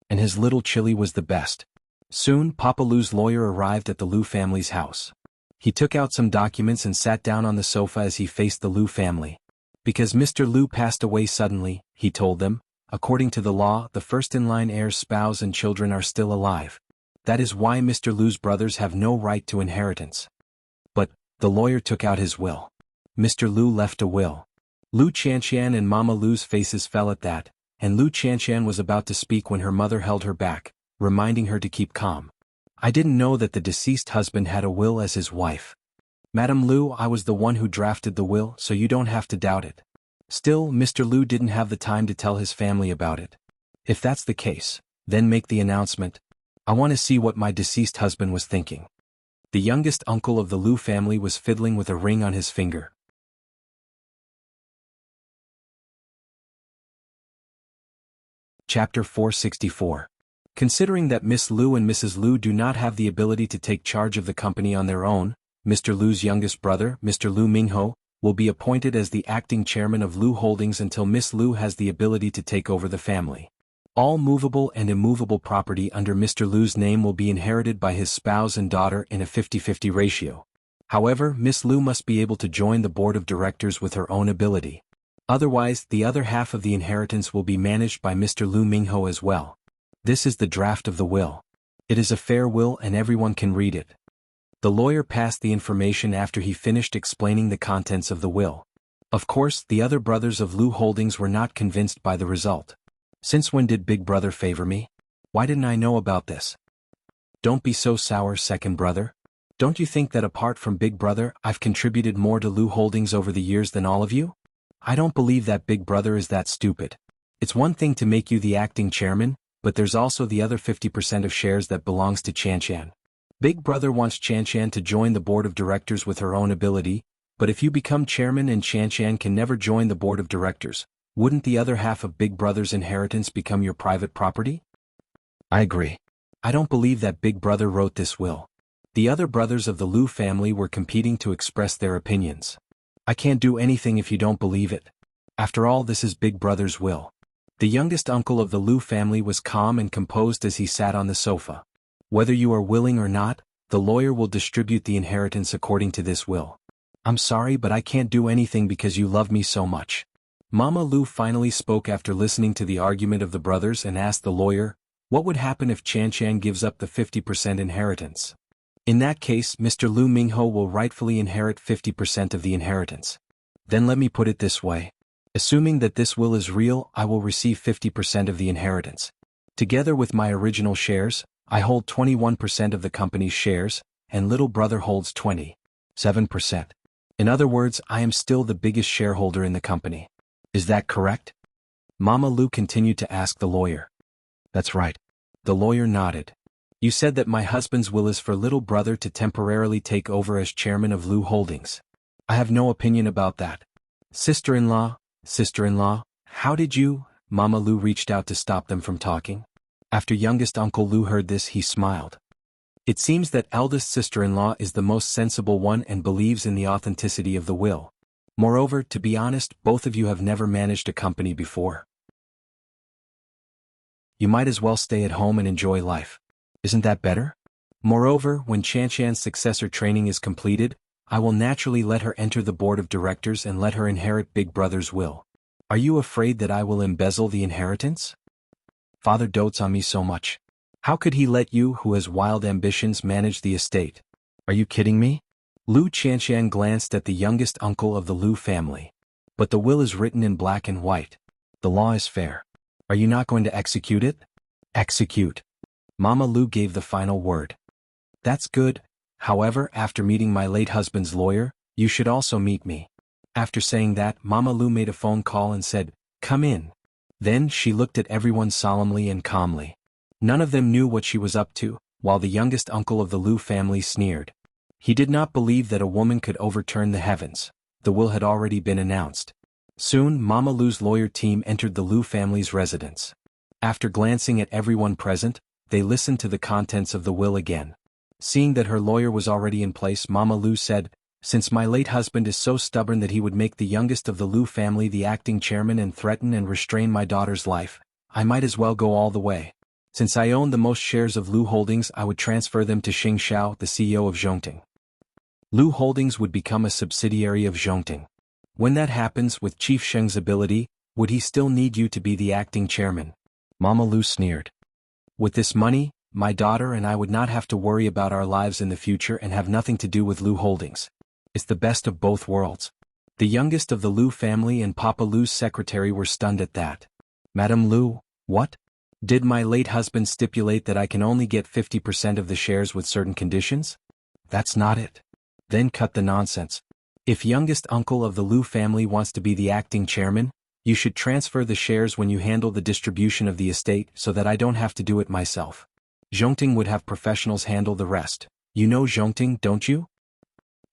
And his little chili was the best. Soon, Papa Lu's lawyer arrived at the Lu family's house. He took out some documents and sat down on the sofa as he faced the Lu family. Because Mr. Lu passed away suddenly, he told them, according to the law, the first-in-line heir's spouse and children are still alive. That is why Mr. Lu's brothers have no right to inheritance. But, the lawyer took out his will. Mr. Lu left a will. Lu Qianqian and Mama Lu's faces fell at that, and Lu Qianqian was about to speak when her mother held her back, reminding her to keep calm. I didn't know that the deceased husband had a will as his wife. Madam Lu, I was the one who drafted the will, so you don't have to doubt it. Still, Mr. Lu didn't have the time to tell his family about it. If that's the case, then make the announcement. I want to see what my deceased husband was thinking. The youngest uncle of the Lu family was fiddling with a ring on his finger. Chapter 464. Considering that Miss Lu and Mrs. Lu do not have the ability to take charge of the company on their own, Mr. Lu's youngest brother, Mr. Lu Mingho, will be appointed as the acting chairman of Lu Holdings until Miss Lu has the ability to take over the family. All movable and immovable property under Mr. Lu's name will be inherited by his spouse and daughter in a 50-50 ratio. However, Miss Lu must be able to join the board of directors with her own ability. Otherwise, the other half of the inheritance will be managed by Mr. Lu Mingho as well. This is the draft of the will. It is a fair will and everyone can read it. The lawyer passed the information after he finished explaining the contents of the will. Of course, the other brothers of Lu Holdings were not convinced by the result. Since when did Big Brother favor me? Why didn't I know about this? Don't be so sour, second brother. Don't you think that apart from Big Brother, I've contributed more to Lu Holdings over the years than all of you? I don't believe that Big Brother is that stupid. It's one thing to make you the acting chairman, but there's also the other 50% of shares that belongs to Qianqian. Big Brother wants Qianqian to join the board of directors with her own ability, but if you become chairman and Qianqian can never join the board of directors, wouldn't the other half of Big Brother's inheritance become your private property? I agree. I don't believe that Big Brother wrote this will. The other brothers of the Lu family were competing to express their opinions. I can't do anything if you don't believe it. After all, this is Big Brother's will. The youngest uncle of the Lu family was calm and composed as he sat on the sofa. Whether you are willing or not, the lawyer will distribute the inheritance according to this will. I'm sorry, but I can't do anything because you love me so much. Mama Lu finally spoke after listening to the argument of the brothers and asked the lawyer, what would happen if Qianqian gives up the 50% inheritance? In that case, Mr. Lu Mingho will rightfully inherit 50% of the inheritance. Then let me put it this way. Assuming that this will is real, I will receive 50% of the inheritance. Together with my original shares, I hold 21% of the company's shares, and little brother holds 27%. In other words, I am still the biggest shareholder in the company. Is that correct? Mama Lu continued to ask the lawyer. That's right. The lawyer nodded. You said that my husband's will is for little brother to temporarily take over as chairman of Lu Holdings. I have no opinion about that. Sister-in-law, how did you? Mama Lu reached out to stop them from talking. After youngest Uncle Lu heard this, he smiled. It seems that eldest sister-in-law is the most sensible one and believes in the authenticity of the will. Moreover, to be honest, both of you have never managed a company before. You might as well stay at home and enjoy life. Isn't that better? Moreover, when Qianqian's successor training is completed, I will naturally let her enter the board of directors and let her inherit Big Brother's will. Are you afraid that I will embezzle the inheritance? Father dotes on me so much. How could he let you, who has wild ambitions, manage the estate? Are you kidding me? Lu Qianshan glanced at the youngest uncle of the Lu family. But the will is written in black and white. The law is fair. Are you not going to execute it? Execute. Mama Lu gave the final word. That's good. However, after meeting my late husband's lawyer, you should also meet me. After saying that, Mama Lu made a phone call and said, "Come in." Then she looked at everyone solemnly and calmly. None of them knew what she was up to, while the youngest uncle of the Lu family sneered. He did not believe that a woman could overturn the heavens. The will had already been announced. Soon, Mama Lu's lawyer team entered the Lu family's residence. After glancing at everyone present, they listened to the contents of the will again. Seeing that her lawyer was already in place, Mama Lu said, "Since my late husband is so stubborn that he would make the youngest of the Lu family the acting chairman and threaten and restrain my daughter's life, I might as well go all the way. Since I own the most shares of Lu Holdings, I would transfer them to Xing Xiao, the CEO of Zhongting. Lu Holdings would become a subsidiary of Zhongting. When that happens, with Chief Sheng's ability, would he still need you to be the acting chairman?" Mama Lu sneered. "With this money, my daughter and I would not have to worry about our lives in the future and have nothing to do with Lu Holdings. It's the best of both worlds." The youngest of the Lu family and Papa Lu's secretary were stunned at that. "Madam Lu, what? Did my late husband stipulate that I can only get 50% of the shares with certain conditions? That's not it." Then cut the nonsense. If youngest uncle of the Lu family wants to be the acting chairman, you should transfer the shares when you handle the distribution of the estate so that I don't have to do it myself. Zhongting would have professionals handle the rest. You know Zhongting, don't you?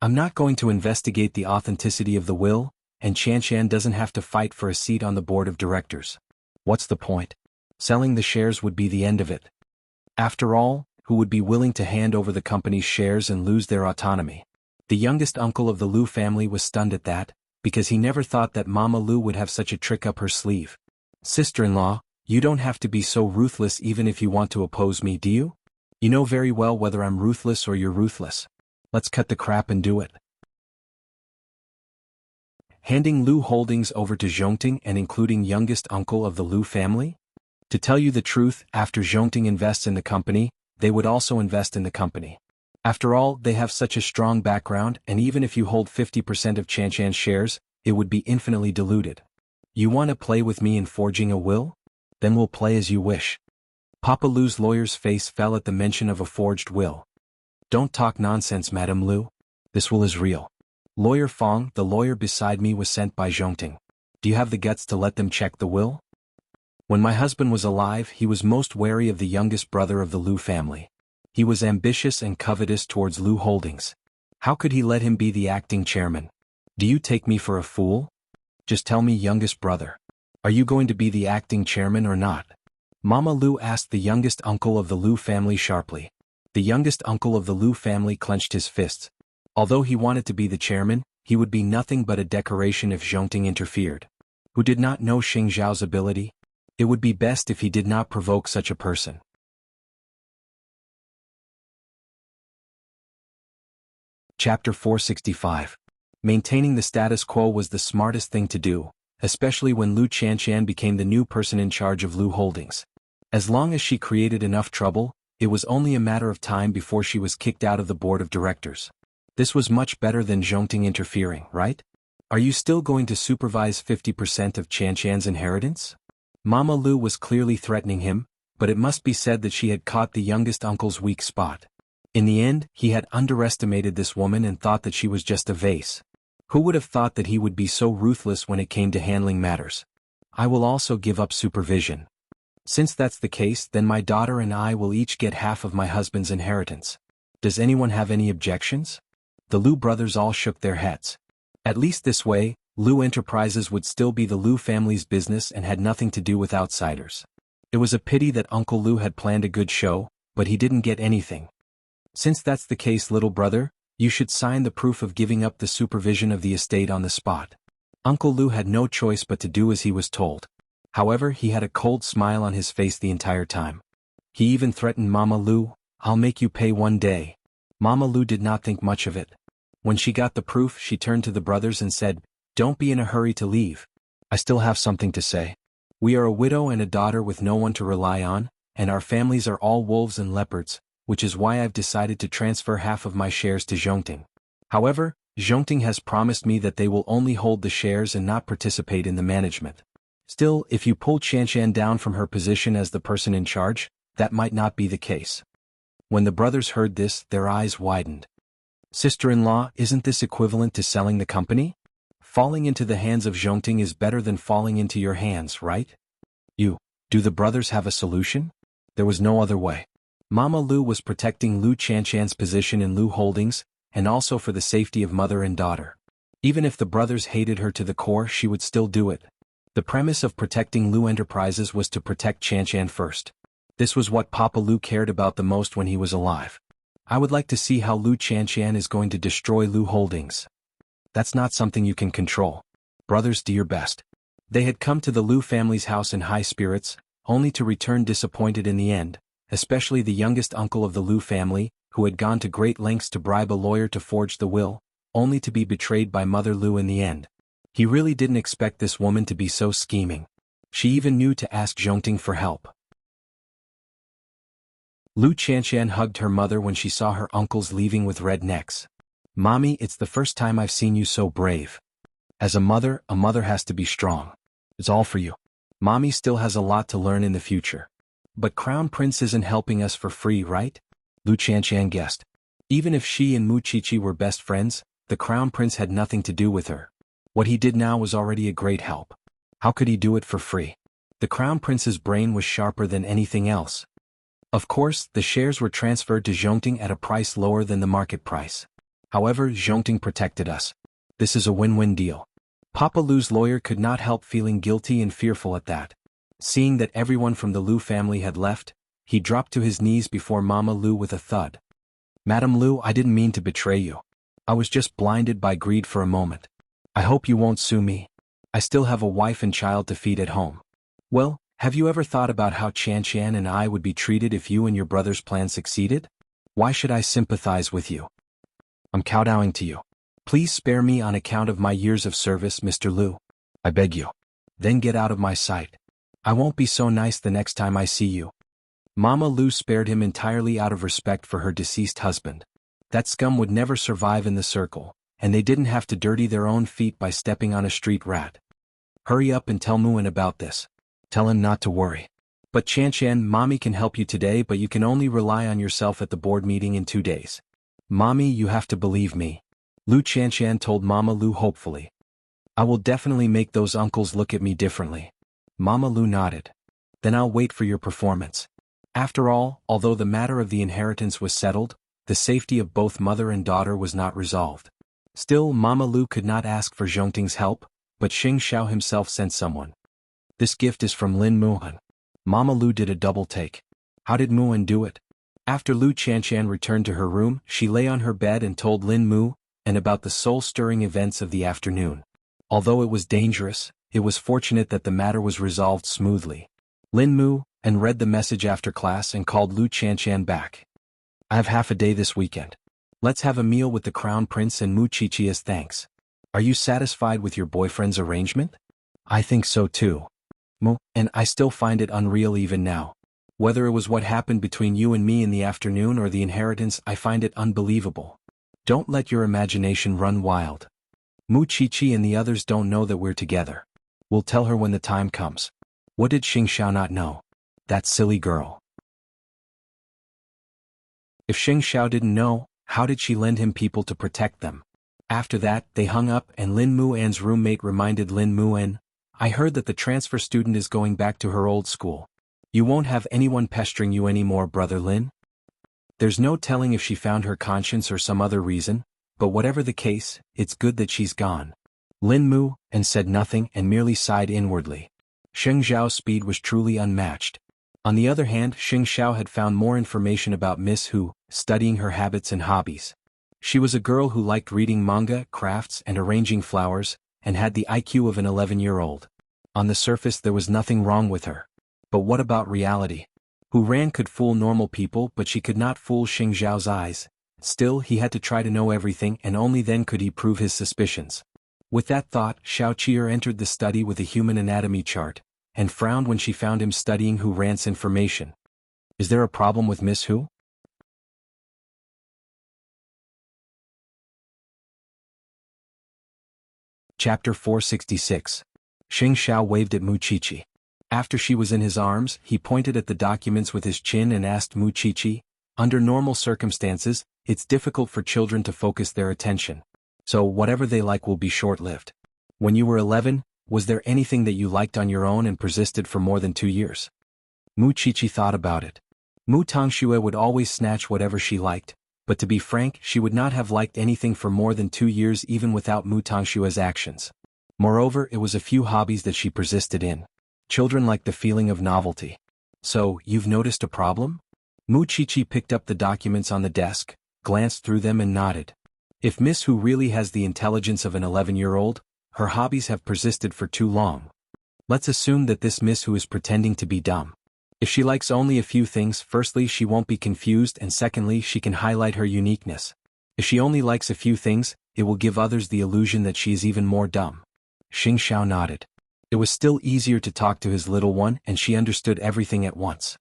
I'm not going to investigate the authenticity of the will, and Qianshan doesn't have to fight for a seat on the board of directors. What's the point? Selling the shares would be the end of it. After all, who would be willing to hand over the company's shares and lose their autonomy? The youngest uncle of the Lu family was stunned at that, because he never thought that Mama Lu would have such a trick up her sleeve. "Sister-in-law, you don't have to be so ruthless even if you want to oppose me, do you? You know very well whether I'm ruthless or you're ruthless. Let's cut the crap and do it." Handing Lu Holdings over to Zhongting and including youngest uncle of the Lu family? To tell you the truth, after Zhongting invests in the company, they would also invest in the company. After all, they have such a strong background, and even if you hold 50% of Qianshan's shares, it would be infinitely diluted. You want to play with me in forging a will? Then we'll play as you wish. Papa Lu's lawyer's face fell at the mention of a forged will. "Don't talk nonsense, Madam Lu. This will is real. Lawyer Fong, the lawyer beside me, was sent by Zhongting. Do you have the guts to let them check the will? When my husband was alive, he was most wary of the youngest brother of the Lu family. He was ambitious and covetous towards Lu Holdings. How could he let him be the acting chairman? Do you take me for a fool? Just tell me, youngest brother. Are you going to be the acting chairman or not?" Mama Lu asked the youngest uncle of the Lu family sharply. The youngest uncle of the Lu family clenched his fists. Although he wanted to be the chairman, he would be nothing but a decoration if Zhongting interfered. Who did not know Xing Zhao's ability? It would be best if he did not provoke such a person. Chapter 465. Maintaining the status quo was the smartest thing to do, especially when Lu Qianshan became the new person in charge of Lu Holdings. As long as she created enough trouble, it was only a matter of time before she was kicked out of the board of directors. This was much better than Zhongting interfering, right? Are you still going to supervise 50% of Qianshan's inheritance? Mama Lu was clearly threatening him, but it must be said that she had caught the youngest uncle's weak spot. In the end, he had underestimated this woman and thought that she was just a vase. Who would have thought that he would be so ruthless when it came to handling matters? "I will also give up supervision. Since that's the case, then my daughter and I will each get half of my husband's inheritance. Does anyone have any objections?" The Lu brothers all shook their heads. At least this way, Lu Enterprises would still be the Lu family's business and had nothing to do with outsiders. It was a pity that Uncle Lu had planned a good show, but he didn't get anything. "Since that's the case, little brother, you should sign the proof of giving up the supervision of the estate on the spot." Uncle Lu had no choice but to do as he was told. However, he had a cold smile on his face the entire time. He even threatened Mama Lu, "I'll make you pay one day." Mama Lu did not think much of it. When she got the proof, she turned to the brothers and said, "Don't be in a hurry to leave. I still have something to say. We are a widow and a daughter with no one to rely on, and our families are all wolves and leopards. which is why I've decided to transfer half of my shares to Zhongting. However, Zhongting has promised me that they will only hold the shares and not participate in the management. Still, if you pull Qianshan down from her position as the person in charge, that might not be the case. When the brothers heard this, their eyes widened. Sister-in-law, isn't this equivalent to selling the company? Falling into the hands of Zhongting is better than falling into your hands, right? Do the brothers have a solution? There was no other way. Mama Lu was protecting Lu Qianshan's position in Lu Holdings, and also for the safety of mother and daughter. Even if the brothers hated her to the core, she would still do it. The premise of protecting Lu Enterprises was to protect Qianshan first. This was what Papa Lu cared about the most when he was alive. I would like to see how Lu Qianshan is going to destroy Lu Holdings. That's not something you can control. Brothers, do your best. They had come to the Lu family's house in high spirits, only to return disappointed in the end, especially the youngest uncle of the Lu family, who had gone to great lengths to bribe a lawyer to forge the will, only to be betrayed by Mother Lu in the end. He really didn't expect this woman to be so scheming. She even knew to ask Zhongting for help. Lu Qianshan hugged her mother when she saw her uncles leaving with red necks. Mommy, it's the first time I've seen you so brave. As a mother has to be strong. It's all for you. Mommy still has a lot to learn in the future. But Crown Prince isn't helping us for free, right? Lu Qianshan guessed. Even if she and Mu Qiqi were best friends, the Crown Prince had nothing to do with her. What he did now was already a great help. How could he do it for free? The Crown Prince's brain was sharper than anything else. Of course, the shares were transferred to Zhongting at a price lower than the market price. However, Zhongting protected us. This is a win-win deal. Papa Lu's lawyer could not help feeling guilty and fearful at that. Seeing that everyone from the Lu family had left, he dropped to his knees before Mama Lu with a thud. Madam Lu, I didn't mean to betray you. I was just blinded by greed for a moment. I hope you won't sue me. I still have a wife and child to feed at home. Well, have you ever thought about how Qianshan and I would be treated if you and your brother's plan succeeded? Why should I sympathize with you? I'm kowtowing to you. Please spare me on account of my years of service, Mr. Lu. I beg you. Then get out of my sight. I won't be so nice the next time I see you. Mama Lu spared him entirely out of respect for her deceased husband. That scum would never survive in the circle, and they didn't have to dirty their own feet by stepping on a street rat. Hurry up and tell Muin about this. Tell him not to worry. But Qianshan, Mommy can help you today, but you can only rely on yourself at the board meeting in 2 days. Mommy, you have to believe me. Lu Qianshan told Mama Lu hopefully. I will definitely make those uncles look at me differently. Mama Lu nodded. Then I'll wait for your performance. After all, although the matter of the inheritance was settled, the safety of both mother and daughter was not resolved. Still, Mama Lu could not ask for Zhongting's help, but Xing Xiao himself sent someone. This gift is from Lin Muhan. Mama Lu did a double take. How did Muhan do it? After Lu Qianshan returned to her room, she lay on her bed and told Lin Mu and about the soul-stirring events of the afternoon. Although it was dangerous, it was fortunate that the matter was resolved smoothly. Lin Mu and read the message after class and called Lu Qianshan back. I have half a day this weekend. Let's have a meal with the Crown Prince and Mu Qiqi as thanks. Are you satisfied with your boyfriend's arrangement? I think so too. And I still find it unreal even now. Whether it was what happened between you and me in the afternoon or the inheritance, I find it unbelievable. Don't let your imagination run wild. Mu Qiqi and the others don't know that we're together. We'll tell her when the time comes. What did Xing Xiao not know? That silly girl. If Xing Xiao didn't know, how did she lend him people to protect them? After that, they hung up and Lin Muan's roommate reminded Lin Muan, I heard that the transfer student is going back to her old school. You won't have anyone pestering you anymore, Brother Lin? There's no telling if she found her conscience or some other reason, but whatever the case, it's good that she's gone. Lin Mu and said nothing and merely sighed inwardly. Xing Xiao's speed was truly unmatched. On the other hand, Xing Xiao had found more information about Miss Hu, studying her habits and hobbies. She was a girl who liked reading manga, crafts, and arranging flowers, and had the IQ of an 11-year-old. On the surface there was nothing wrong with her. But what about reality? Hu Ran could fool normal people, but she could not fool Xing Xiao's eyes. Still, he had to try to know everything, and only then could he prove his suspicions. With that thought, Xiao Qier entered the study with a human anatomy chart, and frowned when she found him studying Hu Ran's information. Is there a problem with Miss Hu? Chapter 466. Xing Xiao waved at Mu Qiqi. After she was in his arms, he pointed at the documents with his chin and asked Mu Qiqi, "Under normal circumstances, it's difficult for children to focus their attention. So whatever they like will be short-lived. When you were 11, was there anything that you liked on your own and persisted for more than 2 years?" Mu Qiqi thought about it. Mu Tongxue would always snatch whatever she liked, but to be frank, she would not have liked anything for more than 2 years even without Mu Tongxue's actions. Moreover, it was a few hobbies that she persisted in. Children like the feeling of novelty. "So, you've noticed a problem?" Mu Qiqi picked up the documents on the desk, glanced through them and nodded. If Miss Hu really has the intelligence of an 11-year-old, her hobbies have persisted for too long. Let's assume that this Miss Hu is pretending to be dumb. If she likes only a few things, firstly she won't be confused and secondly she can highlight her uniqueness. If she only likes a few things, it will give others the illusion that she is even more dumb. Xing Xiao nodded. It was still easier to talk to his little one and she understood everything at once.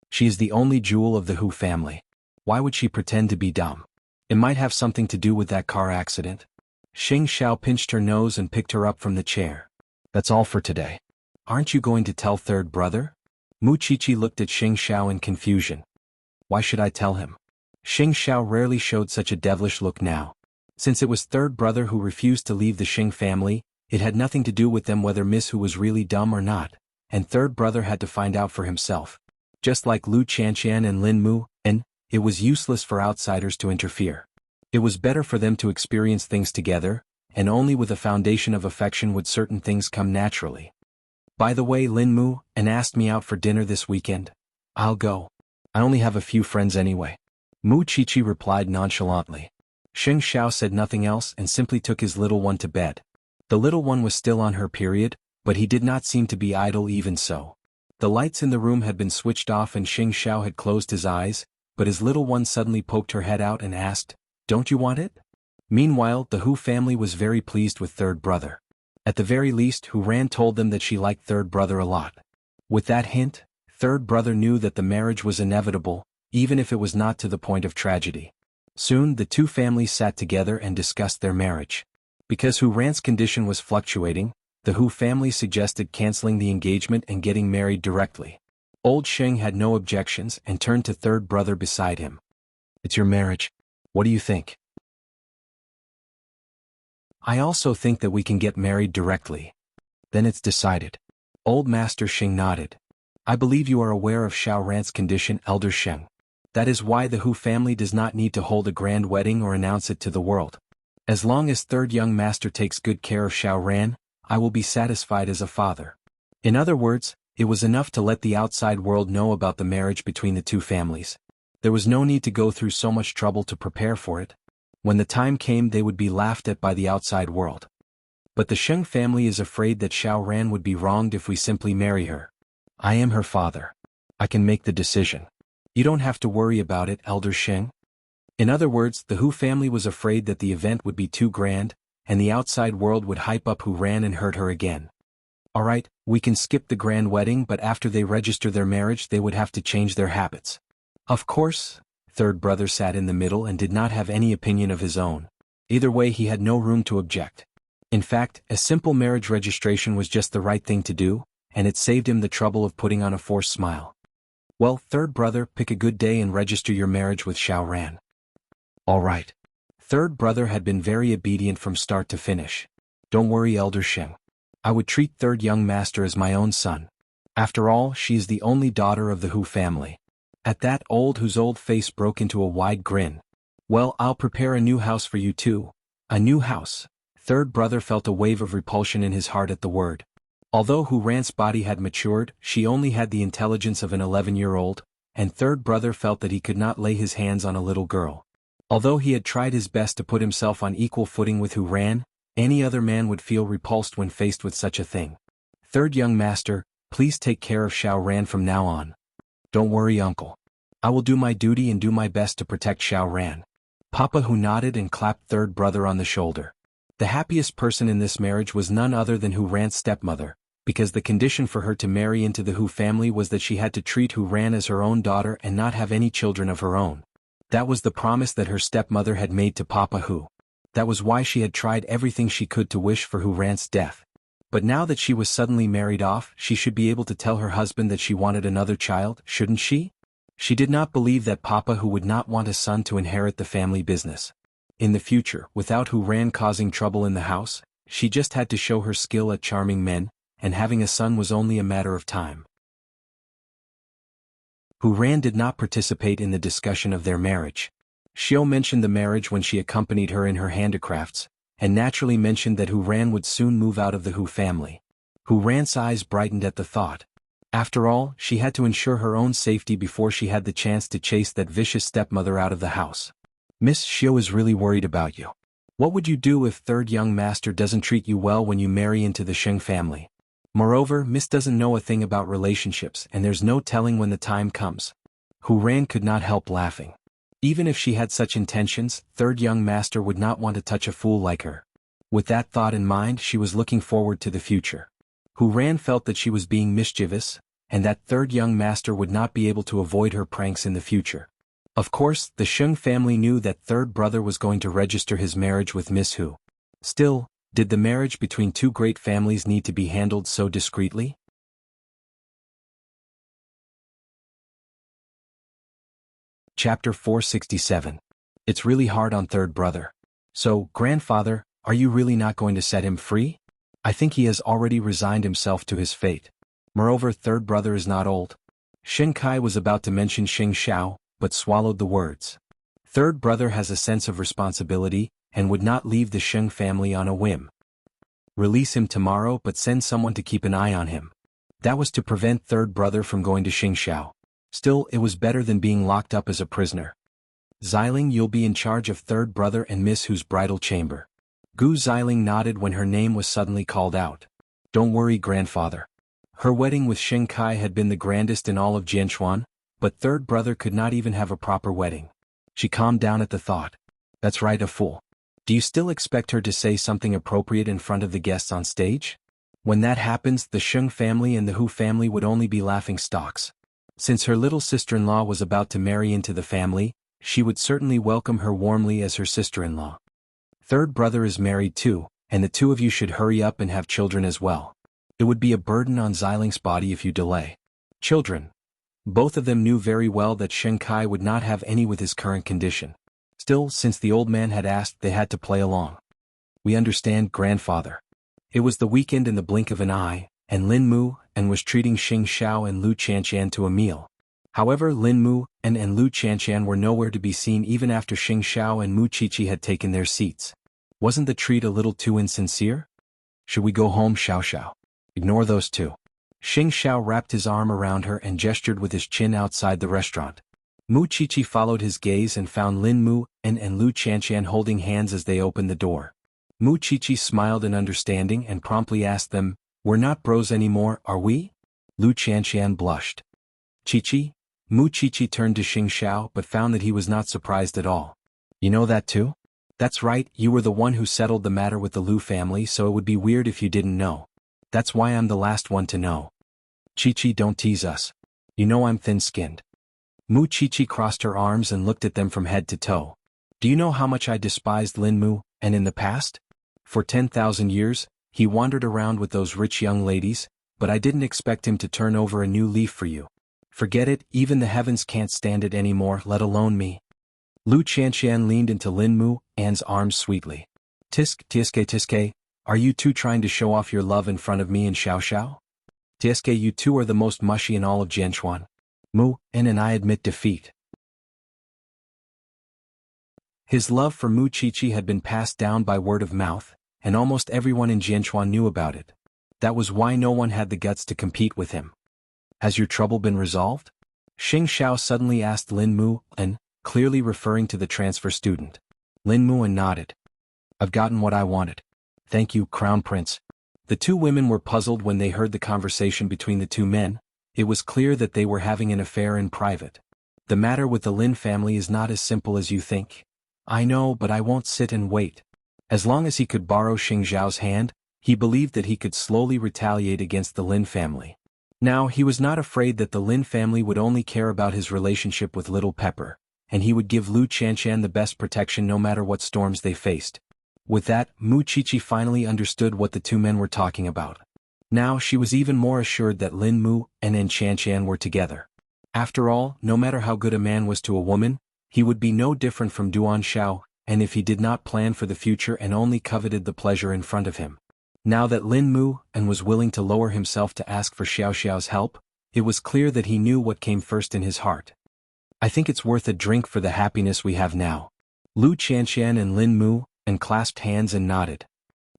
She is the only jewel of the Hu family. Why would she pretend to be dumb? It might have something to do with that car accident. Xing Xiao pinched her nose and picked her up from the chair. That's all for today. Aren't you going to tell third brother? Mu Qiqi looked at Xing Xiao in confusion. Why should I tell him? Xing Xiao rarely showed such a devilish look now. Since it was third brother who refused to leave the Xing family, it had nothing to do with them whether Miss Hu was really dumb or not, and third brother had to find out for himself. Just like Lu Qianqian and Lin Mu, and it was useless for outsiders to interfere. It was better for them to experience things together, and only with a foundation of affection would certain things come naturally. By the way, Lin Mu asked me out for dinner this weekend. I'll go. I only have a few friends anyway. Mu Qiqi replied nonchalantly. Xing Xiao said nothing else and simply took his little one to bed. The little one was still on her period, but he did not seem to be idle even so. The lights in the room had been switched off and Xing Xiao had closed his eyes, but his little one suddenly poked her head out and asked, "Don't you want it?" Meanwhile, the Hu family was very pleased with third brother. At the very least, Hu Ran told them that she liked third brother a lot. With that hint, third brother knew that the marriage was inevitable, even if it was not to the point of tragedy. Soon the two families sat together and discussed their marriage. Because Hu Ran's condition was fluctuating, the Hu family suggested canceling the engagement and getting married directly. Old Sheng had no objections and turned to third brother beside him. "It's your marriage. What do you think?" "I also think that we can get married directly." "Then it's decided." Old Master Sheng nodded. "I believe you are aware of Xiao Ran's condition, Elder Sheng. That is why the Hu family does not need to hold a grand wedding or announce it to the world. As long as third young master takes good care of Xiao Ran, I will be satisfied as a father." In other words, it was enough to let the outside world know about the marriage between the two families. There was no need to go through so much trouble to prepare for it. When the time came, they would be laughed at by the outside world. But the Sheng family is afraid that Xiao Ran would be wronged if we simply marry her. I am her father. I can make the decision. You don't have to worry about it, Elder Sheng. In other words, the Hu family was afraid that the event would be too grand, and the outside world would hype up Hu Ran and hurt her again. Alright, we can skip the grand wedding, but after they register their marriage they would have to change their habits. Of course. Third brother sat in the middle and did not have any opinion of his own. Either way, he had no room to object. In fact, a simple marriage registration was just the right thing to do, and it saved him the trouble of putting on a forced smile. Well, third brother, pick a good day and register your marriage with Xiao Ran. All right. Third brother had been very obedient from start to finish. Don't worry, Elder Sheng. I would treat third young master as my own son. After all, she is the only daughter of the Hu family. At that, Hu's old face broke into a wide grin. Well, I'll prepare a new house for you too. A new house. Third brother felt a wave of repulsion in his heart at the word. Although Hu Ran's body had matured, she only had the intelligence of an 11-year-old, and third brother felt that he could not lay his hands on a little girl. Although he had tried his best to put himself on equal footing with Hu Ran, any other man would feel repulsed when faced with such a thing. Third young master, please take care of Xiao Ran from now on. Don't worry, uncle. I will do my duty and do my best to protect Xiao Ran. Papa Hu nodded and clapped third brother on the shoulder. The happiest person in this marriage was none other than Hu Ran's stepmother, because the condition for her to marry into the Hu family was that she had to treat Hu Ran as her own daughter and not have any children of her own. That was the promise that her stepmother had made to Papa Hu. That was why she had tried everything she could to wish for Hu Ran's death. But now that she was suddenly married off, she should be able to tell her husband that she wanted another child, shouldn't she? She did not believe that Papa Hu would not want a son to inherit the family business. In the future, without Hu Ran causing trouble in the house, she just had to show her skill at charming men, and having a son was only a matter of time. Hu Ran did not participate in the discussion of their marriage. Xiao mentioned the marriage when she accompanied her in her handicrafts, and naturally mentioned that Hu Ran would soon move out of the Hu family. Hu Ran's eyes brightened at the thought. After all, she had to ensure her own safety before she had the chance to chase that vicious stepmother out of the house. Miss Xiao is really worried about you. What would you do if third young master doesn't treat you well when you marry into the Sheng family? Moreover, Miss doesn't know a thing about relationships and there's no telling when the time comes. Hu Ran could not help laughing. Even if she had such intentions, third young master would not want to touch a fool like her. With that thought in mind, she was looking forward to the future. Hu Ran felt that she was being mischievous, and that third young master would not be able to avoid her pranks in the future. Of course, the Sheng family knew that third brother was going to register his marriage with Miss Hu. Still, did the marriage between two great families need to be handled so discreetly? Chapter 467. It's really hard on third brother. So, grandfather, are you really not going to set him free? I think he has already resigned himself to his fate. Moreover, third brother is not old. Shen Kai was about to mention Xing Xiao, but swallowed the words. Third brother has a sense of responsibility, and would not leave the Sheng family on a whim. Release him tomorrow but send someone to keep an eye on him. That was to prevent third brother from going to Xing Xiao. Still, it was better than being locked up as a prisoner. Xiling, you'll be in charge of third brother and Miss Hu's bridal chamber. Gu Xiling nodded when her name was suddenly called out. Don't worry, grandfather. Her wedding with Shen Kai had been the grandest in all of Jianchuan, but third brother could not even have a proper wedding. She calmed down at the thought. That's right, a fool. Do you still expect her to say something appropriate in front of the guests on stage? When that happens, the Sheng family and the Hu family would only be laughing stocks. Since her little sister-in-law was about to marry into the family, she would certainly welcome her warmly as her sister-in-law. Third brother is married too, and the two of you should hurry up and have children as well. It would be a burden on Xiling's body if you delay. Children. Both of them knew very well that Shen Kai would not have any with his current condition. Still, since the old man had asked, they had to play along. We understand, grandfather. It was the weekend in the blink of an eye, and Lin Mu and was treating Xing Xiao and Lu Qianqian to a meal. However, Lin Mu and Lu Qianqian were nowhere to be seen even after Xing Xiao and Mu Qiqi had taken their seats. Wasn't the treat a little too insincere? Should we go home, Xiao Xiao? Ignore those two. Xing Xiao wrapped his arm around her and gestured with his chin outside the restaurant. Mu Qiqi followed his gaze and found Lin Mu and Lu Qianqian holding hands as they opened the door. Mu Qiqi smiled in understanding and promptly asked them, "We're not bros anymore, are we?" Lu Qianqian blushed. Qiqi? Mu Qiqi turned to Xing Xiao but found that he was not surprised at all. You know that too? That's right, you were the one who settled the matter with the Lu family, so it would be weird if you didn't know. That's why I'm the last one to know. Qiqi, don't tease us. You know I'm thin-skinned. Mu Qiqi crossed her arms and looked at them from head to toe. Do you know how much I despised Lin Mu, and in the past? For 10,000 years, he wandered around with those rich young ladies, but I didn't expect him to turn over a new leaf for you. Forget it, even the heavens can't stand it anymore, let alone me. Lu Qianqian leaned into Lin Mu An's arms sweetly. Tiske, are you two trying to show off your love in front of me and Xiao Xiao? Tiske, you two are the most mushy in all of Jianchuan. Mu An and I admit defeat. His love for Mu Qiqi had been passed down by word of mouth, and almost everyone in Jianchuan knew about it. That was why no one had the guts to compete with him. Has your trouble been resolved? Xing Xiao suddenly asked Lin Mu An, clearly referring to the transfer student. Lin Mu An nodded. I've gotten what I wanted. Thank you, Crown Prince. The two women were puzzled when they heard the conversation between the two men. It was clear that they were having an affair in private. The matter with the Lin family is not as simple as you think. I know, but I won't sit and wait. As long as he could borrow Xing Zhao's hand, he believed that he could slowly retaliate against the Lin family. Now, he was not afraid that the Lin family would only care about his relationship with Little Pepper, and he would give Lu Qianqian the best protection no matter what storms they faced. With that, Mu Chichi finally understood what the two men were talking about. Now she was even more assured that Lin Mu and Enchantian were together. After all, no matter how good a man was to a woman, he would be no different from Duan Xiao, and if he did not plan for the future and only coveted the pleasure in front of him. Now that Lin Mu and was willing to lower himself to ask for Xiao Xiao's help, it was clear that he knew what came first in his heart. I think it's worth a drink for the happiness we have now. Lu Qianqian and Lin Mu, and clasped hands and nodded.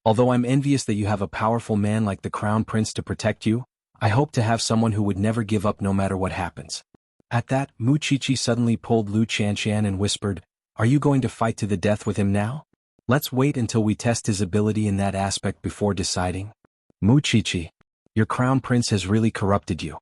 Although I'm envious that you have a powerful man like the Crown Prince to protect you, I hope to have someone who would never give up no matter what happens. At that, Mu Chichi suddenly pulled Lu Qianqian and whispered, "Are you going to fight to the death with him now? Let's wait until we test his ability in that aspect before deciding." Mu Chichi, your Crown Prince has really corrupted you.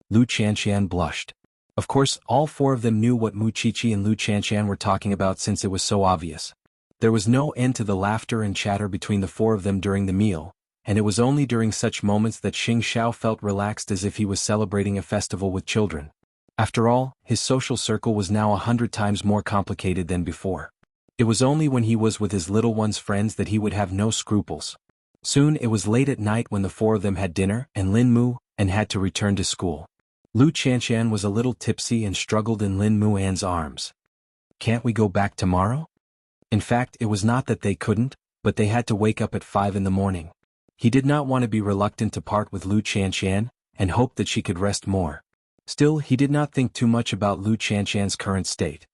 Lu Qianqian blushed. Of course, all four of them knew what Mu Chichi and Lu Qianqian were talking about since it was so obvious. There was no end to the laughter and chatter between the four of them during the meal, and it was only during such moments that Xing Xiao felt relaxed as if he was celebrating a festival with children. After all, his social circle was now 100 times more complicated than before. It was only when he was with his little one's friends that he would have no scruples. Soon it was late at night when the four of them had dinner and Lin Mu and had to return to school. Lu Qianqian was a little tipsy and struggled in Lin Muan's arms. "Can't we go back tomorrow?" In fact, it was not that they couldn't, but they had to wake up at 5 in the morning. He did not want to be reluctant to part with Lu Qianqian, and hoped that she could rest more. Still, he did not think too much about Lu Qianqian's current state.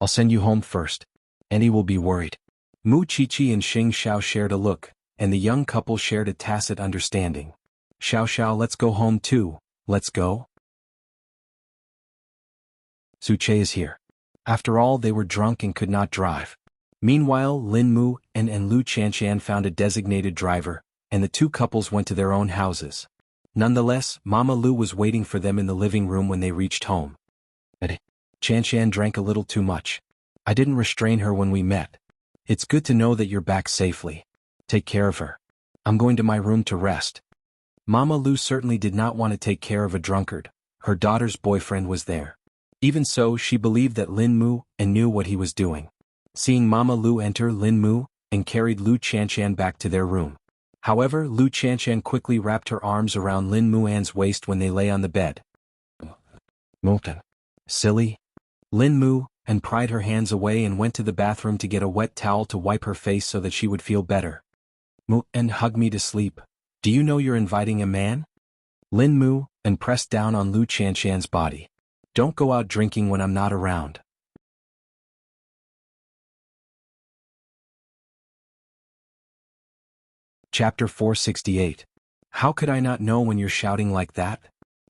"I'll send you home first. Annie will be worried." Mu Chichi and Xing Xiao shared a look, and the young couple shared a tacit understanding. "Xiao Xiao, let's go home too, let's go." Su Che is here. After all, they were drunk and could not drive. Meanwhile, Lin Mu and Lu Qianqian found a designated driver, and the two couples went to their own houses. Nonetheless, Mama Lu was waiting for them in the living room when they reached home. "Qianqian drank a little too much. I didn't restrain her when we met. It's good to know that you're back safely. Take care of her. I'm going to my room to rest." Mama Lu certainly did not want to take care of a drunkard. Her daughter's boyfriend was there. Even so, she believed that Lin Mu and knew what he was doing. Seeing Mama Lu enter, Lin Mu and carried Lu Qianqian back to their room. However, Lu Qianqian quickly wrapped her arms around Lin Muan's waist when they lay on the bed. "Milton. Silly." Lin Mu and pried her hands away and went to the bathroom to get a wet towel to wipe her face so that she would feel better. "Mu and hug me to sleep. Do you know you're inviting a man?" Lin Mu and pressed down on Lu Qianqian's body. "Don't go out drinking when I'm not around." Chapter 468. How could I not know when you're shouting like that?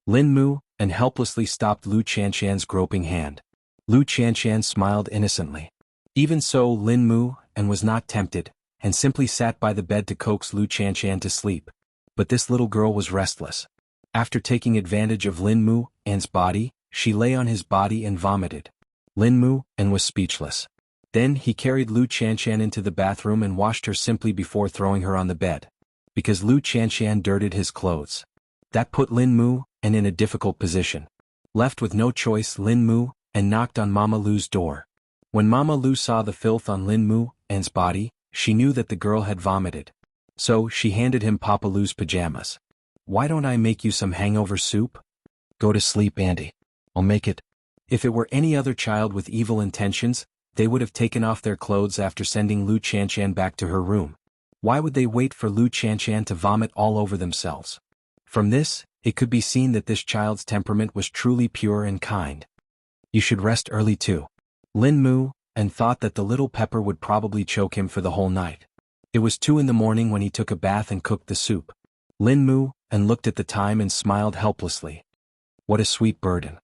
Lin Mu and helplessly stopped Lu Qianqian's groping hand. Lu Qianqian smiled innocently. Even so, Lin Mu and was not tempted, and simply sat by the bed to coax Lu Qianqian to sleep. But this little girl was restless. After taking advantage of Lin Mu and's body, she lay on his body and vomited. Lin Mu and was speechless. Then he carried Lu Qianqian into the bathroom and washed her simply before throwing her on the bed. Because Lu Qianqian dirtied his clothes. That put Lin Mu and in a difficult position. Left with no choice, Lin Mu and knocked on Mama Lu's door. When Mama Lu saw the filth on Lin Mu and's body, she knew that the girl had vomited. So she handed him Papa Lu's pajamas. "Why don't I make you some hangover soup?" "Go to sleep, Auntie. I'll make it." If it were any other child with evil intentions, they would have taken off their clothes after sending Lu Qianqian back to her room. Why would they wait for Lu Qianqian to vomit all over themselves? From this, it could be seen that this child's temperament was truly pure and kind. "You should rest early too." Lin Mu and thought that the little pepper would probably choke him for the whole night. It was 2 in the morning when he took a bath and cooked the soup. Lin Mu and looked at the time and smiled helplessly. What a sweet burden.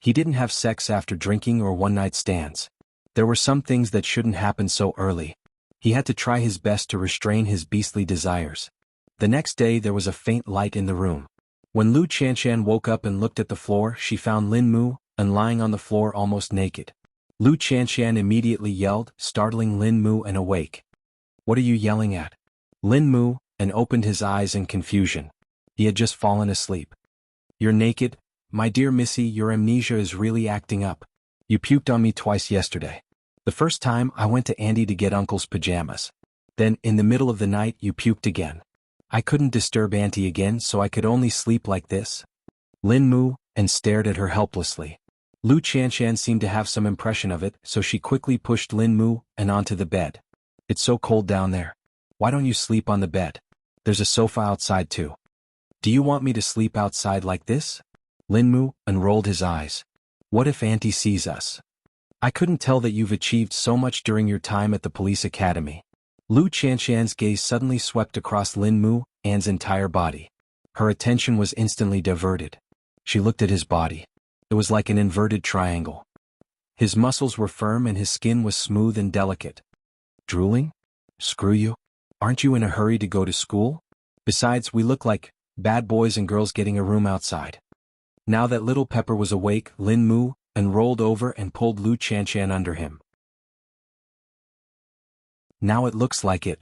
He didn't have sex after drinking or one-night stands. There were some things that shouldn't happen so early. He had to try his best to restrain his beastly desires. The next day there was a faint light in the room. When Lu Qianqian woke up and looked at the floor, she found Lin Mu and lying on the floor almost naked. Lu Qianqian immediately yelled, startling Lin Mu and awake. "What are you yelling at?" Lin Mu and opened his eyes in confusion. He had just fallen asleep. "You're naked? My dear Missy, your amnesia is really acting up. You puked on me twice yesterday. The first time I went to Andy to get Uncle's pajamas. Then, in the middle of the night, you puked again. I couldn't disturb Auntie again, so I could only sleep like this. Lin moved and stared at her helplessly. Lu Qianshan seemed to have some impression of it, so she quickly pushed Lin Mu and onto the bed. It's so cold down there. Why don't you sleep on the bed? There's a sofa outside too. Do you want me to sleep outside like this? Lin Mu unrolled his eyes. What if Auntie sees us? I couldn't tell that you've achieved so much during your time at the police academy. Lu Qianshan's gaze suddenly swept across Lin Mu An's entire body. Her attention was instantly diverted. She looked at his body. It was like an inverted triangle. His muscles were firm and his skin was smooth and delicate. Drooling? Screw you. Aren't you in a hurry to go to school? Besides, we look like bad boys and girls getting a room outside. Now that little Pepper was awake, Lin Mu and rolled over and pulled Lu Qianshan under him. Now it looks like it.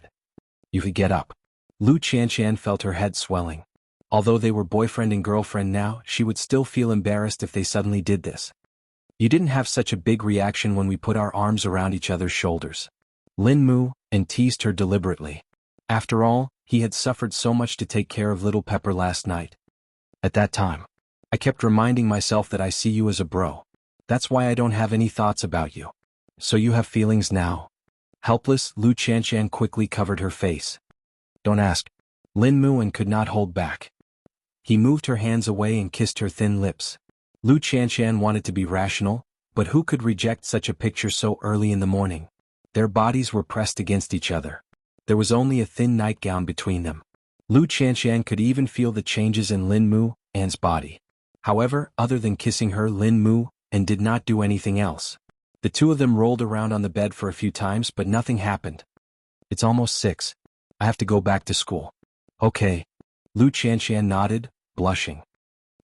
You could get up. Lu Qianshan felt her head swelling. Although they were boyfriend and girlfriend now, she would still feel embarrassed if they suddenly did this. You didn't have such a big reaction when we put our arms around each other's shoulders. Lin Mu and teased her deliberately. After all, he had suffered so much to take care of little Pepper last night. At that time, I kept reminding myself that I see you as a bro. That's why I don't have any thoughts about you. So you have feelings now? Helpless, Lu Qianshan quickly covered her face. Don't ask. Lin Mu and could not hold back. He moved her hands away and kissed her thin lips. Lu Qianshan wanted to be rational, but who could reject such a picture so early in the morning? Their bodies were pressed against each other. There was only a thin nightgown between them. Lu Qianshan could even feel the changes in Lin Mu An's body. However, other than kissing her, Lin Mu and did not do anything else. The two of them rolled around on the bed for a few times, but nothing happened. It's almost 6. I have to go back to school. Okay. Lu Qianshan nodded, blushing.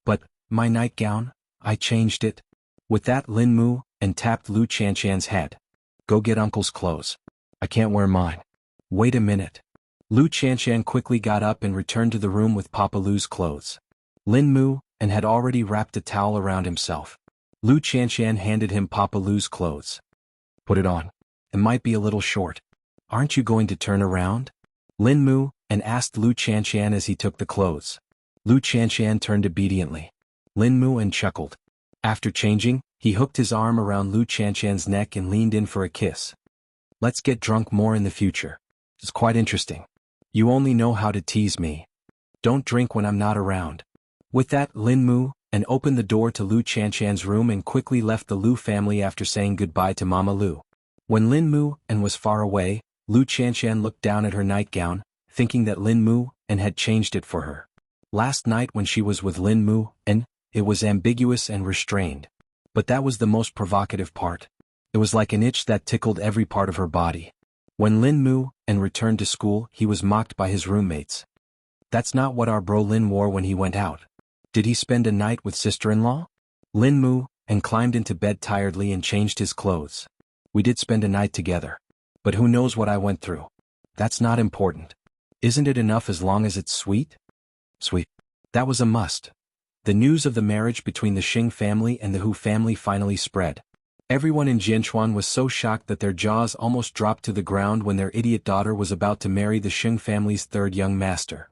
But, my nightgown, I changed it. With that, Lin Mu and tapped Lu Qianshan's head. Go get Uncle's clothes. I can't wear mine. Wait a minute. Lu Qianshan quickly got up and returned to the room with Papa Lu's clothes. Lin Mu and had already wrapped a towel around himself. Lu Qianshan handed him Papa Lu's clothes. Put it on. It might be a little short. Aren't you going to turn around? Lin Mu and asked Lu Qianshan as he took the clothes. Lu Qianshan turned obediently. Lin Mu and chuckled. After changing, he hooked his arm around Lu Qianshan's neck and leaned in for a kiss. Let's get drunk more in the future. It's quite interesting. You only know how to tease me. Don't drink when I'm not around. With that, Lin Mu and opened the door to Lu Qianshan's room and quickly left the Lu family after saying goodbye to Mama Lu. When Lin Mu and was far away, Lu Qianshan looked down at her nightgown, thinking that Lin Mu and had changed it for her. Last night when she was with Lin Mu and, it was ambiguous and restrained. But that was the most provocative part. It was like an itch that tickled every part of her body. When Lin Mu and returned to school, he was mocked by his roommates. That's not what our bro Lin wore when he went out. Did he spend a night with sister-in-law? Lin Mu and climbed into bed tiredly and changed his clothes. We did spend a night together. But who knows what I went through? That's not important. Isn't it enough as long as it's sweet? Sweet. That was a must. The news of the marriage between the Xing family and the Hu family finally spread. Everyone in Jianchuan was so shocked that their jaws almost dropped to the ground when their idiot daughter was about to marry the Xing family's third young master.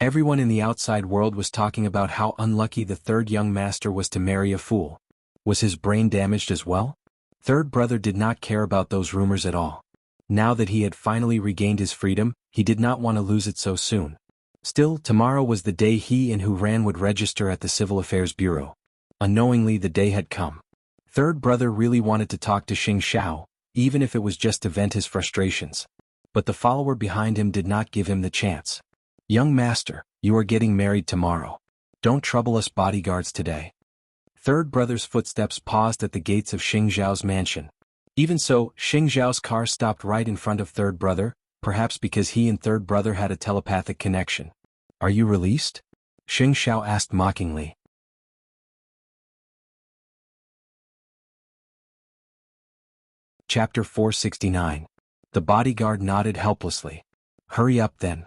Everyone in the outside world was talking about how unlucky the third young master was to marry a fool. Was his brain damaged as well? Third brother did not care about those rumors at all. Now that he had finally regained his freedom, he did not want to lose it so soon. Still, tomorrow was the day he and Hu Ran would register at the Civil Affairs Bureau. Unknowingly, the day had come. Third brother really wanted to talk to Xing Xiao, even if it was just to vent his frustrations. But the follower behind him did not give him the chance. Young master, you are getting married tomorrow. Don't trouble us bodyguards today. Third brother's footsteps paused at the gates of Xing Xiao's mansion. Even so, Xing Xiao's car stopped right in front of third brother, perhaps because he and third brother had a telepathic connection. Are you released? Xing Xiao asked mockingly. Chapter 469. The bodyguard nodded helplessly. Hurry up then.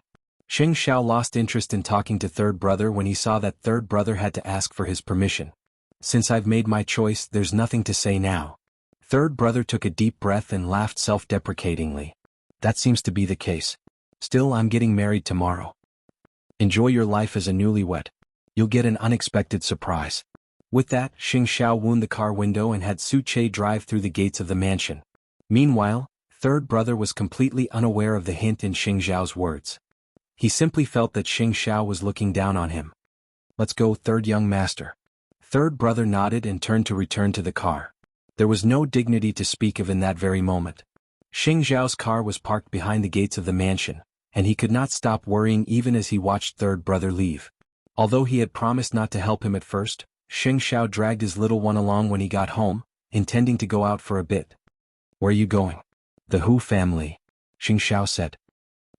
Xing Xiao lost interest in talking to third brother when he saw that third brother had to ask for his permission. Since I've made my choice, there's nothing to say now. Third brother took a deep breath and laughed self-deprecatingly. That seems to be the case. Still, I'm getting married tomorrow. Enjoy your life as a newlywed. You'll get an unexpected surprise. With that, Xing Xiao wound the car window and had Su Che drive through the gates of the mansion. Meanwhile, third brother was completely unaware of the hint in Xing Xiao's words. He simply felt that Xing Xiao was looking down on him. Let's go, third young master. Third brother nodded and turned to return to the car. There was no dignity to speak of in that very moment. Xing Xiao's car was parked behind the gates of the mansion, and he could not stop worrying even as he watched third brother leave. Although he had promised not to help him at first, Xing Xiao dragged his little one along when he got home, intending to go out for a bit. Where are you going? The Hu family, Xing Xiao said.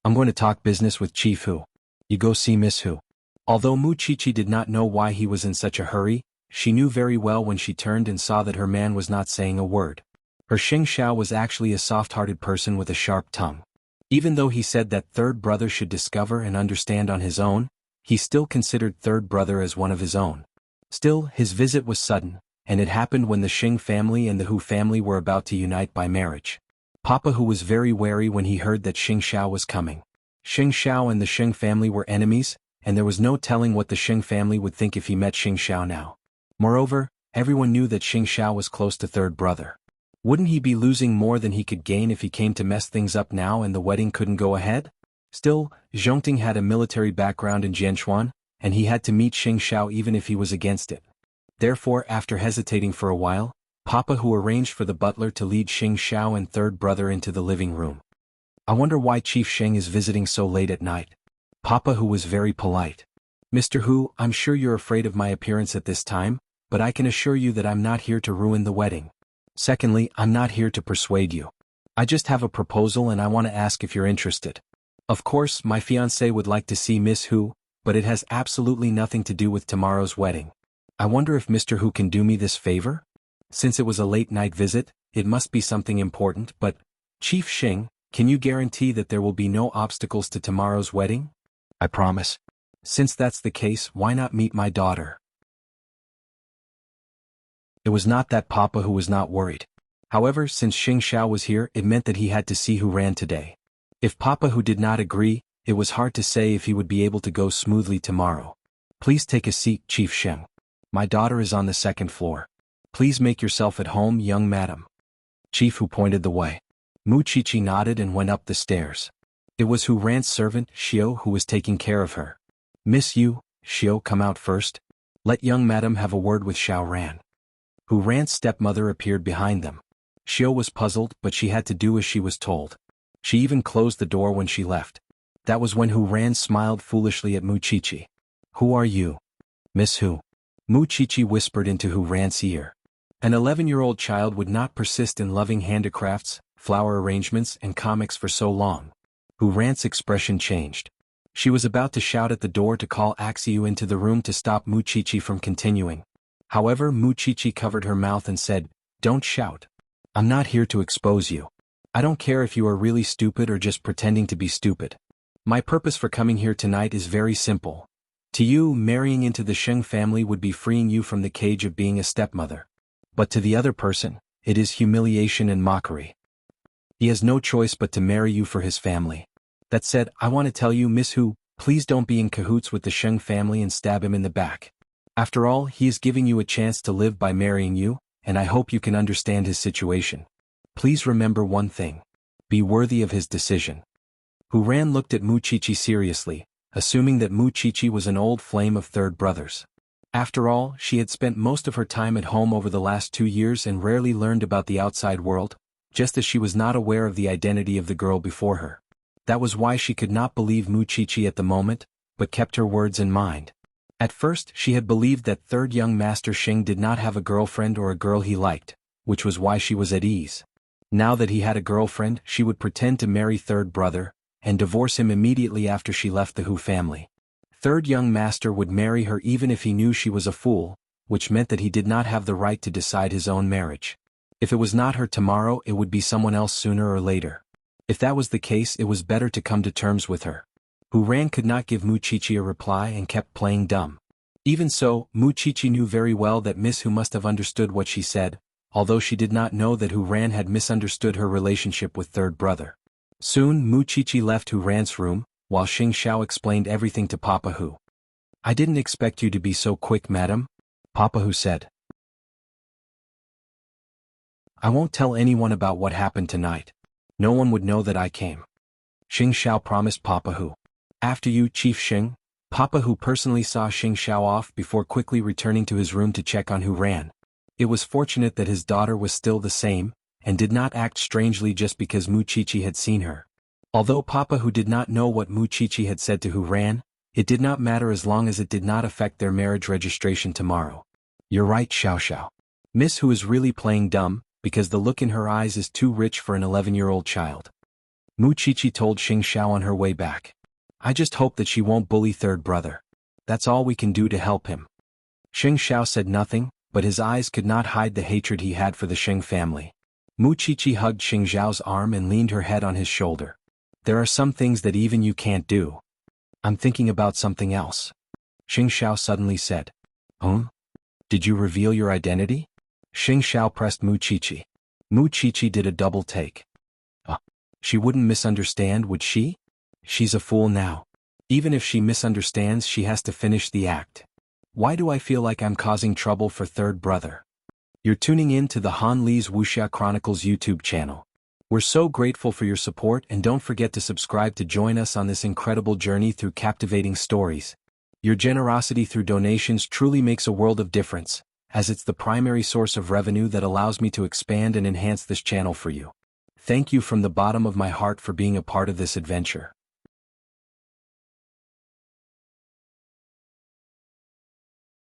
I'm going to talk business with Chief Hu. You go see Miss Hu. Although Mu Chichi did not know why he was in such a hurry, she knew very well when she turned and saw that her man was not saying a word. Her Xing Xiao was actually a soft-hearted person with a sharp tongue. Even though he said that third brother should discover and understand on his own, he still considered third brother as one of his own. Still, his visit was sudden, and it happened when the Xing family and the Hu family were about to unite by marriage. Papa Hu was very wary when he heard that Xing Xiao was coming. Xing Xiao and the Xing family were enemies, and there was no telling what the Xing family would think if he met Xing Xiao now. Moreover, everyone knew that Xing Xiao was close to third brother. Wouldn't he be losing more than he could gain if he came to mess things up now and the wedding couldn't go ahead? Still, Zhongting had a military background in Jianchuan, and he had to meet Xing Xiao even if he was against it. Therefore, after hesitating for a while, Papa Hu arranged for the butler to lead Xing Xiao and third brother into the living room. I wonder why Chief Xing is visiting so late at night. Papa Hu was very polite. Mr. Hu, I'm sure you're afraid of my appearance at this time, but I can assure you that I'm not here to ruin the wedding. Secondly, I'm not here to persuade you. I just have a proposal and I want to ask if you're interested. Of course, my fiancé would like to see Miss Hu, but it has absolutely nothing to do with tomorrow's wedding. I wonder if Mr. Hu can do me this favor? Since it was a late-night visit, it must be something important, but, Chief Xing, can you guarantee that there will be no obstacles to tomorrow's wedding? I promise. Since that's the case, why not meet my daughter? It was not that Papa Hu was not worried. However, since Xing Xiao was here, it meant that he had to see who ran today. If Papa Hu did not agree, it was hard to say if he would be able to go smoothly tomorrow. Please take a seat, Chief Xing. My daughter is on the second floor. Please make yourself at home, young madam. Chief Hu pointed the way. Mu Chichi nodded and went up the stairs. It was Hu Ran's servant, Xiao, who was taking care of her. Miss Yu, Xiao, come out first. Let young madam have a word with Xiao Ran. Hu Ran's stepmother appeared behind them. Xiao was puzzled, but she had to do as she was told. She even closed the door when she left. That was when Hu Ran smiled foolishly at Mu Chichi. Who are you? Miss Hu. Mu Chichi whispered into Hu Ran's ear. An 11-year-old child would not persist in loving handicrafts, flower arrangements, and comics for so long. Hu Ran's expression changed. She was about to shout at the door to call Axiu into the room to stop Mu Chichi from continuing. However, Mu Chichi covered her mouth and said, Don't shout. I'm not here to expose you. I don't care if you are really stupid or just pretending to be stupid. My purpose for coming here tonight is very simple. To you, marrying into the Sheng family would be freeing you from the cage of being a stepmother. But to the other person, it is humiliation and mockery. He has no choice but to marry you for his family. That said, I want to tell you, Miss Hu, please don't be in cahoots with the Sheng family and stab him in the back. After all, he is giving you a chance to live by marrying you, and I hope you can understand his situation. Please remember one thing. Be worthy of his decision. Hu Ran looked at Mu Chichi seriously, assuming that Mu Chichi was an old flame of third brothers. After all, she had spent most of her time at home over the last 2 years and rarely learned about the outside world, just as she was not aware of the identity of the girl before her. That was why she could not believe Mu Chichi at the moment, but kept her words in mind. At first, she had believed that third young master Xing did not have a girlfriend or a girl he liked, which was why she was at ease. Now that he had a girlfriend, she would pretend to marry third brother, and divorce him immediately after she left the Hu family. Third young master would marry her even if he knew she was a fool, which meant that he did not have the right to decide his own marriage. If it was not her tomorrow, it would be someone else sooner or later. If that was the case, it was better to come to terms with her. Hu Ran could not give Mu Chichi a reply and kept playing dumb. Even so, Mu Chichi knew very well that Miss Hu must have understood what she said, although she did not know that Hu Ran had misunderstood her relationship with third brother. Soon Mu Qiqi left Hu Ran's room, while Xing Xiao explained everything to Papa Hu. "I didn't expect you to be so quick, madam," Papa Hu said. "I won't tell anyone about what happened tonight. No one would know that I came," Xing Xiao promised Papa Hu. "After you, Chief Xing," Papa Hu personally saw Xing Xiao off before quickly returning to his room to check on Hu Ran. It was fortunate that his daughter was still the same, and did not act strangely just because Mu Qiqi had seen her. Although Papa Hu did not know what Mu Qiqi had said to Hu Ran, it did not matter as long as it did not affect their marriage registration tomorrow. "You're right, Xiao Xiao. Miss Hu is really playing dumb, because the look in her eyes is too rich for an 11-year-old child," Mu Qiqi told Xing Xiao on her way back. "I just hope that she won't bully third brother. That's all we can do to help him." Xing Xiao said nothing, but his eyes could not hide the hatred he had for the Xing family. Mu Qiqi hugged Xing Xiao's arm and leaned her head on his shoulder. "There are some things that even you can't do." "I'm thinking about something else," Xing Xiao suddenly said. Did you reveal your identity?" Xing Xiao pressed Mu Qiqi. Mu Qiqi did a double take. She wouldn't misunderstand, would she? She's a fool now. Even if she misunderstands, she has to finish the act. Why do I feel like I'm causing trouble for third brother? You're tuning in to the Han Li's Wuxia Chronicles YouTube channel. We're so grateful for your support, and don't forget to subscribe to join us on this incredible journey through captivating stories. Your generosity through donations truly makes a world of difference, as it's the primary source of revenue that allows me to expand and enhance this channel for you. Thank you from the bottom of my heart for being a part of this adventure.